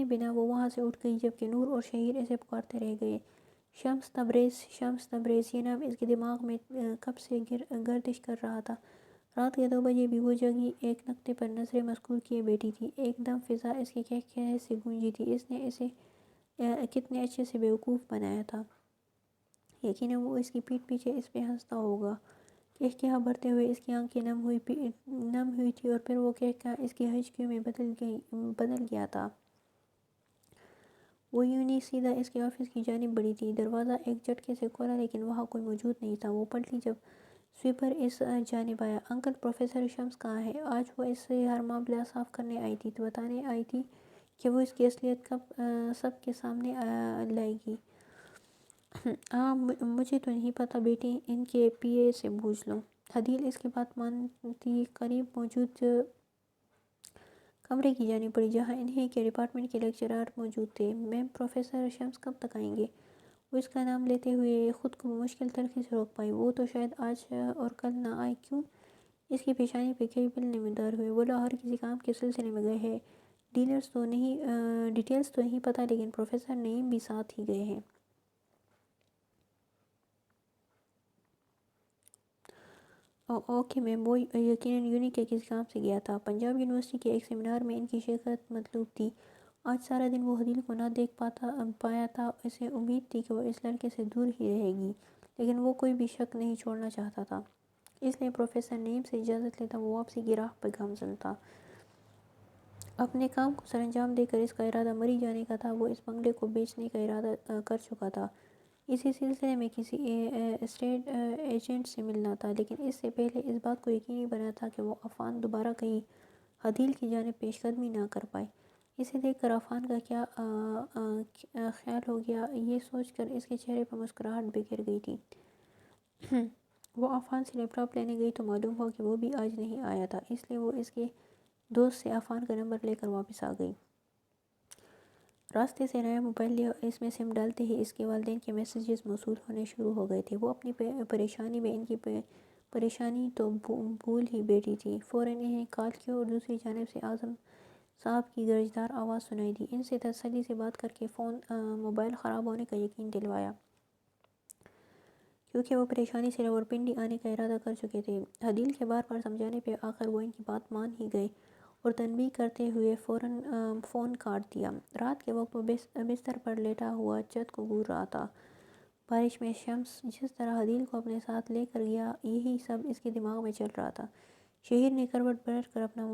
بنا وہ وہاں سے اٹھ گئی، جبکہ نور اور شہیر اسے پکارتے رہ گئے۔ شمس تبریز، شمس تبریز، یہ نام اس کے دماغ میں کب سے گردش کر رہا تھا۔ رات کے 2 بجے بھی وہ جگی ایک نقطے پر نظریں مسکول کیے بیٹھی تھی۔ ایک دم فضا اس کے کہکہے سے گونجی تھی۔ اس نے اسے کتنے اچھے سے بیوقوف بنایا تھا۔ یقیناً وہ اس کی پیٹھ پیچھے اس پہ ہنستا ہوگا۔ کہکہا بھرتے ہوئے اس کی آنکھیں نم ہوئی تھی اور پھر وہ کہکہا اس کی ہچکیوں میں بدل گیا تھا۔ وہ یوں ہی سیدھا اس کے آفس کی جانب بڑھی تھی۔ دروازہ ایک جھٹکے سے کھولا لیکن وہاں کوئی موجود نہیں تھا۔ وہ پلٹی جب سویپر اس جانب آیا۔ انکل، پروفیسر شمس کہاں ہے؟ آج وہ اس سے ہر معاملہ صاف کرنے آئی تھی، بتانے آئی تھی کہ وہ اس کی اصلیت کب سب کے سامنے لائے گی۔ مجھے تو نہیں پتہ بیٹی، ان کے پی اے سے پوچھ لو۔ عدیل اس کی بات مانتی قریب موجود کمرے کی جانب بڑھی جہاں انہی کے ڈپارٹمنٹ کے لیکچرار موجود تھے۔ میم، پروفیسر شمس کب تک آئیں گے؟ وہ اس کا نام لیتے ہوئے خود کو مشکل تلخی سے روک پائی۔ وہ تو شاید آج اور کل نہ آئے۔ کیوں؟ اس کی پیشانی پہ کئی بل نمودار ہوئے۔ وہ لاہور کسی کام کے سلسلے میں گئے ہیں۔ ڈیٹیلز تو نہیں پتہ لیکن پروفیسر نعیم بھی ساتھ ہی گئے ہیں۔ اوکے میم، وہ یقیناً یونی کے کسی کام سے گیا تھا۔ پنجاب یونیورسٹی کے ایک سیمینار میں ان کی شرکت مطلوب تھی۔ آج سارا دن وہ عدیل کو نہ دیکھ پایا تھا۔ اسے امید تھی کہ وہ اس لڑکے سے دور ہی رہے گی، لیکن وہ کوئی بھی شک نہیں چھوڑنا چاہتا تھا۔ اس لیے پروفیسر نعیم سے اجازت لیتا وہ واپسی کی راہ پر گامزن تھا۔ اپنے کام کو سر انجام دے کر اس کا ارادہ مری جانے کا تھا۔ وہ اس بنگلے کو بیچنے کا ارادہ کر چکا تھا۔ اسی سلسلے میں کسی اسٹیٹ ایجنٹ سے ملنا تھا، لیکن اس سے پہلے اس بات کو یقینی بنا تھا کہ وہ عفان دوبارہ کہیں عدیل کی جانب پیش قدمی نہ کر پائے۔ اسے دیکھ کر عفان کا کیا خیال ہو گیا، یہ سوچ کر اس کے چہرے پر مسکراہٹ بکھر گئی تھی۔ وہ عفان سے لیپ ٹاپ لینے گئی تو معلوم ہوا کہ وہ بھی آج نہیں آیا تھا، اس لیے وہ اس کے دوست سے عفان کا نمبر لے کر واپس آ گئی۔ راستے سے نیا موبائل لیا اور اس میں سم ڈالتے ہی اس کے والدین کے میسیجز موصول ہونے شروع ہو گئے تھے۔ وہ اپنی پریشانی میں ان کی پریشانی تو بھول ہی بیٹھی تھی۔ فوراً انہیں کال کیا اور دوسری جانب سے اعظم صاحب کی گرجدار آواز سنائی دی۔ ان سے تسلی سے بات کر کے موبائل خراب ہونے کا یقین دلوایا، کیونکہ وہ پریشانی سے راولپنڈی آنے کا ارادہ کر چکے تھے۔ عدیل کے بار بار سمجھانے پہ آخر وہ ان کی بات مان ہی گئے اور تنبیہ کرتے ہوئے فوراً فون کاٹ دیا۔ رات کے وقت وہ بستر پر لیٹا ہوا چھت کو گھور رہا تھا۔ بارش میں شمس جس طرح عدیل کو اپنے ساتھ لے کر گیا، یہی سب اس کے دماغ میں چل رہا تھا۔ شہیر نے کروٹ پلٹ کر اپنا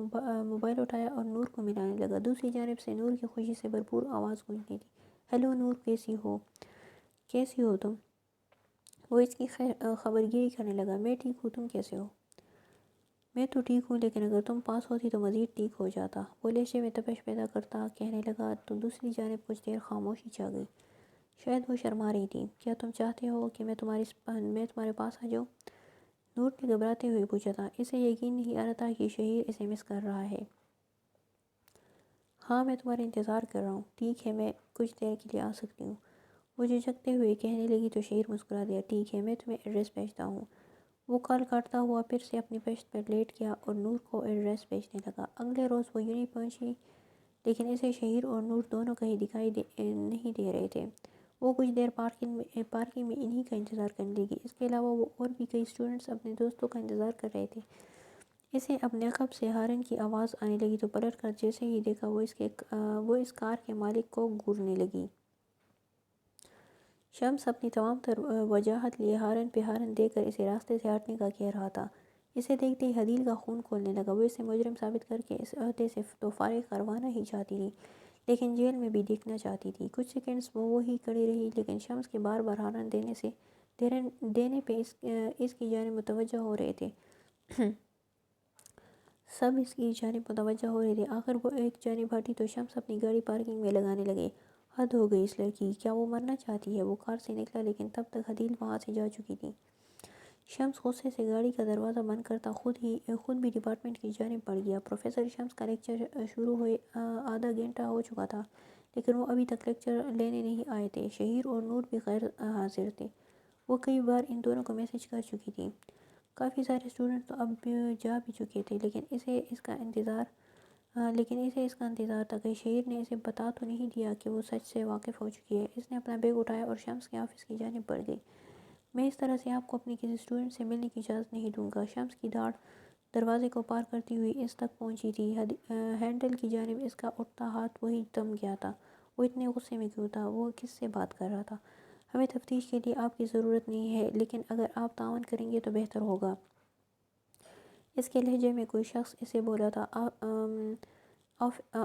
موبائل اٹھایا اور نور کو ملانے لگا۔ دوسری جانب سے نور کی خوشی سے بھرپور آواز گونجتی تھی۔ ہیلو نور، کیسی ہو تم؟ وہ اس کی خبرگیری کرنے لگا۔ میں ٹھیک ہوں، تم کیسے ہو؟ میں تو ٹھیک ہوں، لیکن اگر تم پاس ہوتی تو مزید ٹھیک ہو جاتا، وہ لہجے میں تپش پیدا کرتا کہنے لگا تو دوسری جانب کچھ دیر خاموشی چھا گئی۔ شاید وہ شرما رہی تھی۔ کیا تم چاہتے ہو کہ میں تمہارے پاس آ جاؤں؟ نور نے گھبراتے ہوئے پوچھا تھا۔ اسے یقین نہیں آ رہا تھا کہ شہیر اسے مس کر رہا ہے۔ ہاں، میں تمہارا انتظار کر رہا ہوں۔ ٹھیک ہے، میں کچھ دیر کے لیے آ سکتی ہوں، وہ جھجکتے ہوئے کہنے لگی تو شہیر مسکرا دیا۔ ٹھیک ہے، میں تمہیں ایڈریس بھیجتا ہوں۔ وہ کال کاٹتا ہوا پھر سے اپنی پشت پر لیٹ گیا اور نور کو ایڈریس بھیجنے لگا۔ اگلے روز وہ یونی پہنچی، لیکن اسے شہیر اور نور دونوں کہیں دکھائی نہیں دے رہے تھے۔ وہ کچھ دیر پارکنگ میں انہی کا انتظار کرنے لگی۔ اس کے علاوہ وہ اور بھی کئی اسٹوڈنٹس اپنے دوستوں کا انتظار کر رہے تھے۔ اسے اپنے عقب سے ہارن کی آواز آنے لگی تو پلٹ کر جیسے ہی دیکھا وہ اس کار کے مالک کو گھورنے لگی۔ شمس اپنی تمام تر وجاہت لیے ہارن پہ ہارن دے کر اسے راستے سے ہٹنے کا کہہ رہا تھا۔ اسے دیکھتے ہی عدیل کا خون کھولنے لگا۔ وہ اسے مجرم ثابت کر کے اس عہدے سے تو فارغ کروانا ہی چاہتی تھی، لیکن جیل میں بھی دیکھنا چاہتی تھی۔ کچھ سیکنڈز وہ وہیں کھڑی رہی، لیکن شمس کے بار بار ہارن دینے پہ اس کی جانب متوجہ ہو رہے تھے۔ سب اس کی جانب متوجہ ہو رہے تھے۔ آخر وہ ایک جانب ہٹی تو شمس اپنی گاڑی پارکنگ میں لگانے لگے۔ حد ہو گئی اس لڑکی، کیا وہ مرنا چاہتی ہے؟ وہ کار سے نکلا، لیکن تب تک عدیل وہاں سے جا چکی تھی۔ شمس غصے سے گاڑی کا دروازہ بند کرتا خود بھی ڈپارٹمنٹ کی جانب بڑھ گیا۔ پروفیسر شمس کا لیکچر شروع ہوئے آدھا گھنٹہ ہو چکا تھا، لیکن وہ ابھی تک لیکچر لینے نہیں آئے تھے۔ شہیر اور نور بھی غیر حاضر تھے۔ وہ کئی بار ان دونوں کو میسج کر چکی تھی۔ کافی سارے اسٹوڈنٹ تو اب جا بھی چکے تھے، لیکن اسے اس کا انتظار تھا کہ شہیر نے اسے بتا تو نہیں دیا کہ وہ سچ سے واقف ہو چکی ہے۔ اس نے اپنا بیگ اٹھایا اور شمس کے آفس کی جانب بڑھ گئی۔ میں اس طرح سے آپ کو اپنی کسی اسٹوڈنٹ سے ملنے کی اجازت نہیں دوں گا۔ شمس کی داڑھ دروازے کو پار کرتی ہوئی اس تک پہنچی تھی۔ ہینڈل کی جانب اس کا اٹھتا ہاتھ وہی تھم گیا تھا۔ وہ اتنے غصے میں کیوں تھا؟ وہ کس سے بات کر رہا تھا؟ ہمیں تفتیش کے لیے آپ کی ضرورت نہیں ہے، لیکن اگر آپ تعاون کریں گے تو بہتر ہوگا۔ اس کے لہجے میں کوئی شخص اسے بولا تھا۔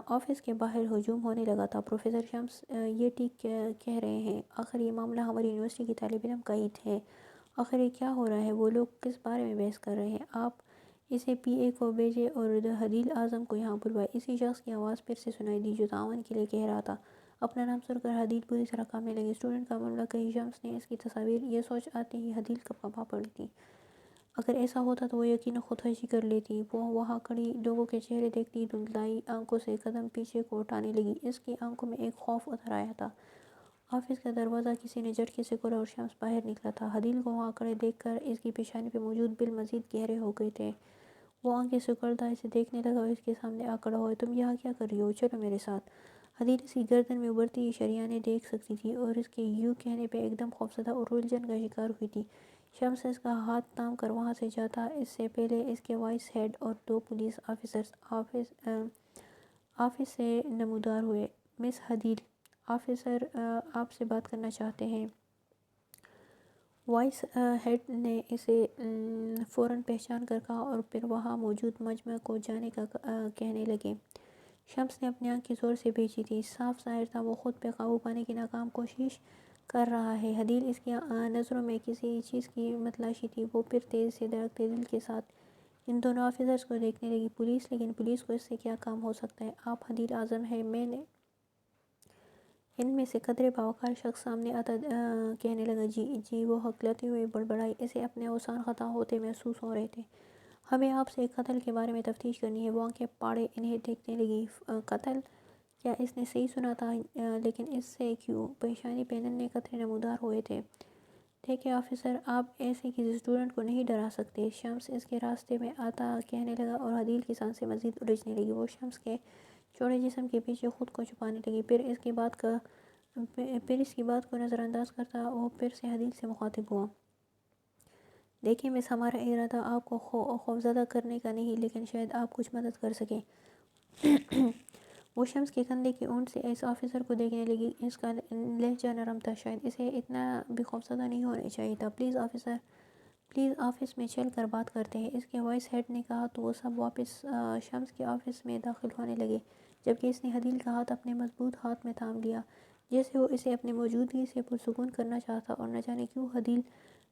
آفس کے باہر ہجوم ہونے لگا تھا۔ پروفیسر شمس یہ ٹھیک کہہ رہے ہیں، آخر یہ معاملہ ہماری یونیورسٹی کی طالب علم کا ہی ہے۔ آخر یہ کیا ہو رہا ہے؟ وہ لوگ کس بارے میں بحث کر رہے ہیں؟ آپ اسے پی اے کو بھیجے اور حدیل اعظم کو یہاں بلوائے۔ اسی شخص کی آواز پھر سے سنائی دی جو تعاون کے لیے کہہ رہا تھا۔ اپنا نام سن کر حدیل پوری طرح کانپنے لگی۔ اسٹوڈنٹ کا معاملہ کہیں شمس نے اس کی تصاویر یہ سوچ آتے ہی حدیل کپا پڑی تھی۔ اگر ایسا ہوتا تو وہ یقیناً خودکشی کر لیتی۔ وہ وہاں کھڑی لوگوں کے چہرے دیکھتی دھندلائی آنکھوں سے قدم پیچھے کو اٹھانے لگی۔ اس کی آنکھوں میں ایک خوف اتر آیا تھا۔ آفس کا دروازہ کسی نے جھٹکے سے کھولا اور شمس باہر نکلا تھا۔ حدیل کو وہاں کھڑے دیکھ کر اس کی پیشانی پہ موجود بل مزید گہرے ہو گئے تھے۔ وہ آنکھیں سکڑتا اسے دیکھنے لگا اور اس کے سامنے آ کھڑا ہوا۔ تم یہاں کیا کر رہی ہو؟ چلو میرے ساتھ۔ حدیل اس کی گردن میں ابھرتی شریانیں دیکھ سکتی تھی اور اس کے یوں کہنے پہ ایک دم خوفزدہ اور الجھن کا شکار ہوئی تھی۔ شمس اس کا ہاتھ تھام کر وہاں سے جاتا اس سے پہلے اس کے وائس ہیڈ اور دو پولیس آفیسرز آفس سے نمودار ہوئے۔ مس حدیل، آفیسر آپ سے بات کرنا چاہتے ہیں۔ وائس ہیڈ نے اسے فوراً پہچان کر کہا اور پھر وہاں موجود مجمع کو جانے کا کہنے لگے۔ شمس نے اپنی آنکھیں زور سے بھیجی تھی۔ صاف ظاہر تھا وہ خود پہ قابو پانے کی ناکام کوشش کر رہا ہے۔ حدیل اس کی نظروں میں کسی چیز کی متلاشی تھی۔ وہ پھر تیزی سے دھڑکتے دل کے ساتھ ان دونوں آفیسرز کو دیکھنے لگی۔ پولیس؟ لیکن پولیس کو اس سے کیا کام ہو سکتا ہے؟ آپ حدیل اعظم ہیں؟ میں نے ان میں سے قدرے باوقار شخص سامنے آتا کہنے لگا۔ جی وہ ہکلاتی ہوئی بڑبڑائی۔ اسے اپنے اوزار خطا ہوتے محسوس ہو رہے تھے۔ ہمیں آپ سے ایک قتل کے بارے میں تفتیش کرنی ہے۔ وہ آنکھیں پاڑے انہیں دیکھنے لگی۔ قتل؟ کیا اس نے صحیح سنا تھا؟ لیکن اس سے کیوں؟ پیشانی پہ ننھے قطرے نمودار ہوئے تھے۔ دیکھیں آفیسر، آپ ایسے کسی اسٹوڈنٹ کو نہیں ڈرا سکتے۔ شمس اس کے راستے میں آتا کہنے لگا اور حدیل کی سانسیں مزید الجھنے لگی۔ وہ شمس کے چوڑے جسم کے پیچھے خود کو چھپانے لگی۔ پھر اس کی بات کو نظر انداز کرتا وہ پھر سے حدیل سے مخاطب ہوا۔ دیکھیں مس، ہمارا ارادہ آپ کو خوفزدہ کرنے کا نہیں، لیکن شاید آپ کچھ مدد کر سکیں۔ وہ شمس کے کندھے کی اونٹ سے اس آفیسر کو دیکھنے لگی۔ اس کا لہجہ نرم تھا۔ شاید اسے اتنا بھی خوفزدہ نہیں ہونا چاہیے تھا۔ پلیز آفیسر، پلیز آفس میں چل کر بات کرتے ہیں، اس کے وائس ہیڈ نے کہا تو وہ سب واپس شمس کے آفس میں داخل ہونے لگے، جبکہ اس نے حدیل کا ہاتھ اپنے مضبوط ہاتھ میں تھام لیا، جیسے وہ اسے اپنی موجودگی سے پرسکون کرنا چاہتا۔ اور نہ جانے کیوں حدیل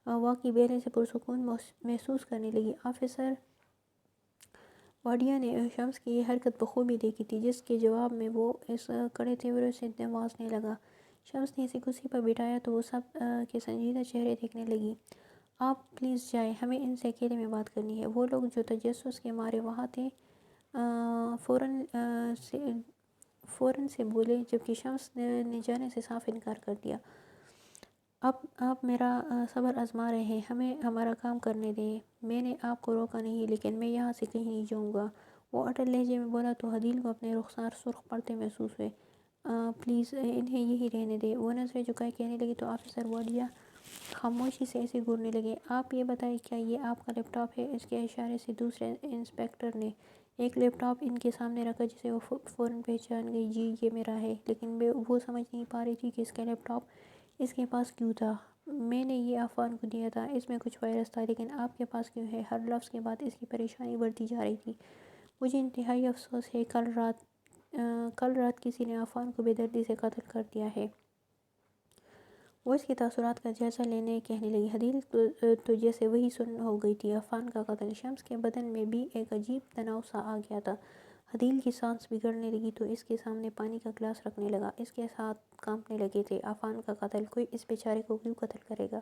واقعی بیلے سے پرسکون محسوس کرنے لگی۔ آفیسر واڈیا نے شمس کی یہ حرکت بخوبی دیکھی تھی، جس کے جواب میں وہ اس کڑے تیور سے نوازنے لگا۔ شمس نے اسے کرسی پر بٹھایا تو وہ سب کے سنجیدہ چہرے دیکھنے لگی۔ آپ پلیز جائیں، ہمیں ان سے اکیلے میں بات کرنی ہے۔ وہ لوگ جو تجسس کے مارے وہاں تھے فوراً سے بولے، جبکہ شمس نے جانے سے صاف انکار کر دیا۔ اب آپ میرا صبر آزما رہے ہیں، ہمیں ہمارا کام کرنے دیں۔ میں نے آپ کو روکا نہیں، لیکن میں یہاں سے کہیں نہیں جاؤں گا، وہ اٹل لہجے میں بولا تو حدیل کو اپنے رخسار سرخ پڑتے محسوس ہوئے۔ پلیز انہیں یہی رہنے دیں، وہ نظریں جھکائے کہنے لگی تو آفیسر واڈیا خاموشی سے اسے گھورنے لگے۔ آپ یہ بتائیں، کیا یہ آپ کا لیپ ٹاپ ہے؟ اس کے اشارے سے دوسرے انسپکٹر نے ایک لیپ ٹاپ ان کے سامنے رکھا، جسے وہ فوراً پہچان گئی۔ جی یہ میرا ہے، لیکن وہ سمجھ نہیں پا رہی تھی کہ اس کا لیپ ٹاپ اس کے پاس کیوں تھا۔ میں نے یہ عفان کو دیا تھا، اس میں کچھ وائرس تھا، لیکن آپ کے پاس کیوں ہے؟ ہر لفظ کے بعد اس کی پریشانی بڑھتی جا رہی تھی۔ مجھے انتہائی افسوس ہے، کل رات کسی نے عفان کو بے دردی سے قتل کر دیا ہے۔ وہ اس کے تاثرات کا جائزہ لینے کہنے لگی۔ حدیل تو جیسے وہی سن ہو گئی تھی۔ عفان کا قتل؟ شمس کے بدن میں بھی ایک عجیب تناؤ سا آ گیا تھا۔ حدیل کی سانس بگڑنے لگی تو اس کے سامنے پانی کا گلاس رکھنے لگا۔ اس کے ہاتھ کانپنے لگے تھے۔ عفان کا قتل؟ کوئی اس بیچارے کو کیوں قتل کرے گا؟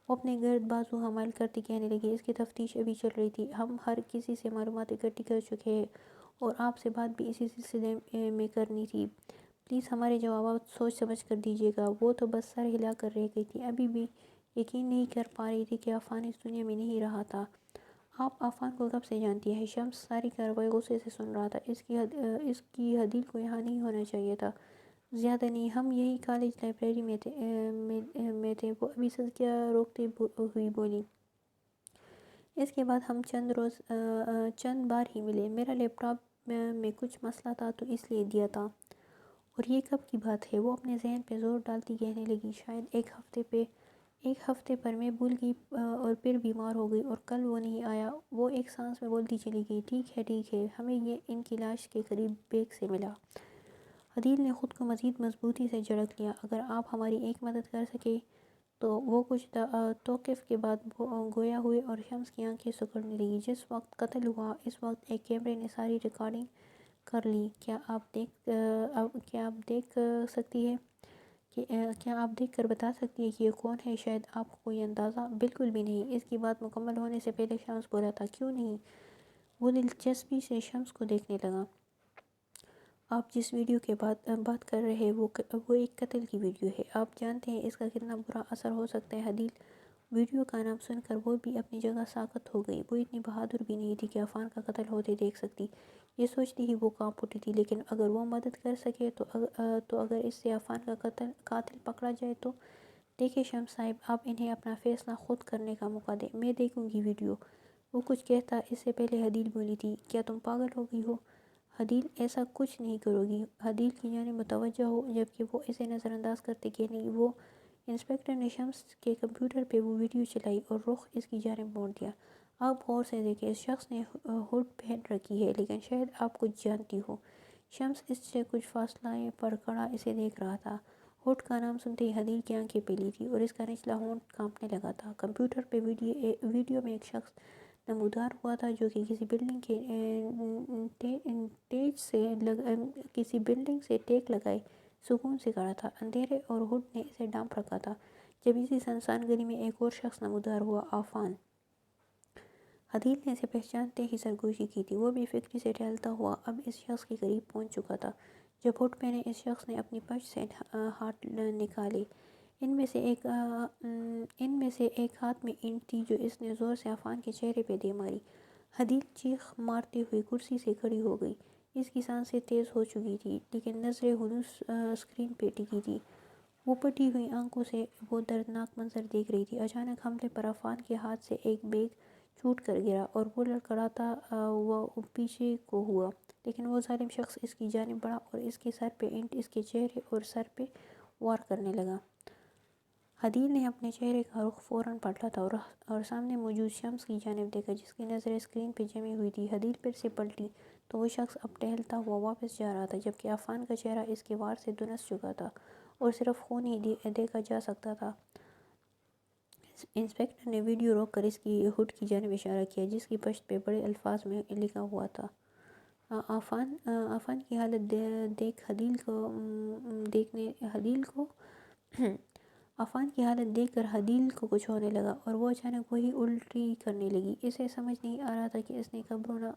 وہ اپنے گرد بازو حمائل کرتی کہنے لگی۔ اس کی تفتیش ابھی چل رہی تھی، ہم ہر کسی سے معلومات اکٹھی کر چکے ہیں اور آپ سے بات بھی اسی سلسلے میں کرنی تھی۔ پلیز ہمارے جوابات سوچ سمجھ کر دیجیے گا۔ وہ تو بس سر ہلا کر رہ گئی تھی۔ ابھی بھی یقین نہیں کر پا رہی تھی کہ عفان اس دنیا میں نہیں رہا تھا۔ آپ عفان کو کب سے جانتی ہیں؟ شمس ساری کارروائی غصے سے سن رہا تھا۔ اس کی حدیل کو یہاں نہیں ہونا چاہیے تھا۔ زیادہ نہیں، ہم یہی کالج لائبریری میں تھے، وہ ابھی صدقیہ روکتے ہوئی بولی۔ اس کے بعد ہم چند بار ہی ملے۔ میرا لیپ ٹاپ میں کچھ مسئلہ تھا تو اس لیے دیا تھا۔ اور یہ کب کی بات ہے؟ وہ اپنے ذہن پہ زور ڈالتی کہنے لگی، شاید ایک ہفتے پر میں بھول گئی اور پھر بیمار ہو گئی اور کل وہ نہیں آیا۔ وہ ایک سانس میں بولتی چلی گئی، ٹھیک ہے، ہمیں یہ ان کی لاش کے قریب بیگ سے ملا۔ عدیل نے خود کو مزید مضبوطی سے جھڑک لیا۔ اگر آپ ہماری ایک مدد کر سکے تو۔ وہ کچھ توقف کے بعد گویا ہوئے اور شمس کی آنکھیں سکڑنے لگی۔ جس وقت قتل ہوا اس وقت ایک کیمرے نے ساری ریکارڈنگ کر لی۔ کیا آپ دیکھ سکتی ہیں کیا آپ دیکھ کر بتا سکتی ہیں کہ یہ کون ہے؟ شاید آپ کو کوئی اندازہ؟ بالکل بھی نہیں۔ اس کی بات مکمل ہونے سے پہلے شمس بولا تھا، کیوں نہیں؟ وہ دلچسپی سے شمس کو دیکھنے لگا۔ آپ جس ویڈیو کے بات کر رہے ہیں وہ ایک قتل کی ویڈیو ہے۔ آپ جانتے ہیں اس کا کتنا برا اثر ہو سکتا ہے؟ عدیل ویڈیو کا نام سن کر وہ بھی اپنی جگہ ساکت ہو گئی۔ وہ اتنی بہادر بھی نہیں تھی کہ عفان کا قتل ہوتے دیکھ سکتی۔ یہ سوچتی ہی وہ کانپ اٹھی تھی، لیکن اگر وہ مدد کر سکے تو اگر اس سے عفان کا قاتل پکڑا جائے تو۔ دیکھیں شمس صاحب، آپ انہیں اپنا فیصلہ خود کرنے کا موقع دیں۔ میں دیکھوں گی ویڈیو۔ وہ کچھ کہتا اس سے پہلے عدیل بولی تھی، کیا تم پاگل ہو گئی ہو؟ عدیل ایسا کچھ نہیں کرو گی۔ عدیل کی جانب متوجہ ہو جبکہ وہ اسے نظر انداز کرتے کہنے لگی، وہ انسپکٹر نے شمس کے کمپیوٹر پہ وہ ویڈیو چلائی اور رخ اس کی جانب موڑ دیا۔ آپ غور سے دیکھیں، اس شخص نے ہوڈ پہن رکھی ہے، لیکن شاید آپ کچھ جانتی ہو۔ شمس اس سے کچھ فاصلہ پر کھڑا اسے دیکھ رہا تھا۔ ہوڈ کا نام سنتے ہی عدیل کی آنکھیں پیلی تھی اور اس کا نچلا ہونٹ کانپنے لگا تھا۔ کمپیوٹر پہ ویڈیو میں ایک شخص نمودار ہوا تھا جو کہ کسی بلڈنگ سے ٹیک لگائے سکون سے کھڑا تھا۔ اندھیرے اور ہوڈ نے اسے ڈھانپ رکھا تھا۔ جب اسی سنسان گلی میں ایک اور شخص نمودار ہوا، عفان۔ عدیل نے اسے پہچانتے ہی سرگوشی کی تھی۔ وہ بھی فکری سے ٹہلتا ہوا اب اس شخص کے قریب پہنچ چکا تھا۔ جب ہوڈ پہنے اس شخص نے اپنی پش سے ہاتھ نکالے۔ ان میں سے ایک ہاتھ میں اینٹ تھی جو اس نے زور سے عفان کے چہرے پہ دے ماری۔ عدیل چیخ مارتے ہوئے کرسی سے کھڑی ہو گئی۔ اس کی سانسیں تیز ہو چکی تھی لیکن نظریں ہنوز اسکرین پہ ٹکی تھی۔ وہ پھٹی ہوئی آنکھوں سے وہ دردناک منظر دیکھ رہی تھی۔ اچانک حملے پر عفان کے ہاتھ سے ایک بیگ چھوٹ کر گرا اور وہ لڑکھڑاتا ہوا پیچھے کو ہوا، لیکن وہ ظالم شخص اس کی جانب بڑھا اور اس کے سر پہ اینٹ اس کے چہرے اور سر پہ وار کرنے لگا۔ عدیل نے اپنے چہرے کا رخ فوراً پلٹا اور سامنے موجود شمس کی جانب دیکھا جس کی نظریں اسکرین پہ جمی ہوئی تھی۔ عدیل پھر سے پلٹی تو وہ شخص اب ٹہلتا ہوا واپس جا رہا تھا جبکہ عفان کا چہرہ اس کے وار سے دنس چکا تھا اور صرف خون ہی دیکھا جا سکتا تھا۔ انسپکٹر نے ویڈیو روک کر اس کی ہوڈ کی جانب اشارہ کیا جس کی پشت پہ بڑے الفاظ میں لکھا ہوا تھا، عفان کی حالت دیکھ کر عدیل کو کچھ ہونے لگا اور وہ اچانک وہی الٹی کرنے لگی۔ اسے سمجھ نہیں آ رہا تھا کہ اس نے کب رونا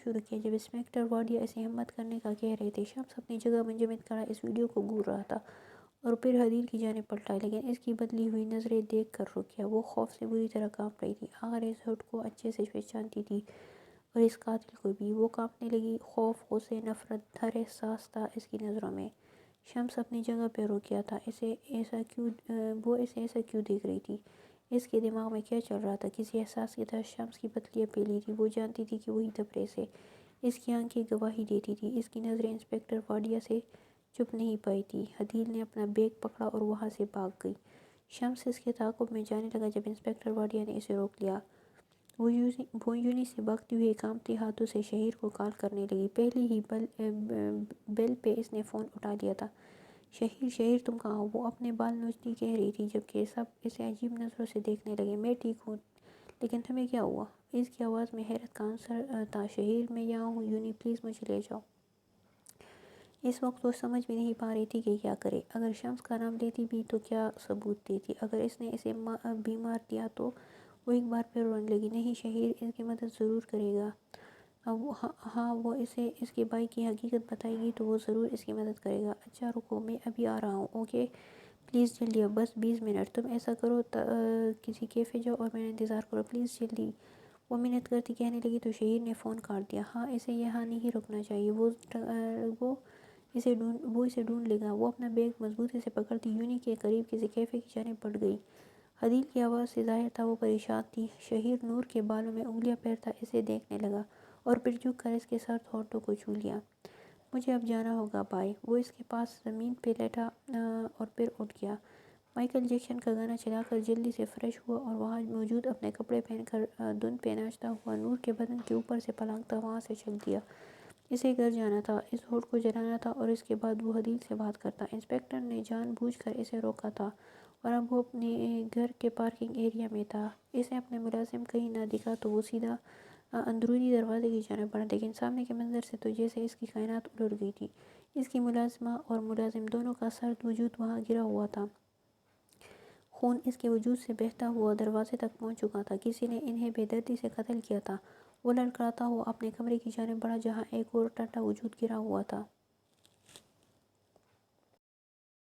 شروع کیا جب انسپکٹر واڈیا اسے ہمت کرنے کا کہہ رہے تھے۔ شمس اپنی جگہ منجمد کھڑا اس ویڈیو کو گھور رہا تھا اور پھر عدیل کی جانب پلٹا، لیکن اس کی بدلی ہوئی نظریں دیکھ کر رک گیا۔ وہ خوف سے بری طرح کانپ رہی تھی، آخر اس ہوڈ کو اچھے سے پہچانتی تھی اور اس قاتل کو بھی۔ وہ کانپنے لگی، خوف، غصے، نفرت، ہر احساس تھا اس کی نظروں میں۔ شمس اپنی جگہ پہ رک گیا تھا۔ وہ اسے ایسا کیوں دیکھ رہی تھی؟ اس کے دماغ میں کیا چل رہا تھا؟ کسی احساس کی طرح شمس کی پتلیاں پیلی تھی۔ وہ جانتی تھی کہ وہی تبریز ہے۔ اس کی آنکھیں گواہی دیتی تھی، اس کی نظریں انسپکٹر واڈیا سے چھپ نہیں پائی تھی۔ عدیل نے اپنا بیگ پکڑا اور وہاں سے بھاگ گئی۔ شمس اس کے تعاقب میں جانے لگا جب انسپکٹر واڈیا نے اسے روک لیا۔ وہ یونہی سے بھاگتی ہوئی کانپتے ہاتھوں سے شہیر کو کال کرنے لگی۔ پہلی ہی بیل پہ اس نے فون اٹھا لیا تھا۔ شہیر تم کہاں ہو؟ وہ اپنے بال نوچتی کہہ رہی تھی جبکہ سب اسے عجیب نظروں سے دیکھنے لگے۔ میں ٹھیک ہوں، لیکن تمہیں کیا ہوا؟ اس کی آواز میں حیرت کا عنصر تھا۔ شہیر میں یہاں ہوں یونہی، پلیز مجھے لے جاؤ۔ اس وقت وہ سمجھ بھی نہیں پا رہی تھی کہ کیا کرے۔ اگر شمس کا نام لیتی بھی تو کیا ثبوت دیتی؟ اگر اس نے اسے بھی مار دیا تو؟ وہ ایک بار پھر رونے لگی۔ نہیں، شہیر اس کی مدد ضرور کرے گا۔ ہاں، وہ اسے اس کے بھائی کی حقیقت بتائے گی تو وہ ضرور اس کی مدد کرے گا۔ اچھا رکو، میں ابھی آ رہا ہوں، اوکے؟ پلیز جلدی، اب بس 20 منٹ، تم ایسا کرو کسی کیفے جاؤ اور میرا انتظار کرو، پلیز جلدی۔ وہ منت کرتی کہنے لگی تو شہیر نے فون کاٹ دیا۔ ہاں اسے یہاں نہیں رکنا چاہیے، وہ اسے ڈھونڈ لے گا۔ وہ اپنا بیگ مضبوطی سے پکڑتی یونی کے قریب کسی کیفے کی جانب بڑھ گئی۔ عدیل کی آواز سے ظاہر تھا وہ پریشان تھی۔ شہیر نور کے بالوں میں انگلیاں پھیرتا اسے دیکھنے لگا اور پھر جھک کر اس کے سرد ہونٹوں کو چھو لیا۔ مجھے اب جانا ہوگا، بائے۔ وہ اس کے پاس زمین پہ لیٹا اور پھر اٹھ گیا۔ مائیکل جیکسن کا گانا چلا کر جلدی سے فریش ہوا اور وہاں موجود اپنے کپڑے پہن کر دھند پہ ناچتا ہوا نور کے بدن کے اوپر سے پلانگتا وہاں سے چل دیا۔ اسے گھر جانا تھا، اس ہوٹ کو جلانا تھا اور اس کے بعد وہ عدیل سے بات کرتا۔ انسپکٹر نے جان بوجھ کر اسے روکا تھا اور اب وہ اپنے گھر کے پارکنگ ایریا میں تھا۔ اسے اپنے ملازم کہیں نہ دکھا تو وہ سیدھا اندرونی دروازے کی جانب بڑھا، لیکن سامنے کے منظر سے تو جیسے اس کی کائنات الٹ گئی تھی۔ اس کی ملازمہ اور ملازم دونوں کا سرد وجود وہاں گرا ہوا تھا۔ خون اس کے وجود سے بہتا ہوا دروازے تک پہنچ چکا تھا۔ کسی نے انہیں بے دردی سے قتل کیا تھا۔ وہ لڑکھڑاتا ہوا اپنے کمرے کی جانب بڑھا جہاں ایک اور ٹھنڈا وجود گرا ہوا تھا۔